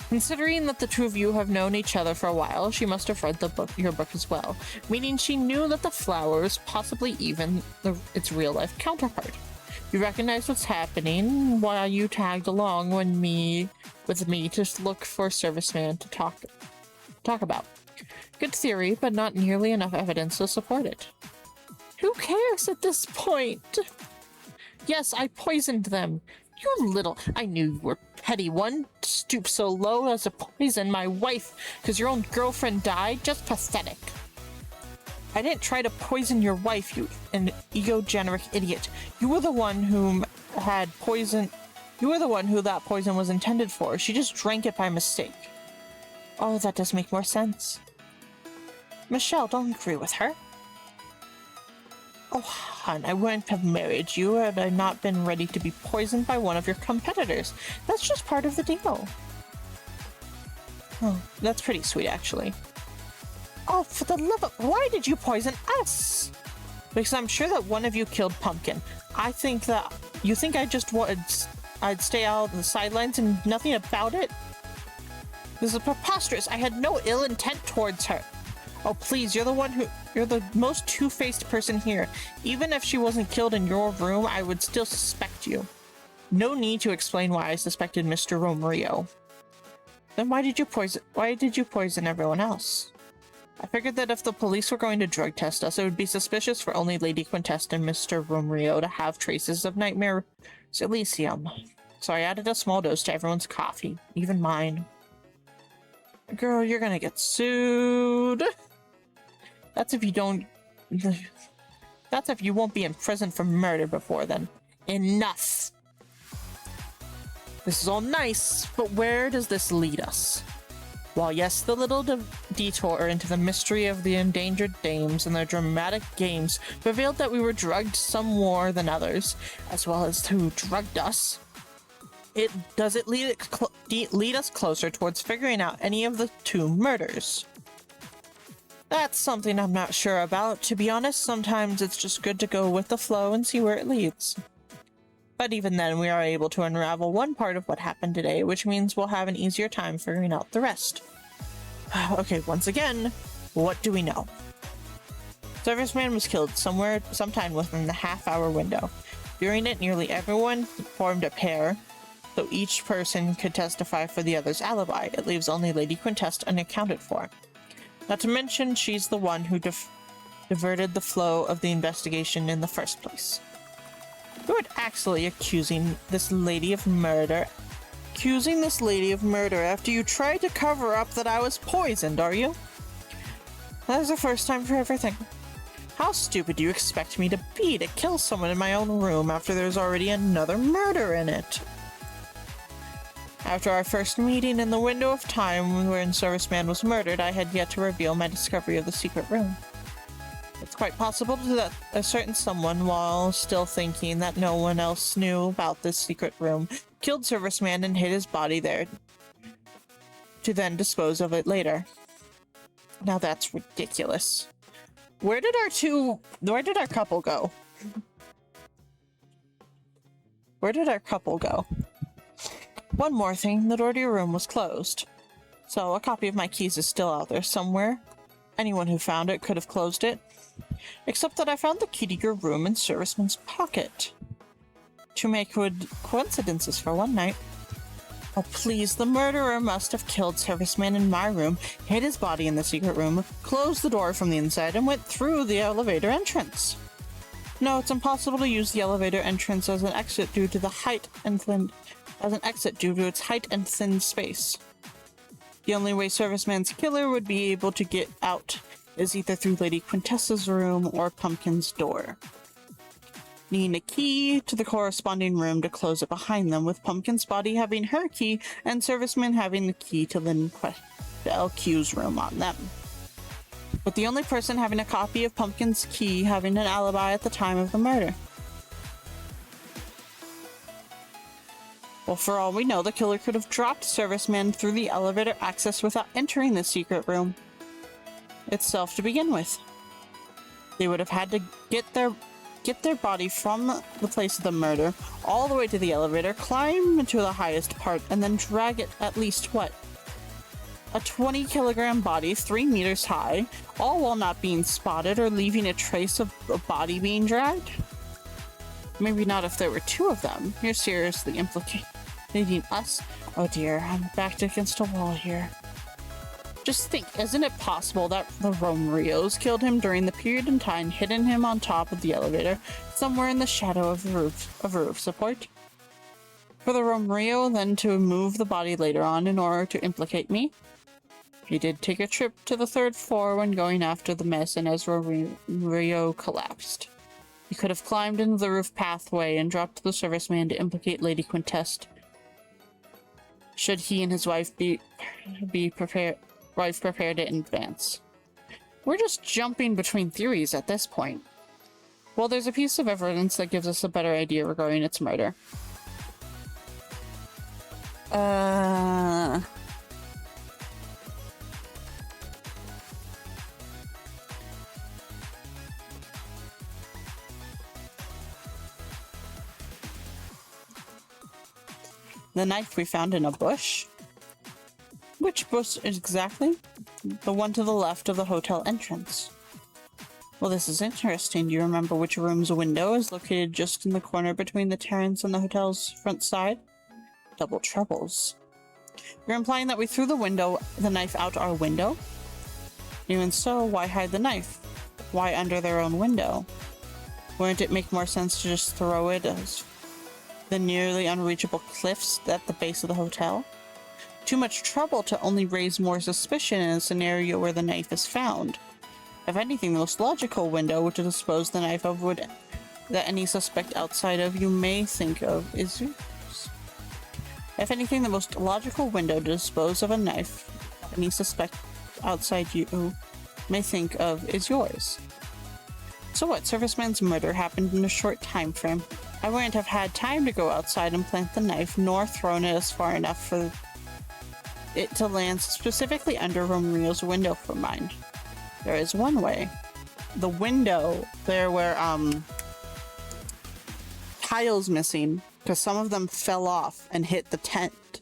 Considering that the two of you have known each other for a while, she must have read your book as well, meaning she knew that the flower was possibly even its real-life counterpart. You recognize what's happening while you tagged along with me to look for a serviceman to talk about. Good theory, but not nearly enough evidence to support it. Who cares at this point? Yes, I poisoned them. You little... I knew you were petty one. Stoop so low as to poison my wife because your own girlfriend died? Just pathetic. I didn't try to poison your wife, you an egogenic idiot. You were the one who had poisoned You were the one who that poison was intended for. She just drank it by mistake. Oh, that does make more sense. Michelle, don't agree with her. Oh, hon, I wouldn't have married you had I not been ready to be poisoned by one of your competitors. That's just part of the deal. Oh, that's pretty sweet, actually. Oh, for the love of... Why did you poison us? Because I'm sure that one of you killed Pumpkin. I think that... You think I'd stay out on the sidelines and nothing about it? This is preposterous. I had no ill intent towards her. Oh, please, you're the most two-faced person here. Even if she wasn't killed in your room, I would still suspect you. No need to explain why I suspected Mr. Romeo. Then why did you poison everyone else? I figured that if the police were going to drug test us, it would be suspicious for only Lady Quintessa and Mr. Romeo to have traces of Nightmare Elysium. So I added a small dose to everyone's coffee, even mine. Girl, you're gonna get sued. That's if you don't... That's if you won't be in prison for murder before then. Enough! This is all nice, but where does this lead us? While yes, the little detour into the mystery of the endangered dames and their dramatic games revealed that we were drugged some more than others, as well as who drugged us. Does it lead us closer towards figuring out any of the two murders? That's something I'm not sure about. To be honest, sometimes it's just good to go with the flow and see where it leads. But even then, we are able to unravel one part of what happened today, which means we'll have an easier time figuring out the rest. Okay, once again, what do we know? Serviceman was killed sometime within the half-hour window. During it, nearly everyone formed a pair, so each person could testify for the other's alibi. It leaves only Lady Quintessa unaccounted for. Not to mention, she's the one who diverted the flow of the investigation in the first place. You aren't actually accusing this lady of murder. Accusing this lady of murder after you tried to cover up that I was poisoned, are you? That is the first time for everything. How stupid do you expect me to be to kill someone in my own room after there's already another murder in it? After our first meeting in the window of time when Serviceman was murdered, I had yet to reveal my discovery of the secret room. It's quite possible that a certain someone, while still thinking that no one else knew about this secret room, killed Serviceman and hid his body there to then dispose of it later. Now that's ridiculous. Where did our couple go? Where did our couple go? One more thing, the door to your room was closed. So a copy of my keys is still out there somewhere. Anyone who found it could have closed it. Except that I found the key to your room in Serviceman's pocket. To make good coincidences for one night. Oh please, the murderer must have killed Serviceman in my room, hid his body in the secret room, closed the door from the inside, and went through the elevator entrance. No, it's impossible to use the elevator entrance as an exit due to its height and thin space. The only way Serviceman's killer would be able to get out is either through Lady Quintessa's room or Pumpkin's door. Needing a key to the corresponding room to close it behind them, with Pumpkin's body having her key and Serviceman having the key to the LQ's room on them. With the only person having a copy of Pumpkin's key having an alibi at the time of the murder. Well, for all we know, the killer could have dropped Serviceman through the elevator access without entering the secret room itself to begin with. They would have had to get their body from the place of the murder all the way to the elevator, climb to the highest part, and then drag it at least, what? A 20-kilogram body 3 meters high, all while not being spotted or leaving a trace of a body being dragged? Maybe not if there were two of them. You're seriously implicating us? Oh dear, I'm backed against a wall here. Just think, isn't it possible that the Romeos killed him during the period in time hidden him on top of the elevator, somewhere in the shadow of the roof support? For the Romeo then to move the body later on in order to implicate me? He did take a trip to the 3rd floor when going after the mess, and as Romeo collapsed. He could have climbed into the roof pathway and dropped the serviceman to implicate Lady Quintest. Should he and his wife be prepared in advance? We're just jumping between theories at this point. Well, there's a piece of evidence that gives us a better idea regarding its murder. The knife we found in a bush? Which bush exactly? The one to the left of the hotel entrance. Well, this is interesting. Do you remember which room's window is located just in the corner between the terrace and the hotel's front side? Double troubles. You're implying that we threw the knife out our window? Even so, why hide the knife? Why under their own window? Wouldn't it make more sense to just throw it as the nearly unreachable cliffs at the base of the hotel? Too much trouble to only raise more suspicion in a scenario where the knife is found. If anything, the most logical window to dispose the knife of that any suspect outside of you may think of is yours. If anything, the most logical window to dispose of a knife any suspect outside you may think of is yours. So what? Serviceman's murder happened in a short time frame. I wouldn't have had time to go outside and plant the knife, nor thrown it as far enough for it to land specifically under Romrio's window for mine. There is one way. The window there where tiles missing because some of them fell off and hit the tent.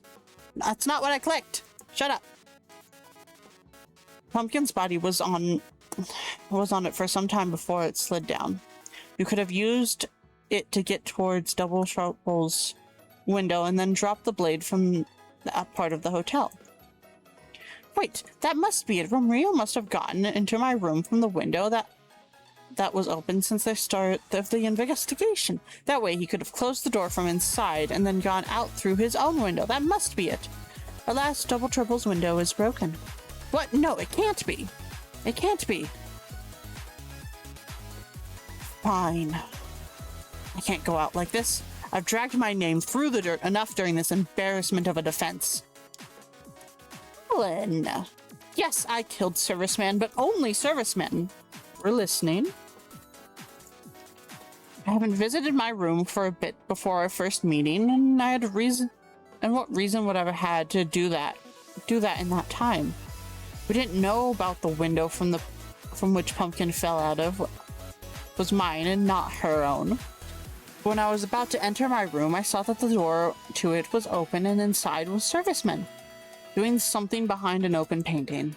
That's not what I clicked. Shut up. Pumpkin's body was on it for some time before it slid down. You could have used it to get towards Double Trouble's window and then drop the blade from that part of the hotel. Wait, that must be it. Romrio must have gotten into my room from the window that was open since the start of the investigation. That way he could have closed the door from inside and then gone out through his own window. That must be it. Alas, Double Trouble's window is broken. What? No, it can't be. It can't be. Fine. I can't go out like this. I've dragged my name through the dirt enough during this embarrassment of a defense. Ellen. Yes, I killed serviceman, but only servicemen. We're listening. I haven't visited my room for a bit before our first meeting, and I had a reason. And what reason would I have had to do that in that time? We didn't know about the window from which Pumpkin fell out of was mine and not her own. When I was about to enter my room, I saw that the door to it was open and inside was servicemen, doing something behind an open painting.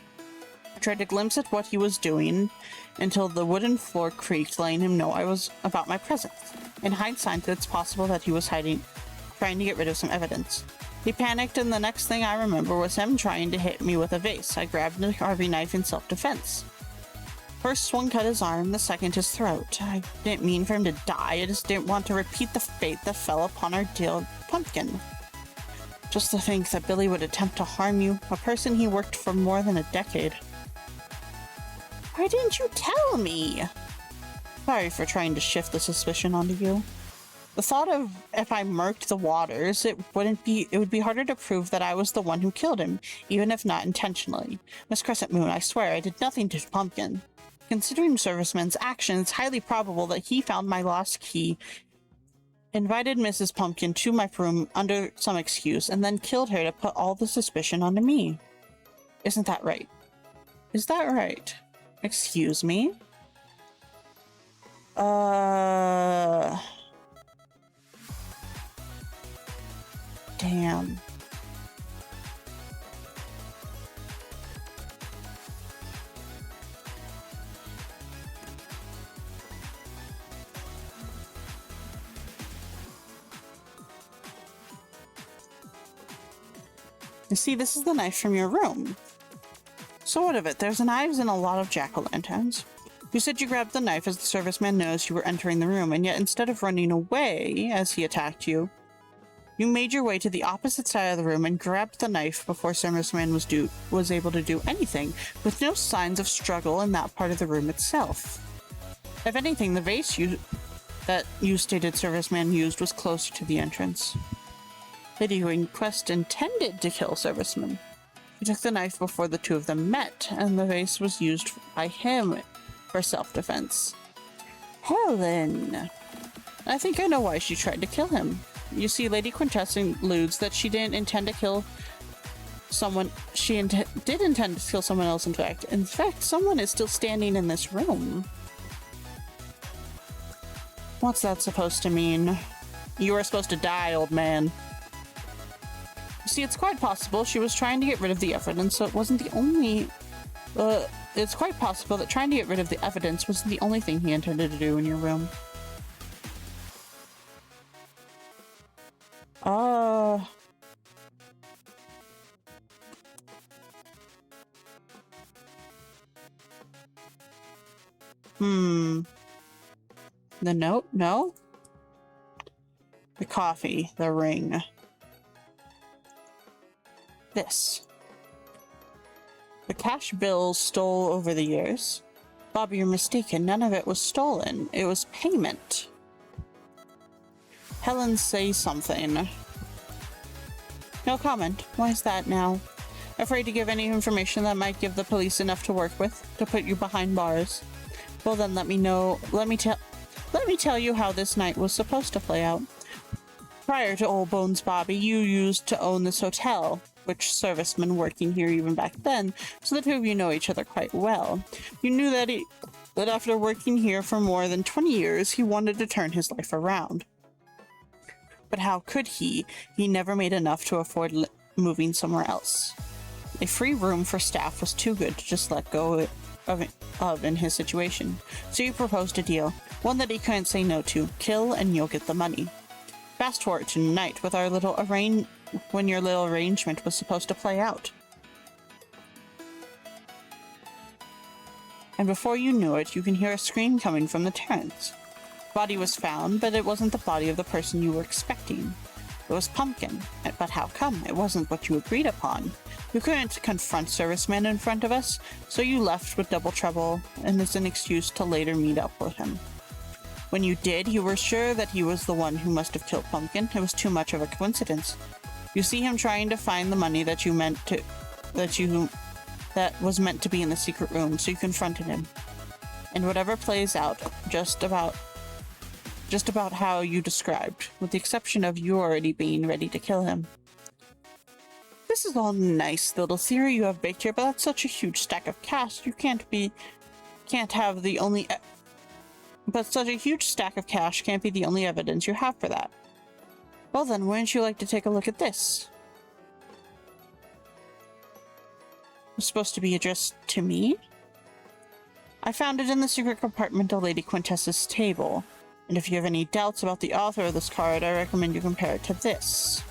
I tried to glimpse at what he was doing until the wooden floor creaked, letting him know I was about my presence. In hindsight, it's possible that he was trying to get rid of some evidence. He panicked, and the next thing I remember was him trying to hit me with a vase. I grabbed a carving knife in self-defense. First swung cut his arm, the second his throat. I didn't mean for him to die, I just didn't want to repeat the fate that fell upon our dear Pumpkin. Just to think that Billy would attempt to harm you, a person he worked for more than a decade. Why didn't you tell me? Sorry for trying to shift the suspicion onto you. The thought of if I murked the waters, it would be harder to prove that I was the one who killed him, even if not intentionally. Miss Crescent Moon, I swear I did nothing to Pumpkin. Considering Serviceman's action, it's highly probable that he found my lost key, invited Mrs. Pumpkin to my room under some excuse, and then killed her to put all the suspicion onto me. Isn't that right? Is that right? Excuse me? Damn. You see, this is the knife from your room. So what of it? There's knives and a lot of jack-o'-lanterns. You said you grabbed the knife as the serviceman noticed you were entering the room, and yet instead of running away as he attacked you, you made your way to the opposite side of the room and grabbed the knife before serviceman was able to do anything, with no signs of struggle in that part of the room itself. If anything, the vase you that you stated serviceman used was closer to the entrance. Lady who in quest intended to kill serviceman. He took the knife before the two of them met, and the vase was used by him for self-defense. Helen! I think I know why she tried to kill him. You see, Lady Quintessa alludes that she didn't intend to kill someone. She did intend to kill someone else, in fact. In fact, someone is still standing in this room. What's that supposed to mean? You were supposed to die, old man. You see, it's quite possible she was trying to get rid of the evidence, so it wasn't the only... it's quite possible that trying to get rid of the evidence was the only thing he intended to do in your room. The note? No? The coffee. The ring. This. The cash bills stole over the years. Bobby, you're mistaken. None of it was stolen. It was payment. Helen, say something. No comment. Why is that now? Afraid to give any information that might give the police enough to work with to put you behind bars? Well then, let me tell you how this night was supposed to play out. Prior to Old Bones Bobby, you used to own this hotel, which servicemen working here even back then, so the two of you know each other quite well. You knew that after working here for more than 20 years, he wanted to turn his life around. But how could he? He never made enough to afford moving somewhere else. A free room for staff was too good to just let go of in his situation. So you proposed a deal, one that he couldn't say no to. Kill and you'll get the money. Fast forward to tonight with our little when your little arrangement was supposed to play out. And before you knew it, you can hear a scream coming from the terrace. Body was found, but it wasn't the body of the person you were expecting. It was Pumpkin. But how come? It wasn't what you agreed upon. You couldn't confront Serviceman in front of us, so you left with double trouble, and as an excuse to later meet up with him. When you did, you were sure that he was the one who must have killed Pumpkin. It was too much of a coincidence. You see him trying to find the money that was meant to be in the secret room, so you confronted him. And whatever plays out, just about how you described, with the exception of you already being ready to kill him. This is all nice little theory you have baked here, but that's such a huge stack of cash. But such a huge stack of cash can't be the only evidence you have for that. Well then, wouldn't you like to take a look at this? It's supposed to be addressed to me? I found it in the secret compartment of Lady Quintessa's table. And if you have any doubts about the author of this card, I recommend you compare it to this.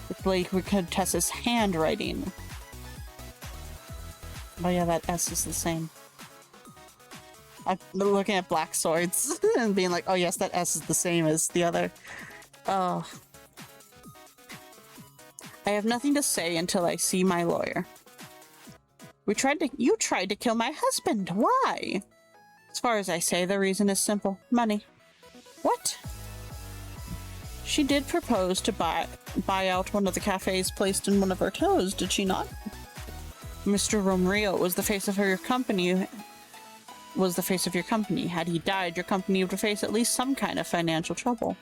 It's Lady Quintessa's handwriting. Oh yeah, that S is the same. I'm looking at black swords and being like, oh yes, that S is the same as the other. Oh. I have nothing to say until I see my lawyer. You tried to kill my husband. Why? As far as I say, the reason is simple. Money. What? She did propose to buy out one of the cafes placed in one of her toes, did she not? Mr. Romero was the face of your company. Had he died, your company would face at least some kind of financial trouble.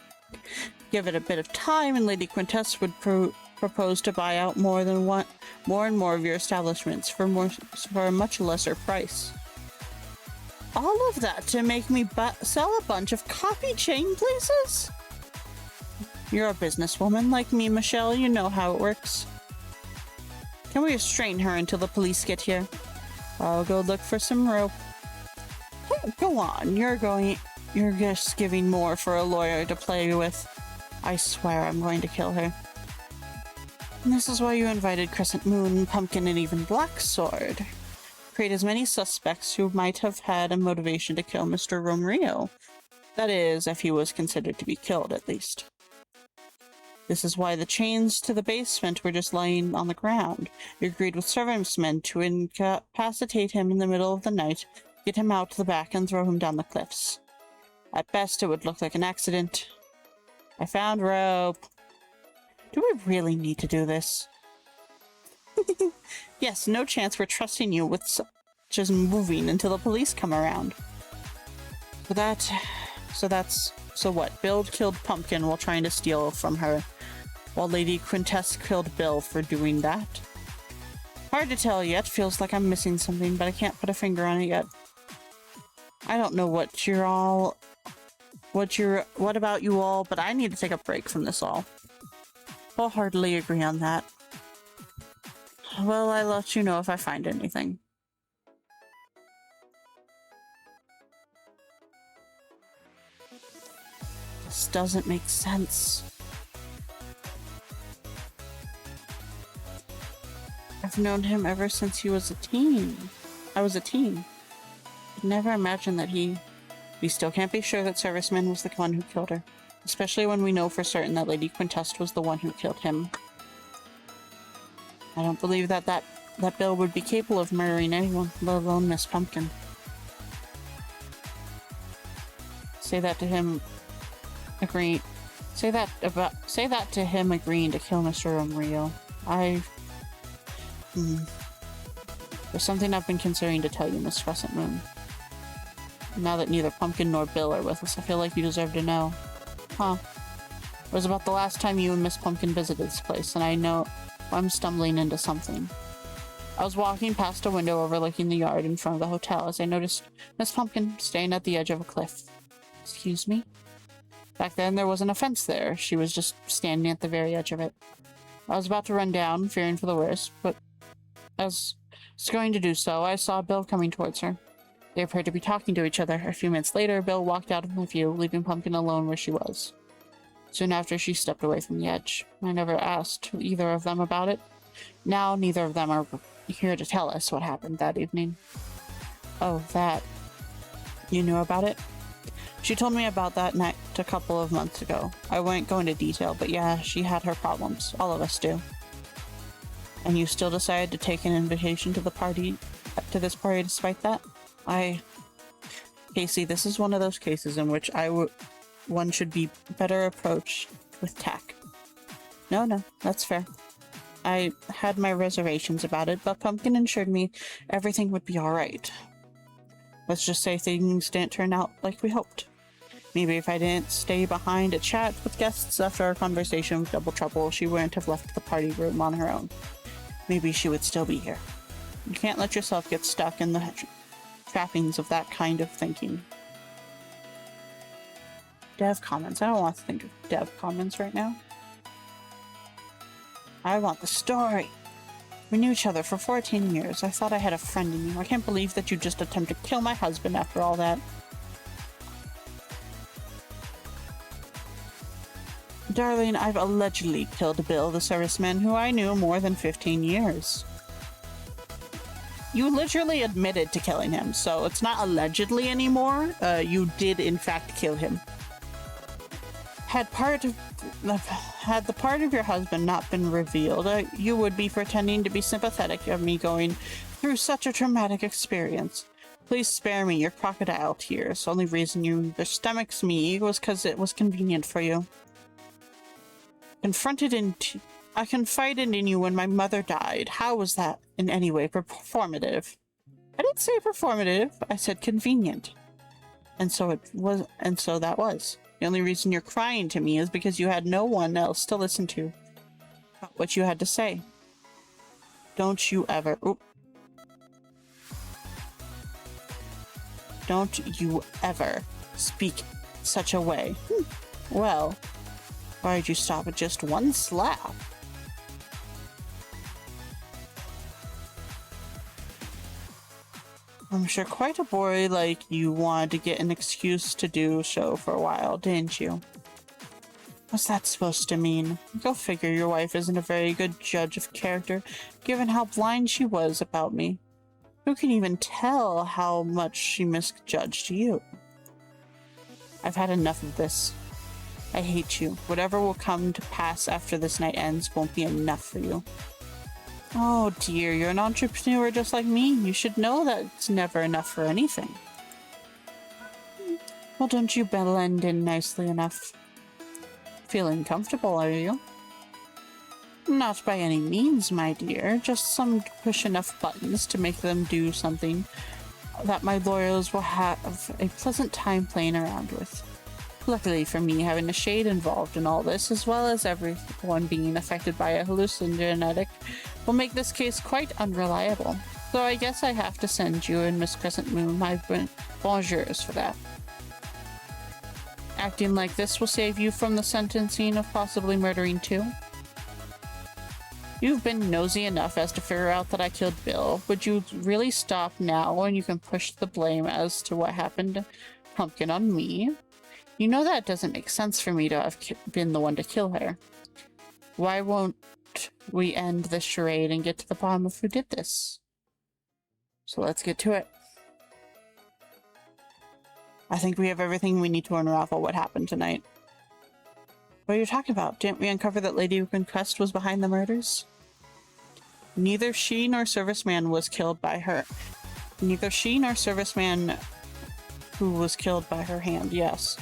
Give it a bit of time, and Lady Quintessa would propose to buy out more and more of your establishments for a much lesser price. All of that to make me sell a bunch of coffee chain places? You're a businesswoman like me, Michelle. You know how it works. Can we restrain her until the police get here? I'll go look for some rope. Hey, go on. You're just giving more for a lawyer to play with. I swear I'm going to kill her. And this is why you invited Crescent Moon, Pumpkin, and even Black Sword. Create as many suspects who might have had a motivation to kill Mr. Romero. That is, if he was considered to be killed, at least. This is why the chains to the basement were just lying on the ground. You agreed with servicemen to incapacitate him in the middle of the night, get him out to the back, and throw him down the cliffs. At best, it would look like an accident. I found rope. Do we really need to do this? Yes, no chance we're trusting you with just moving until the police come around. So what? Bill killed Pumpkin while trying to steal from her, while Lady Quintess killed Bill for doing that. Hard to tell yet. Feels like I'm missing something, but I can't put a finger on it yet. I don't know what about you all, but I need to take a break from this all. Wholeheartedly agree on that. Well, I'll let you know if I find anything. This doesn't make sense. I've known him ever since he was a teen. I was a teen. I'd never imagined that we still can't be sure that Serviceman was the one who killed her. Especially when we know for certain that Lady Quintest was the one who killed him. I don't believe that Bill would be capable of murdering anyone, let alone Miss Pumpkin. Say that to him agreeing to kill Mr. Unreal. There's something I've been considering to tell you, Miss Crescent Moon. Now that neither Pumpkin nor Bill are with us, I feel like you deserve to know. Huh. It was about the last time you and Miss Pumpkin visited this place, and I know I'm stumbling into something. I was walking past a window overlooking the yard in front of the hotel as I noticed Miss Pumpkin staying at the edge of a cliff. Excuse me? Back then, there wasn't a fence there. She was just standing at the very edge of it. I was about to run down, fearing for the worst, but as I was going to do so, I saw Bill coming towards her. They appeared to be talking to each other. A few minutes later, Bill walked out of my view, leaving Pumpkin alone where she was. Soon after, she stepped away from the edge. I never asked either of them about it. Now, neither of them are here to tell us what happened that evening. Oh, that. You knew about it? She told me about that night a couple of months ago. I won't go into detail, but yeah, she had her problems. All of us do. And you still decided to take an invitation to this party despite that? Casey, this is one of those cases in which one should be better approached with tact. No, that's fair. I had my reservations about it, but Pumpkin assured me everything would be alright. Let's just say things didn't turn out like we hoped. Maybe if I didn't stay behind to chat with guests after our conversation with Double Trouble, she wouldn't have left the party room on her own. Maybe she would still be here. You can't let yourself get stuck in the trappings of that kind of thinking. Dev comments. I don't want to think of dev comments right now. I want the story. We knew each other for 14 years. I thought I had a friend in you. I can't believe that you just attempted to kill my husband after all that. Darling, I've allegedly killed Bill, the serviceman, who I knew more than 15 years. You literally admitted to killing him, so it's not allegedly anymore. You did, in fact, kill him. Had the part of your husband not been revealed, you would be pretending to be sympathetic of me going through such a traumatic experience. Please spare me your crocodile tears. Only reason you stomachs me was because it was convenient for you. I confided in you when my mother died. How was that in any way performative? I didn't say performative. I said convenient. And so that was. The only reason you're crying to me is because you had no one else to listen to about what you had to say. Don't you ever speak such a way. Well, why did you stop at just one slap? I'm sure quite a boy like you wanted to get an excuse to do so for a while, didn't you? What's that supposed to mean? Go figure, your wife isn't a very good judge of character, given how blind she was about me. Who can even tell how much she misjudged you? I've had enough of this. I hate you. Whatever will come to pass after this night ends won't be enough for you. Oh dear, you're an entrepreneur just like me. You should know that it's never enough for anything. Well, don't you blend in nicely enough? Feeling comfortable, are you? Not by any means, my dear. Just some push enough buttons to make them do something that my lawyers will have a pleasant time playing around with. Luckily for me, having a shade involved in all this, as well as everyone being affected by a hallucinogenic, will make this case quite unreliable. So I guess I have to send you and Miss Crescent Moon my bonjours for that. Acting like this will save you from the sentencing of possibly murdering too. You've been nosy enough as to figure out that I killed Bill. Would you really stop now when you can push the blame as to what happened to Pumpkin on me? You know that doesn't make sense for me to have been the one to kill her. Why won't we end this charade and get to the bottom of who did this? So let's get to it. I think we have everything we need to unravel what happened tonight. What are you talking about? Didn't we uncover that Lady Conquest was behind the murders? Neither she nor serviceman was killed by her. Neither she nor serviceman who was killed by her hand, yes.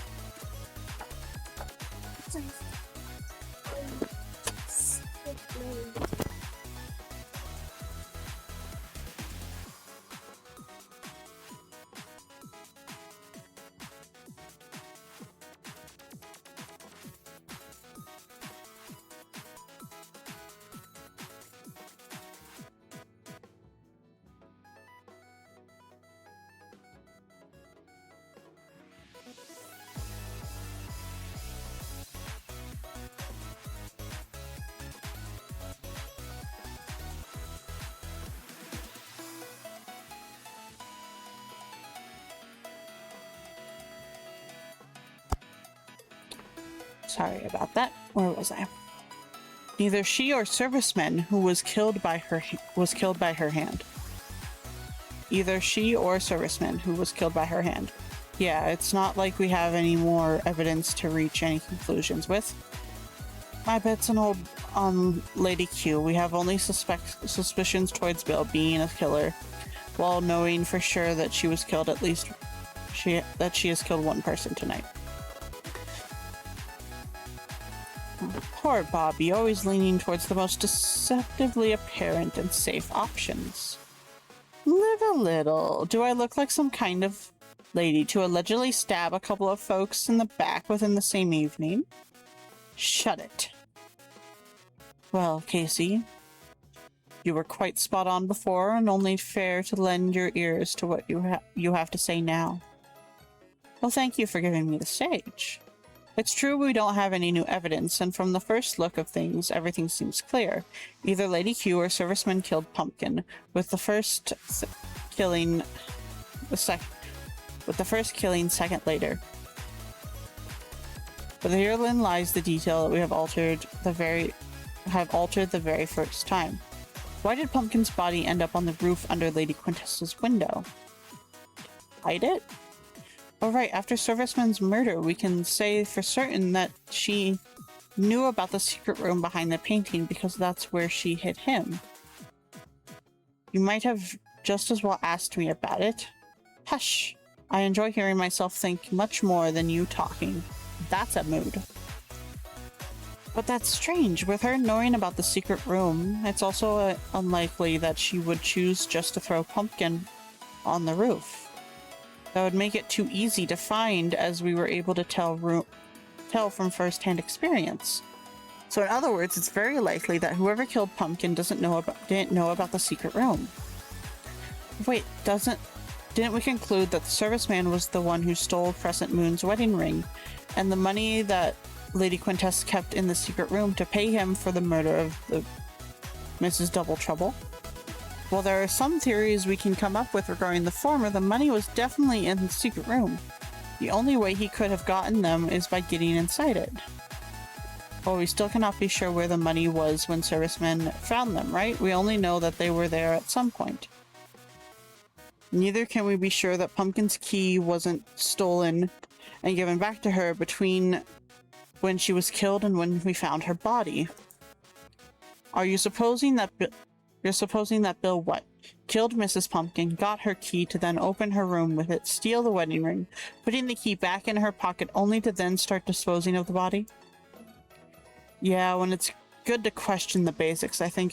Sorry about that. Where was I? Neither she or serviceman who was killed by her hand. Either she or serviceman who was killed by her hand. Yeah, it's not like we have any more evidence to reach any conclusions with. I bet it's an old Lady Q. We have only suspicions towards Bill being a killer, while knowing for sure that she was killed at least she has killed one person tonight. Poor Bobby, always leaning towards the most deceptively apparent and safe options. Live a little. Do I look like some kind of lady to allegedly stab a couple of folks in the back within the same evening? Shut it. Well, Casey, you were quite spot on before, and only fair to lend your ears to what you have to say now. Well, thank you for giving me the stage. It's true we don't have any new evidence, and from the first look of things, everything seems clear. Either Lady Q or serviceman killed Pumpkin, with the first killing second later. But herein lies the detail that we have altered the very first time. Why did Pumpkin's body end up on the roof under Lady Quintessa's window? Hide it? Oh right, after Serviceman's murder, we can say for certain that she knew about the secret room behind the painting because that's where she hid him. You might have just as well asked me about it. Hush! I enjoy hearing myself think much more than you talking. That's a mood. But that's strange. With her knowing about the secret room, it's also unlikely that she would choose just to throw Pumpkin on the roof. That would make it too easy to find, as we were able to tell from first-hand experience. So in other words, it's very likely that whoever killed Pumpkin didn't know about the secret room. Wait, didn't we conclude that the serviceman was the one who stole Crescent Moon's wedding ring, and the money that Lady Quintessa kept in the secret room to pay him for the murder of the Mrs. Double Trouble? While there are some theories we can come up with regarding the former, the money was definitely in the secret room. The only way he could have gotten them is by getting inside it. Well, we still cannot be sure where the money was when servicemen found them, right? We only know that they were there at some point. Neither can we be sure that Pumpkin's key wasn't stolen and given back to her between when she was killed and when we found her body. Are you supposing that you're supposing that Bill what? Killed Mrs. Pumpkin, got her key to then open her room with it, steal the wedding ring, putting the key back in her pocket only to then start disposing of the body? Yeah, when it's good to question the basics, I think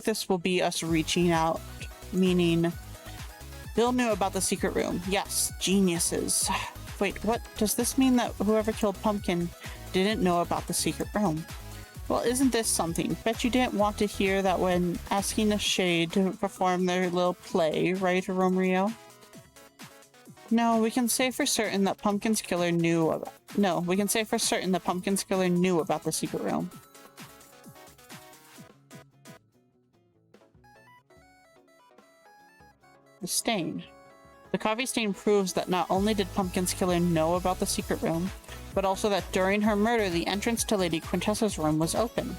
this will be us reaching out, meaning Bill knew about the secret room. Yes, geniuses. Wait, what? Does this mean that whoever killed Pumpkin didn't know about the secret room? Well, isn't this something? Bet you didn't want to hear that when asking the Shade to perform their little play, right, Romeo? No, we can say for certain that Pumpkin's killer knew about... No, we can say for certain that Pumpkin's killer knew about the secret room. The stain. The coffee stain proves that not only did Pumpkin's killer know about the secret room, but also that during her murder, the entrance to Lady Quintessa's room was open.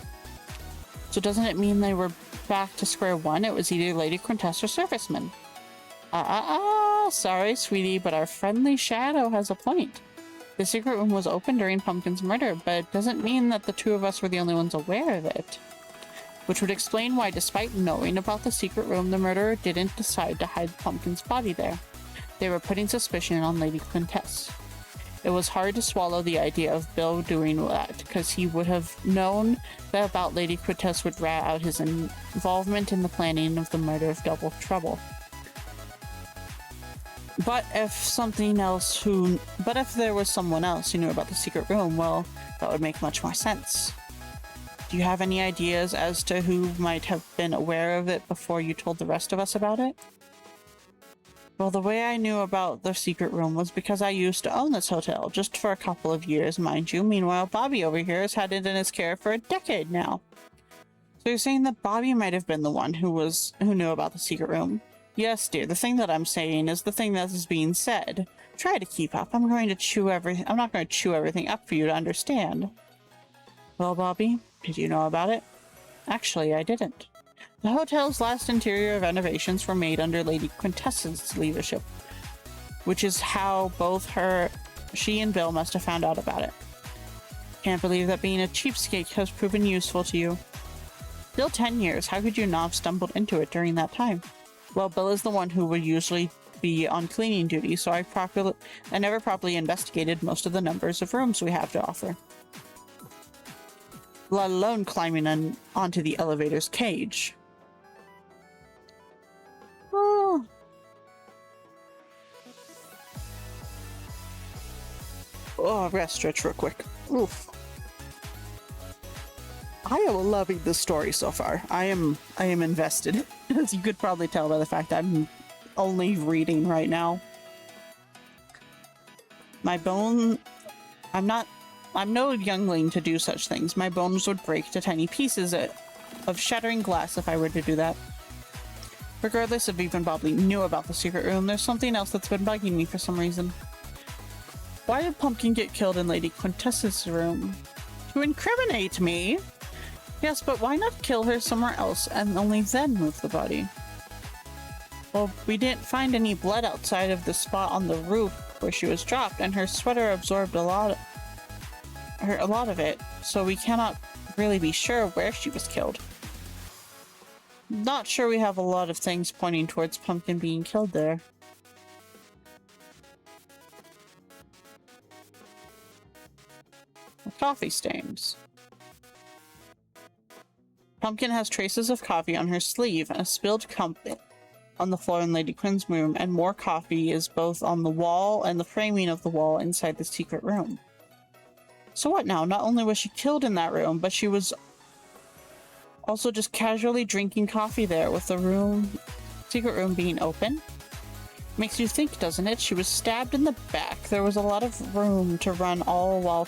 So doesn't it mean they were back to square one? It was either Lady Quintessa or Surfaceman. Sorry, sweetie, but our friendly Shadow has a point. The secret room was open during Pumpkin's murder, but it doesn't mean that the two of us were the only ones aware of it. Which would explain why, despite knowing about the secret room, the murderer didn't decide to hide Pumpkin's body there. They were putting suspicion on Lady Quintessa. It was hard to swallow the idea of Bill doing that, because he would have known that about Lady Quintessa would rat out his involvement in the planning of the murder of Double Trouble. But if there was someone else who knew about the secret room, well, that would make much more sense. Do you have any ideas as to who might have been aware of it before you told the rest of us about it? Well, the way I knew about the secret room was because I used to own this hotel, just for a couple of years, mind you. Meanwhile, Bobby over here has had it in his care for a decade now. So you're saying that Bobby might have been the one who knew about the secret room? Yes, dear, the thing that I'm saying is the thing that is being said. Try to keep up. I'm not going to chew everything up for you to understand. Well, Bobby, did you know about it? Actually, I didn't. The hotel's last interior renovations were made under Lady Quintessa's leadership, which is how both she and Bill must have found out about it. Can't believe that being a cheapskate has proven useful to you. Bill, 10 years, how could you not have stumbled into it during that time? Well, Bill is the one who would usually be on cleaning duty, so I never properly investigated most of the numbers of rooms we have to offer. Let alone climbing onto the elevator's cage. Oh, I've got to stretch real quick. Oof. I am loving this story so far. I am invested, as you could probably tell by the fact that I'm only reading right now. I'm no youngling to do such things. My bones would break to tiny pieces of shattering glass if I were to do that. Regardless of even Bobby knew about the secret room, there's something else that's been bugging me for some reason. Why did Pumpkin get killed in Lady Quintessa's room? To incriminate me? Yes, but why not kill her somewhere else and only then move the body? Well, we didn't find any blood outside of the spot on the roof where she was dropped, and her sweater absorbed a lot of it, so we cannot really be sure where she was killed. Not sure we have a lot of things pointing towards Pumpkin being killed there. Coffee stains. Pumpkin has traces of coffee on her sleeve and a spilled cup on the floor in Lady Quinn's room, and more coffee is both on the wall and the framing of the wall inside the secret room. So what now? Not only was she killed in that room, but she was also just casually drinking coffee there with the secret room being open? Makes you think, doesn't it? She was stabbed in the back. There was a lot of room to run all while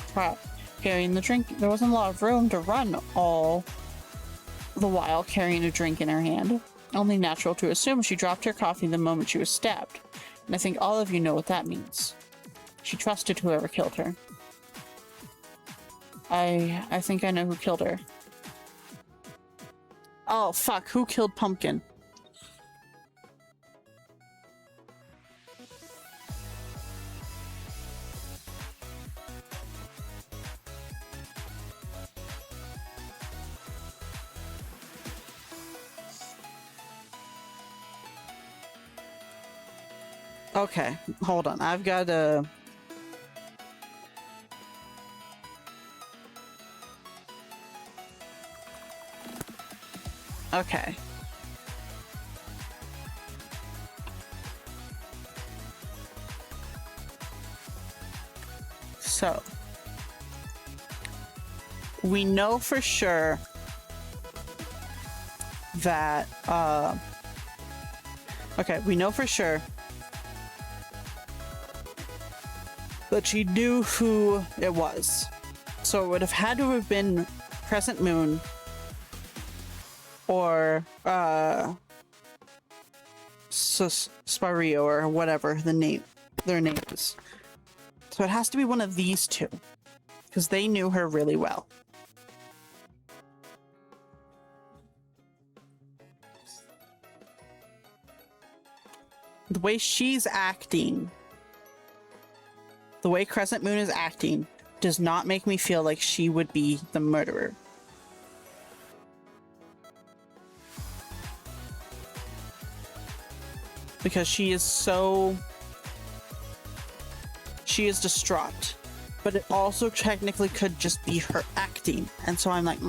carrying the drink. There wasn't a lot of room to run all the while carrying a drink in her hand. Only natural to assume she dropped her coffee the moment she was stabbed. And I think all of you know what that means. She trusted whoever killed her. I think I know who killed her. Oh, fuck. Who killed Pumpkin? Okay, hold on. I've got a... Okay. So, we know for sure that, okay, we know for sure that she knew who it was. So it would have had to have been Crescent Moon or, Spario or whatever their name is. So it has to be one of these two, because they knew her really well. The way she's acting, the way Crescent Moon is acting, does not make me feel like she would be the murderer. Because she is distraught. But it also technically could just be her acting. And so I'm like,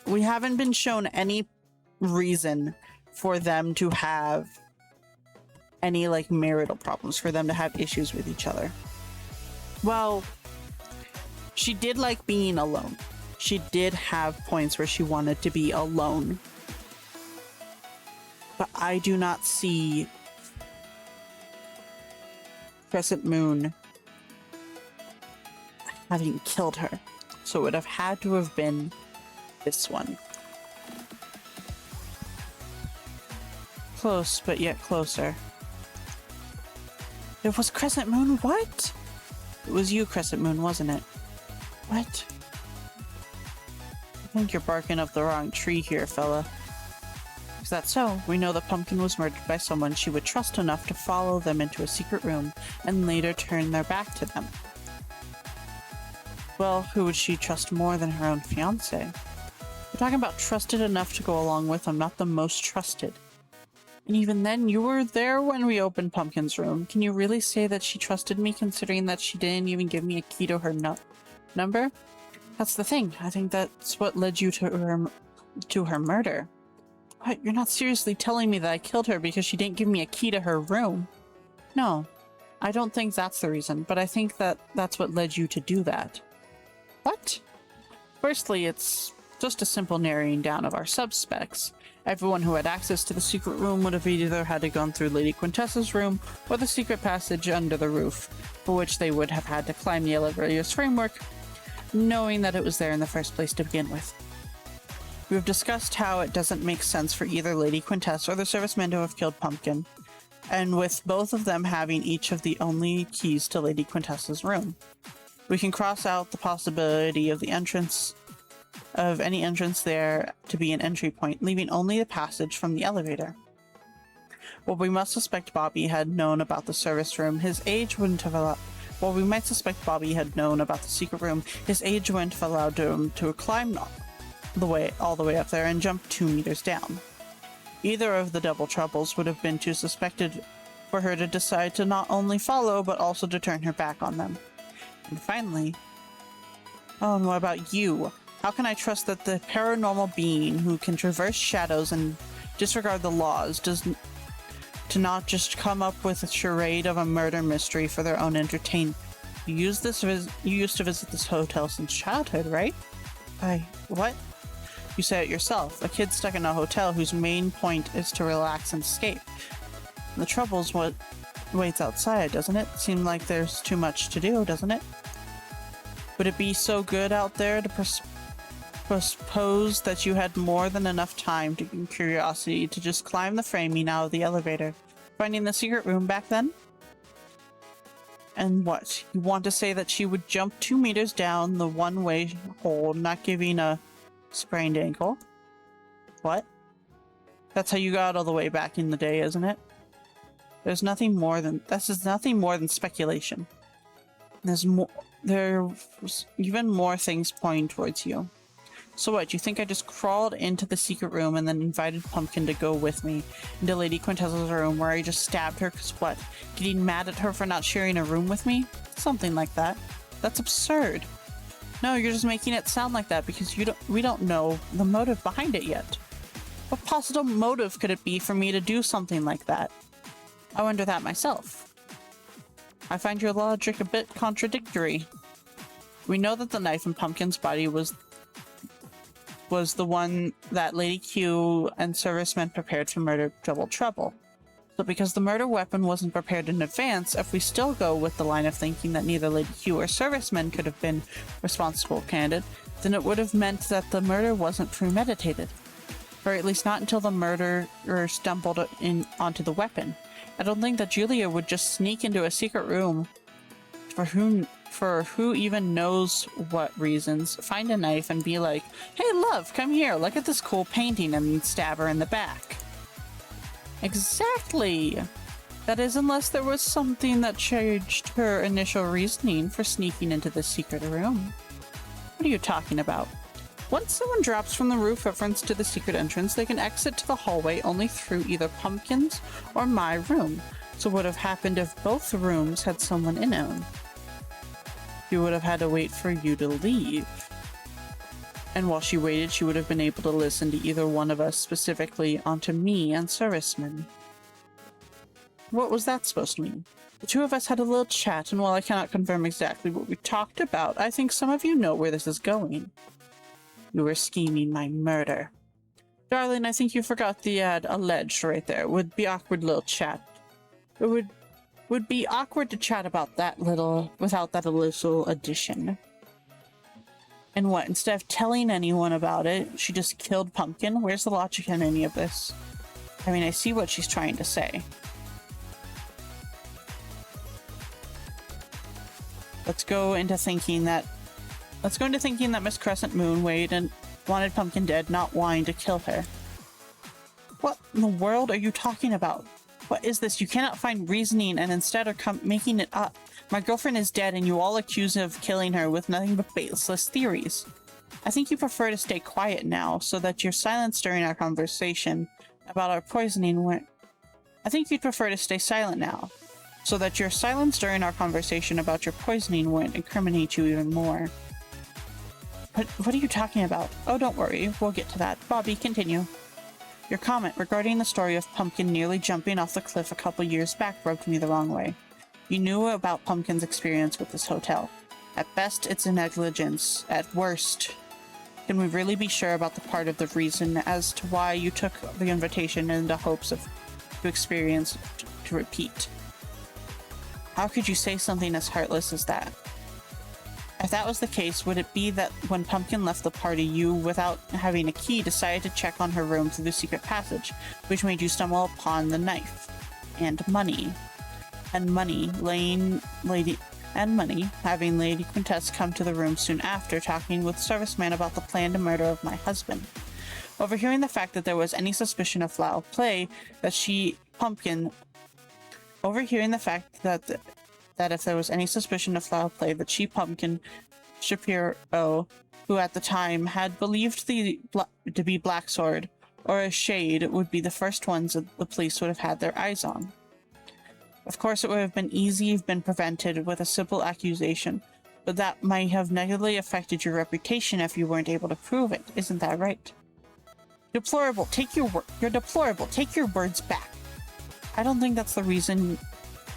we haven't been shown any reason for them to have any like marital problems, for them to have issues with each other. Well, she did like being alone. She did have points where she wanted to be alone. But I do not see Crescent Moon having killed her. So it would have had to have been this one. Close, but yet closer. It was Crescent Moon? What? It was you, Crescent Moon, wasn't it? What? I think you're barking up the wrong tree here, fella. Is that so? We know that Pumpkin was murdered by someone she would trust enough to follow them into a secret room and later turn their back to them. Well, who would she trust more than her own fiancé? We're talking about trusted enough to go along with. I'm not the most trusted. And even then, you were there when we opened Pumpkin's room. Can you really say that she trusted me, considering that she didn't even give me a key to her number? That's the thing. I think that's what led you to her murder. What? You're not seriously telling me that I killed her because she didn't give me a key to her room? No, I don't think that's the reason, but I think that that's what led you to do that. What? Firstly, it's just a simple narrowing down of our suspects. Everyone who had access to the secret room would have either had to gone through Lady Quintessa's room or the secret passage under the roof, for which they would have had to climb the elevator's framework, knowing that it was there in the first place to begin with. We have discussed how it doesn't make sense for either Lady Quintessa or the servicemen to have killed Pumpkin, and with both of them having each of the only keys to Lady Quintessa's room. We can cross out the possibility of any entrance there to be an entry point, leaving only the passage from the elevator. While we must suspect Bobby had known about the service room, his age wouldn't have allowed... While we might suspect Bobby had known about the secret room, his age wouldn't have allowed him to climb all the way up there and jump 2 meters down. Either of the double troubles would have been too suspected for her to decide to not only follow, but also to turn her back on them. And finally... Oh, and what about you? How can I trust that the paranormal being who can traverse shadows and disregard the laws to not just come up with a charade of a murder mystery for their own entertainment? You used to visit this hotel since childhood, right? What? You say it yourself. A kid stuck in a hotel whose main point is to relax and escape. The trouble's what waits outside, doesn't it? Seem like there's too much to do, doesn't it? Would it be so good out there to suppose that you had more than enough time and curiosity to just climb the framing out of the elevator, finding the secret room back then? And what? You want to say that she would jump 2 meters down the one-way hole, not giving a sprained ankle? What? That's how you got all the way back in the day, isn't it? This is nothing more than speculation. There's even more things pointing towards you. So what, you think I just crawled into the secret room and then invited Pumpkin to go with me into Lady Quintessa's room where I just stabbed her because what? Getting mad at her for not sharing a room with me? Something like that. That's absurd. No, you're just making it sound like that because we don't know the motive behind it yet. What possible motive could it be for me to do something like that? I wonder that myself. I find your logic a bit contradictory. We know that the knife in Pumpkin's body was the one that Lady Q and servicemen prepared to murder Double Trouble. So because the murder weapon wasn't prepared in advance, if we still go with the line of thinking that neither Lady Q or servicemen could have been responsible candidate, then it would have meant that the murder wasn't premeditated. Or at least not until the murderer stumbled onto the weapon. I don't think that Julia would just sneak into a secret room for who even knows what reasons, find a knife and be like, "Hey love, come here, look at this cool painting," and then stab her in the back. Exactly! That is, unless there was something that changed her initial reasoning for sneaking into the secret room. What are you talking about? Once someone drops from the roof reference to the secret entrance, they can exit to the hallway only through either Pumpkin's or my room. So what would have happened if both rooms had someone in them? She would have had to wait for you to leave. And while she waited, she would have been able to listen to either one of us, specifically onto me and servicemen. What was that supposed to mean? The two of us had a little chat, and while I cannot confirm exactly what we talked about, I think some of you know where this is going. You were scheming my murder. Darling, I think you forgot the alleged right there. Would be awkward little chat. It would be awkward to chat about that little without that little addition. And what, instead of telling anyone about it, she just killed Pumpkin? Where's the logic in any of this? I mean, I see what she's trying to say. Let's go into thinking that Miss Crescent Moon wanted Pumpkin dead, not wanting to kill her. What in the world are you talking about? What is this? You cannot find reasoning and instead are making it up. My girlfriend is dead and you all accuse her of killing her with nothing but baseless theories. I think you prefer to stay quiet now so that your silence during our conversation about our poisoning won't... I think you'd prefer to stay silent now so that your silence during our conversation about your poisoning won't incriminate you even more. What are you talking about? Oh, don't worry. We'll get to that. Bobby, continue. Your comment regarding the story of Pumpkin nearly jumping off the cliff a couple years back rubbed me the wrong way. You knew about Pumpkin's experience with this hotel. At best, it's a negligence. At worst, can we really be sure about the part of the reason as to why you took the invitation in the hopes of to experience to repeat? How could you say something as heartless as that? If that was the case, would it be that when Pumpkin left the party, you, without having a key, decided to check on her room through the secret passage, which made you stumble upon the knife? And money. Having Lady Quintessa come to the room soon after, talking with serviceman about the planned murder of my husband. Overhearing the fact that there was any suspicion of foul play, that if there was any suspicion of foul play, that she, Pumpkin Shapiro, who at the time had believed to be Black Sword or a Shade, would be the first ones that the police would have had their eyes on. Of course, it would have been prevented with a simple accusation, but that might have negatively affected your reputation if you weren't able to prove it. Isn't that right? Deplorable. You're deplorable. Take your words back. I don't think that's the reason.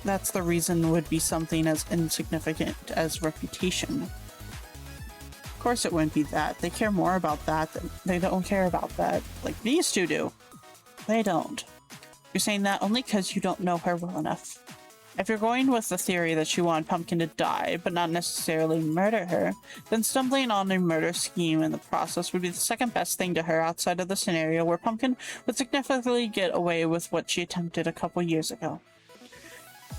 That's the reason would be something as insignificant as reputation. Of course it wouldn't be that. They care more about that than they don't care about that. Like these two do. They don't. You're saying that only because you don't know her well enough. If you're going with the theory that she wanted Pumpkin to die, but not necessarily murder her, then stumbling on a murder scheme in the process would be the second best thing to her outside of the scenario where Pumpkin would significantly get away with what she attempted a couple years ago.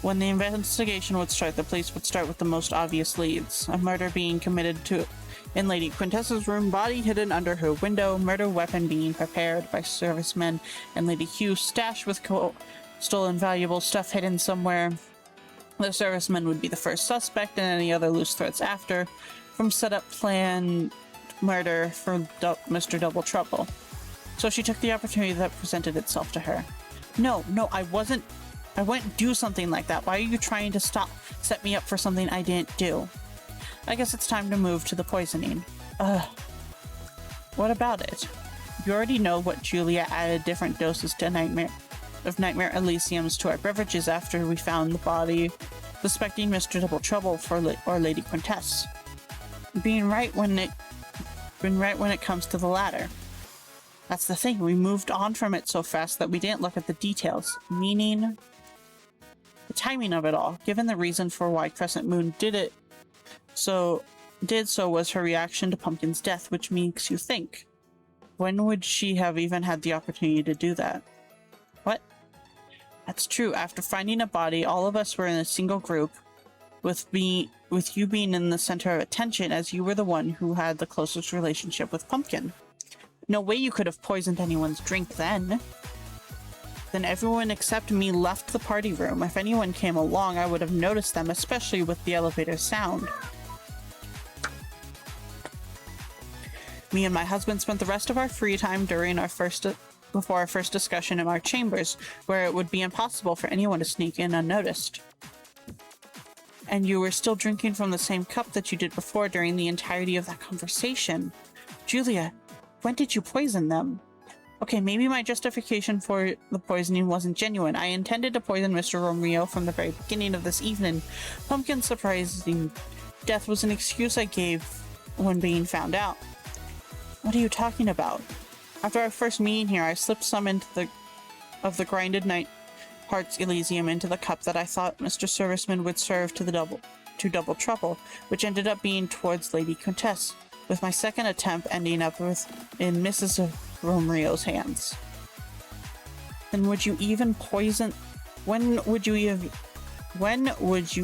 When the investigation would start, the police would start with the most obvious leads. A murder being committed in Lady Quintessa's room, body hidden under her window, murder weapon being prepared by servicemen, and Lady Q stashed with stolen valuable stuff hidden somewhere. The serviceman would be the first suspect, and any other loose threads after, from setup plan murder for Mr. Double Trouble. So she took the opportunity that presented itself to her. No, I wouldn't do something like that. Why are you trying to set me up for something I didn't do? I guess it's time to move to the poisoning. What about it? You already know what Julia added different doses to Nightmare Elysiums to our beverages after we found the body, suspecting Mr. Double Trouble or Lady Quintess. Being right when it comes to the latter. That's the thing, we moved on from it so fast that we didn't look at the details, meaning the timing of it all. Given the reason for why Crescent Moon did so was her reaction to Pumpkin's death, which makes you think. When would she have even had the opportunity to do that? What? That's true. After finding a body, all of us were in a single group, with you being in the center of attention as you were the one who had the closest relationship with Pumpkin. No way you could have poisoned anyone's drink then. Then everyone except me left the party room. If anyone came along, I would have noticed them, especially with the elevator sound. Me and my husband spent the rest of our free time before our first discussion in our chambers, where it would be impossible for anyone to sneak in unnoticed. And you were still drinking from the same cup that you did before during the entirety of that conversation. Julia, when did you poison them? Okay, maybe my justification for the poisoning wasn't genuine. I intended to poison Mr. Romeo from the very beginning of this evening. Pumpkin's surprising death was an excuse I gave when being found out. What are you talking about? After our first meeting here, I slipped some of the grinded night Heart's Elysium into the cup that I thought Mr. Serviceman would serve to Double Trouble, which ended up being towards Lady Countess, with my second attempt ending up in Mrs. Romerio's hands. Then would you even poison? When would you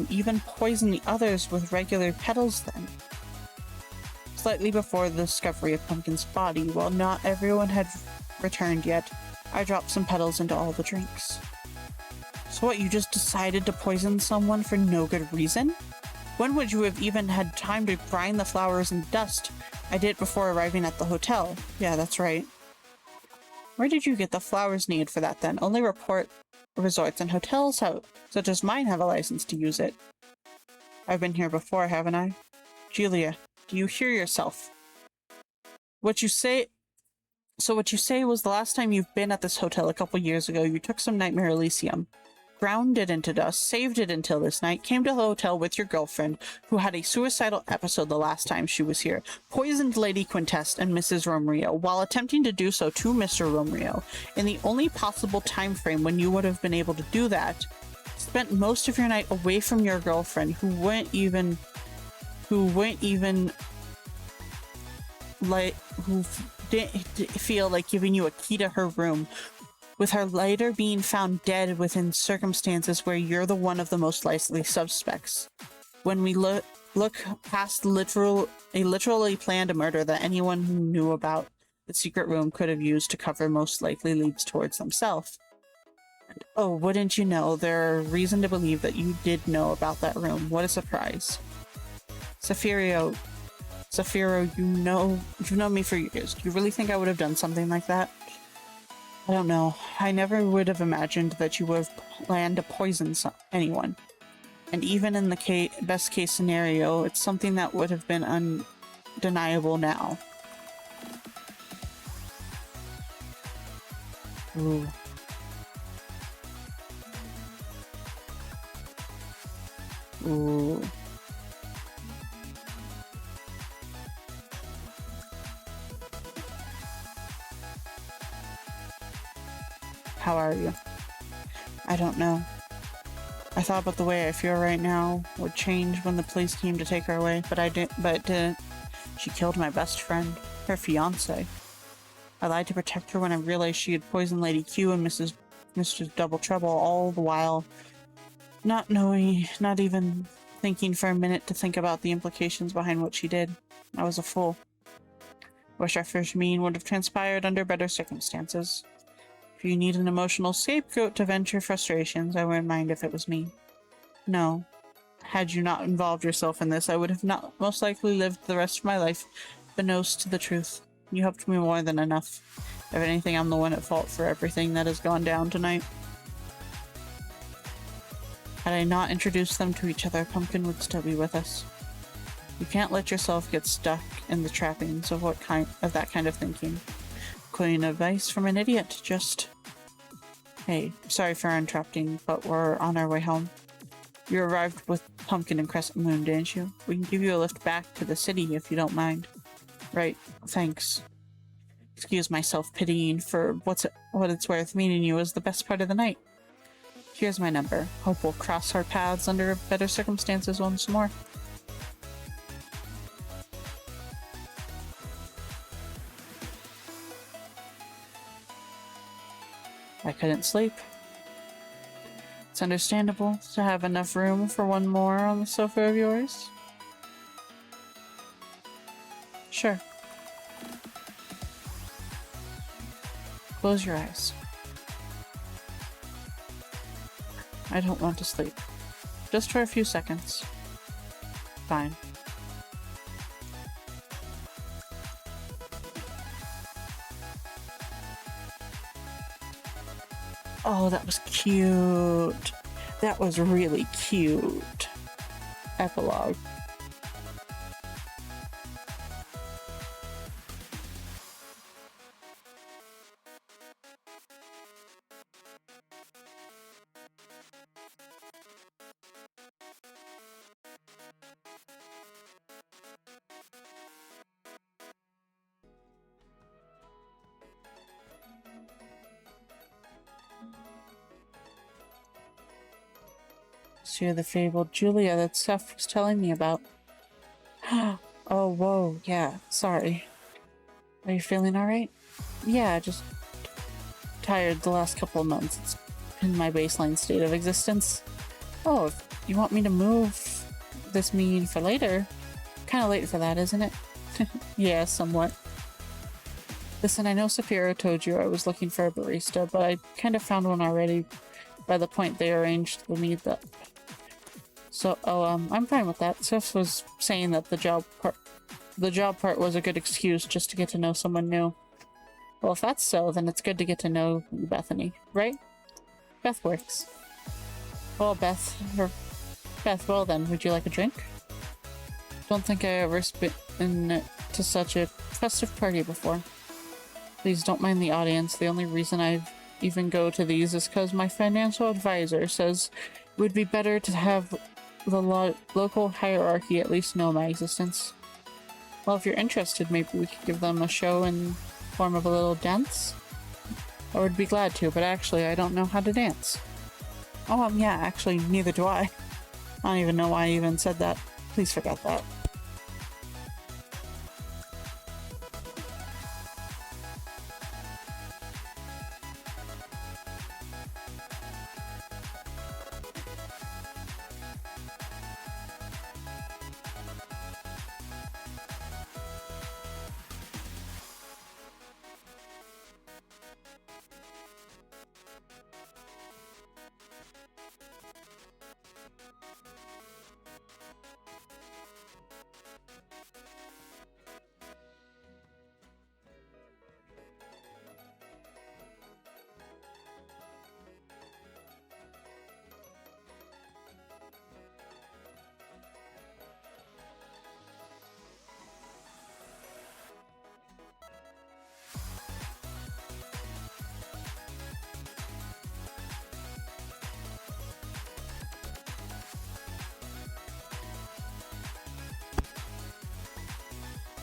even poison the others with regular petals then? Slightly before the discovery of Pumpkin's body, while not everyone had returned yet, I dropped some petals into all the drinks. So what, you just decided to poison someone for no good reason? When would you have even had time to grind the flowers in dust? I did before arriving at the hotel. Yeah, that's right. Where did you get the flowers needed for that then? Only resorts and hotels such as mine have a license to use it. I've been here before, haven't I? Julia, do you hear yourself? What you say was the last time you've been at this hotel a couple years ago, you took some Nightmare Elysium, ground it into dust, saved it until this night, came to the hotel with your girlfriend, who had a suicidal episode the last time she was here, poisoned Lady Quintess and Mrs. Romeo, while attempting to do so to Mr. Romeo, in the only possible time frame when you would have been able to do that, spent most of your night away from your girlfriend, who didn't feel like giving you a key to her room, with her later being found dead within circumstances where you're the one of the most likely suspects. When we look past a literally planned murder that anyone who knew about the secret room could have used to cover most likely leads towards themselves. And oh, wouldn't you know, there's reason to believe that you did know about that room. What a surprise. Saphiro, you've known me for years. Do you really think I would have done something like that? I don't know. I never would have imagined that you would have planned to poison anyone. And even in the best case scenario, it's something that would have been undeniable now. Ooh. Ooh. How are you? I don't know. I thought about the way I feel right now would change when the police came to take her away, but it didn't. She killed my best friend, her fiance. I lied to protect her when I realized she had poisoned Lady Q and Mr. Double Trouble, all the while not even thinking for a minute to think about the implications behind what she did. I was a fool. Wish our first meeting would have transpired under better circumstances. If you need an emotional scapegoat to vent your frustrations, I wouldn't mind if it was me. No. Had you not involved yourself in this, I would have not most likely lived the rest of my life benosed to the truth. You helped me more than enough. If anything, I'm the one at fault for everything that has gone down tonight. Had I not introduced them to each other, Pumpkin would still be with us. You can't let yourself get stuck in the trappings of that kind of thinking. Quoting advice from an idiot, just... Hey, sorry for interrupting, but we're on our way home. You arrived with Pumpkin and Crescent Moon, didn't you? We can give you a lift back to the city if you don't mind. Right, thanks. Excuse my self-pitying for what it's worth. Meeting you was the best part of the night. Here's my number. Hope we'll cross our paths under better circumstances once more. I couldn't sleep. It's understandable to have enough room for one more on the sofa of yours. Sure. Close your eyes. I don't want to sleep. Just for a few seconds. Fine. Oh, that was cute. That was really cute. Epilogue. So you're the fabled Julia that Seth was telling me about. Oh, whoa, yeah, sorry. Are you feeling alright? Yeah, just tired the last couple of months. It's been my baseline state of existence. Oh, if you want me to move this meeting for later, kind of late for that, isn't it? Yeah, somewhat. Listen, I know Saphira told you I was looking for a barista, but I kind of found one already by the point they arranged the meetup. So, I'm fine with that. Seth was saying that the job part was a good excuse just to get to know someone new. Well, if that's so, then it's good to get to know Bethany, right? Beth works. Well, Beth, well then, would you like a drink? Don't think I ever been to such a festive party before. Please don't mind the audience. The only reason I even go to these is because my financial advisor says it would be better to have the local hierarchy at least know my existence. Well, if you're interested, maybe we could give them a show in form of a little dance? I would be glad to, but actually I don't know how to dance. Oh, yeah, actually, neither do I. I don't even know why I even said that. Please forget that.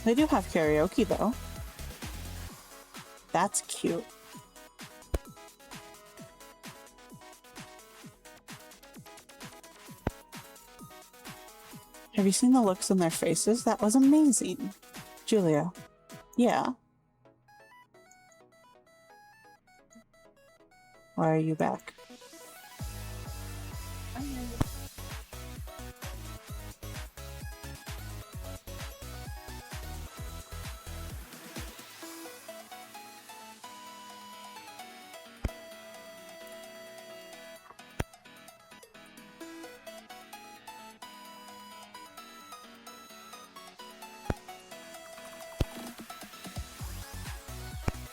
They do have karaoke, though. That's cute. Have you seen the looks on their faces? That was amazing. Julia. Yeah. Why are you back?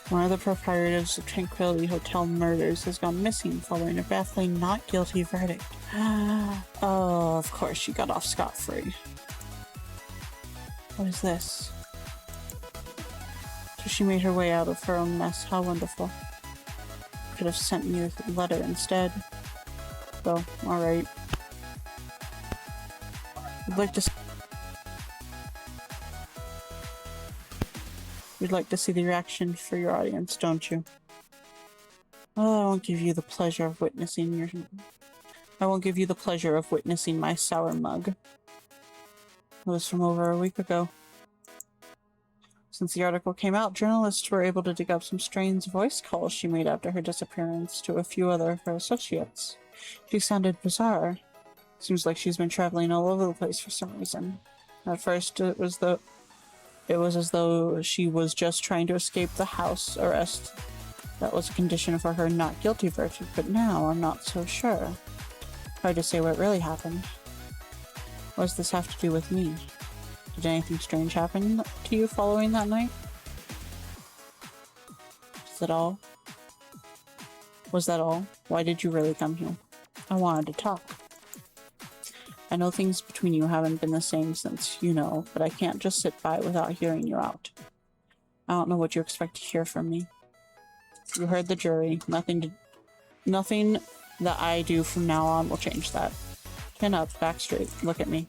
One of the proprietors of Tranquility Hotel murders has gone missing following a baffling not guilty verdict. Oh, of course she got off scot-free. What is this? So she made her way out of her own mess. How wonderful. Could have sent me a letter instead. So, alright. You'd like to see the reaction for your audience, don't you? Oh, I won't give you the pleasure of witnessing my sour mug. It was from over a week ago. Since the article came out, journalists were able to dig up some strange voice calls she made after her disappearance to a few other of her associates. She sounded bizarre. Seems like she's been traveling all over the place for some reason. At first, it was as though she was just trying to escape the house arrest. That was a condition for her not guilty verdict, but now I'm not so sure. Hard to say what really happened. What does this have to do with me? Did anything strange happen to you following that night? Was that all? Why did you really come here? I wanted to talk. I know things between you haven't been the same since, but I can't just sit by without hearing you out. I don't know what you expect to hear from me. You heard the jury. Nothing that I do from now on will change that. Chin up, back straight, look at me.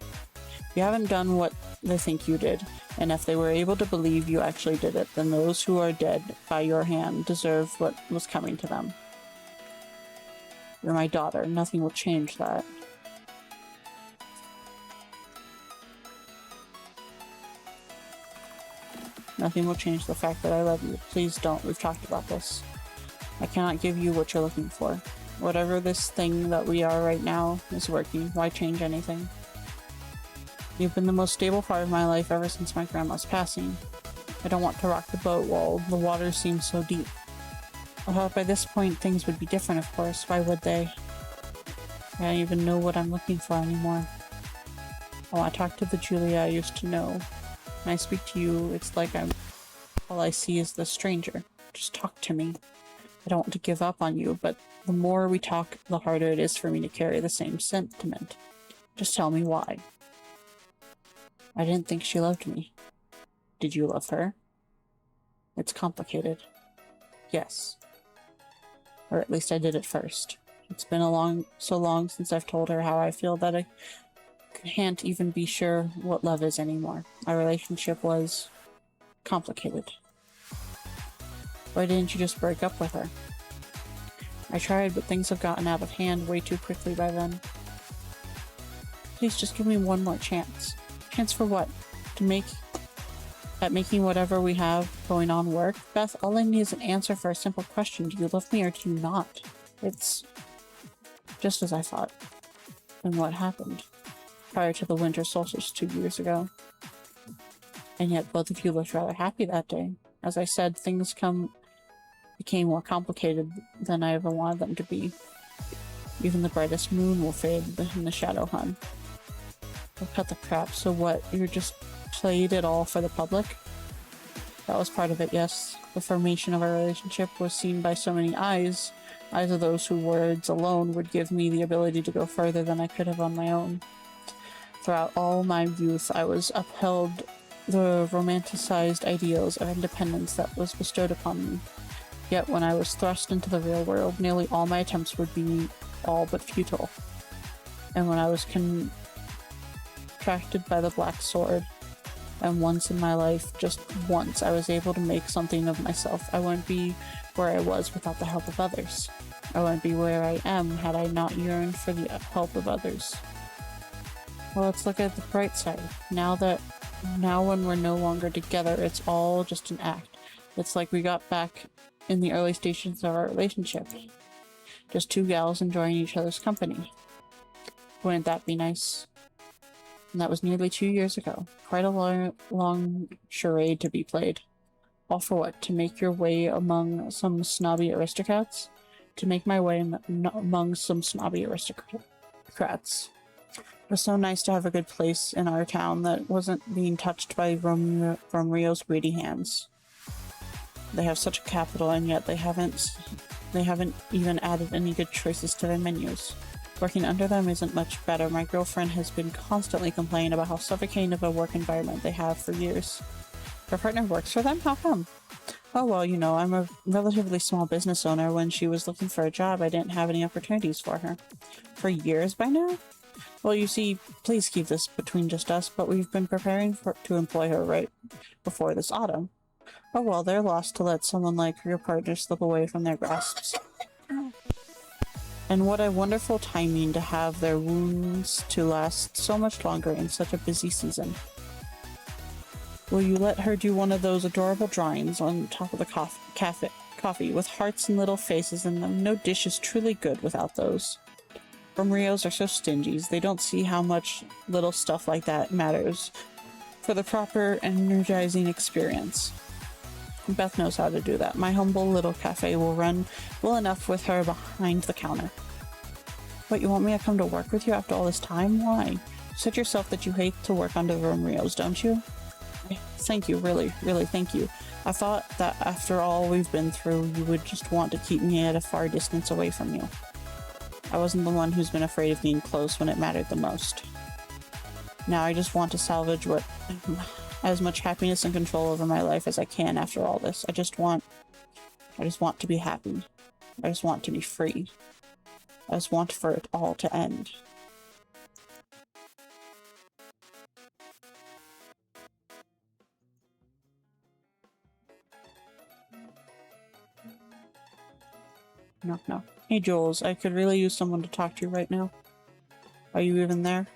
You haven't done what they think you did, and if they were able to believe you actually did it, then those who are dead by your hand deserve what was coming to them. You're my daughter. Nothing will change that. Nothing will change the fact that I love you. Please don't. We've talked about this. I cannot give you what you're looking for. Whatever this thing that we are right now is working. Why change anything? You've been the most stable part of my life ever since my grandma's passing. I don't want to rock the boat while the water seems so deep. I thought by this point things would be different, of course. Why would they? I don't even know what I'm looking for anymore. I want to talk to the Julia I used to know. When I speak to you, it's like all I see is the stranger. Just talk to me. I don't want to give up on you, but the more we talk, the harder it is for me to carry the same sentiment. Just tell me why. I didn't think she loved me. Did you love her? It's complicated. Yes. Or at least I did at first. It's been so long since I've told her how I feel that I can't even be sure what love is anymore. Our relationship was complicated. Why didn't you just break up with her? I tried, but things have gotten out of hand way too quickly by then. Please just give me one more chance. Chance for what? Making whatever we have going on work? Beth, all I need is an answer for a simple question. Do you love me or do you not? It's just as I thought. And what happened? Prior to the winter solstice 2 years ago. And yet both of you looked rather happy that day. As I said, things became more complicated than I ever wanted them to be. Even the brightest moon will fade in the shadow hun. We'll cut the crap. So what? You just played it all for the public? That was part of it, yes. The formation of our relationship was seen by so many eyes of those whose words alone would give me the ability to go further than I could have on my own. Throughout all my youth, I was upheld the romanticized ideals of independence that was bestowed upon me. Yet when I was thrust into the real world, nearly all my attempts would be all but futile. And when I was contracted by the Black Sword, and once in my life, just once, I was able to make something of myself, I wouldn't be where I was without the help of others. I wouldn't be where I am had I not yearned for the help of others. Well, let's look at the bright side. Now when we're no longer together, it's all just an act. It's like we got back in the early stages of our relationship. Just two gals enjoying each other's company. Wouldn't that be nice? And that was nearly 2 years ago. Quite a long charade to be played. All for what? To make your way among some snobby aristocrats? To make my way among some snobby aristocrats. It was so nice to have a good place in our town that wasn't being touched by Romrio's greedy hands. They have such a capital, and yet they haven't even added any good choices to their menus. Working under them isn't much better. My girlfriend has been constantly complaining about how suffocating of a work environment they have for years. Her partner works for them? How come? Oh, well, you know, I'm a relatively small business owner. When she was looking for a job, I didn't have any opportunities for her. For years by now? Well, you see, please keep this between just us, but we've been preparing to employ her right before this autumn. Oh, well, they're lost to let someone like your partner slip away from their grasps. And what a wonderful timing to have their wounds to last so much longer in such a busy season. Will you let her do one of those adorable drawings on top of the coffee with hearts and little faces in them? No dish is truly good without those. Rios are so stingy, they don't see how much little stuff like that matters for the proper energizing experience. Beth knows how to do that. My humble little cafe will run well enough with her behind the counter. But you want me to come to work with you after all this time? Why? You said yourself that you hate to work under the Rios, don't you? Thank you, really, really thank you. I thought that after all we've been through, you would just want to keep me at a far distance away from you. I wasn't the one who's been afraid of being close when it mattered the most. Now I just want to salvage as much happiness and control over my life as I can after all this. I just want to be happy. I just want to be free. I just want for it all to end. Knock, knock. Hey, Jules, I could really use someone to talk to right now. Are you even there?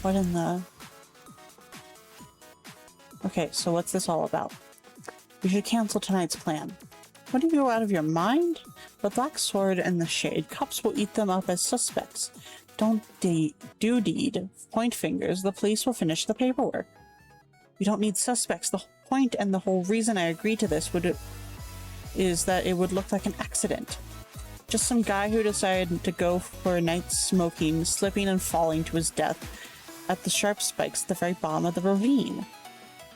What in the... Okay, so what's this all about? We should cancel tonight's plan. What, do you go out of your mind? The Black Sword and the Shade. Cops will eat them up as suspects. Don't do deed. Point fingers. The police will finish the paperwork. You don't need suspects. The whole point and the whole reason I agreed to this is that it would look like an accident. Just some guy who decided to go for a night smoking, slipping and falling to his death at the sharp spikes at the very bottom of the ravine.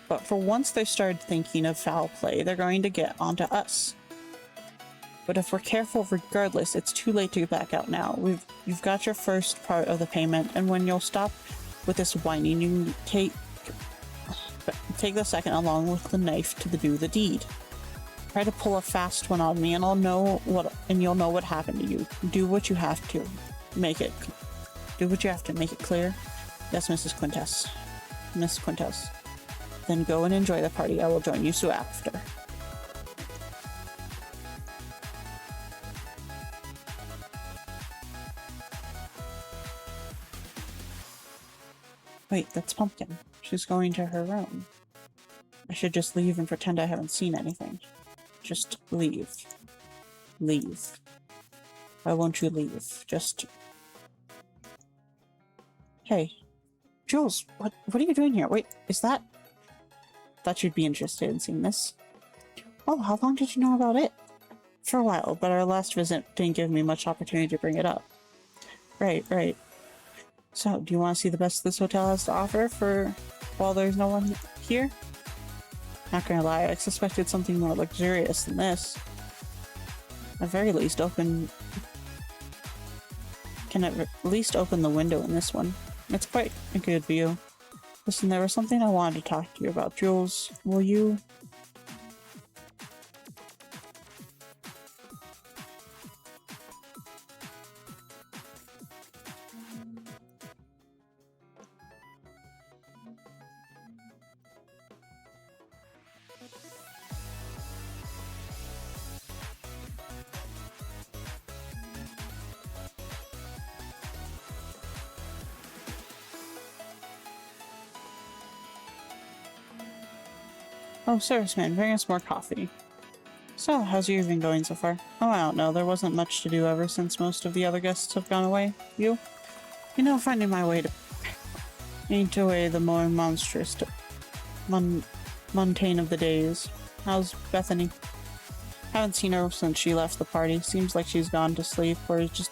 But for once they started thinking of foul play, they're going to get onto us. But if we're careful regardless, it's too late to back out now. You've got your first part of the payment, and when you'll stop with this whining, you take the second along with the knife to do the deed. Try to pull a fast one on me, and you'll know what happened to you. Do what you have to make it clear. Yes, Mrs. Quintess. Miss Quintess. Then go and enjoy the party. I will join you soon after. Wait, that's Pumpkin. She's going to her room. I should just leave and pretend I haven't seen anything. Just leave. Leave. Why won't you leave? Just... Hey. Jules, what are you doing here? Wait, is that... Thought you'd be interested in seeing this. Oh, how long did you know about it? For a while, but our last visit didn't give me much opportunity to bring it up. Right. So, do you want to see the best this hotel has to offer while there's no one here? Not gonna lie, I suspected something more luxurious than this. At very least, can at least open the window in this one. It's quite a good view. Listen, there was something I wanted to talk to you about. Jules, will you... Oh, serviceman, bring us more coffee. So, how's your evening going so far? Oh, I don't know. There wasn't much to do ever since most of the other guests have gone away. You? You know, finding my way Ain't away the more monstrous, mundane of the days. How's Bethany? Haven't seen her since she left the party. Seems like she's gone to sleep, or just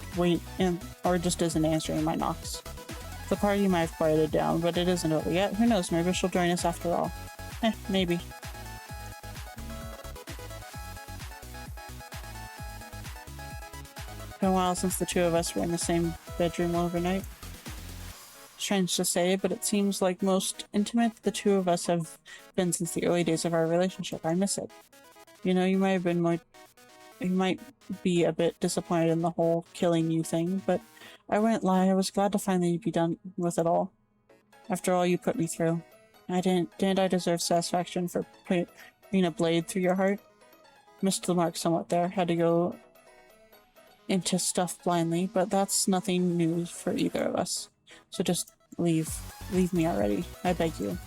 isn't answering my knocks. The party might have quieted down, but it isn't over yet. Who knows? Maybe she'll join us after all. Maybe. Been a while since the two of us were in the same bedroom overnight. Strange to say, but it seems like most intimate the two of us have been since the early days of our relationship. I miss it. You know, you might be a bit disappointed in the whole killing you thing, but I wouldn't lie, I was glad to finally be done with it all. After all you put me through. Didn't I deserve satisfaction for putting a blade through your heart? Missed the mark somewhat there. Had to go into stuff blindly, but that's nothing new for either of us. So just leave me already. I beg you.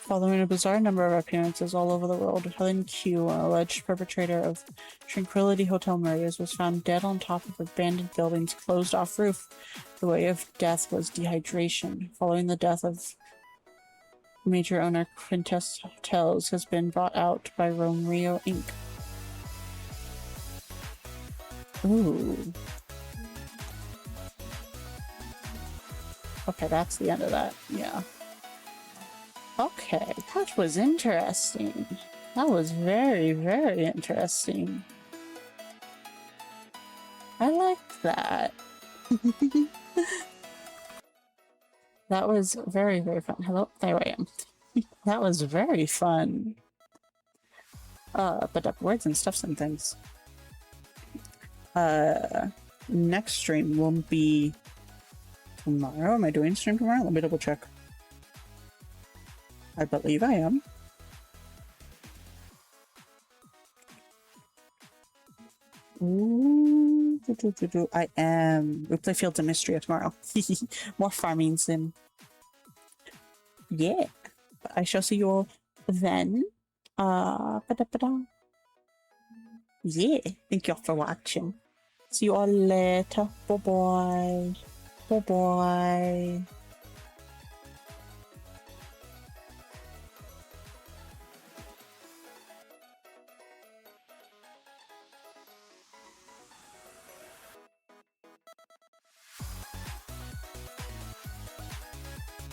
Following a bizarre number of appearances all over the world, Helen Q, an alleged perpetrator of Tranquility Hotel murders, was found dead on top of abandoned building's closed-off roof. The way of death was dehydration. Following the death of major owner Quintess Hotels has been brought out by Romeo Inc. Ooh. Okay, that's the end of that. Yeah. Okay, that was interesting. That was very, very interesting. I like that. That was very, very fun. Hello, there I am. That was very fun. But up words and stuffs and things. Next stream will be tomorrow. Am I doing stream tomorrow? Let me double check. I believe I am. Ooh, I am. We play Fields of Mystery tomorrow. More farming sim. Yeah. I shall see you all then. Yeah. Thank you all for watching. See you all later. Bye bye. Bye bye.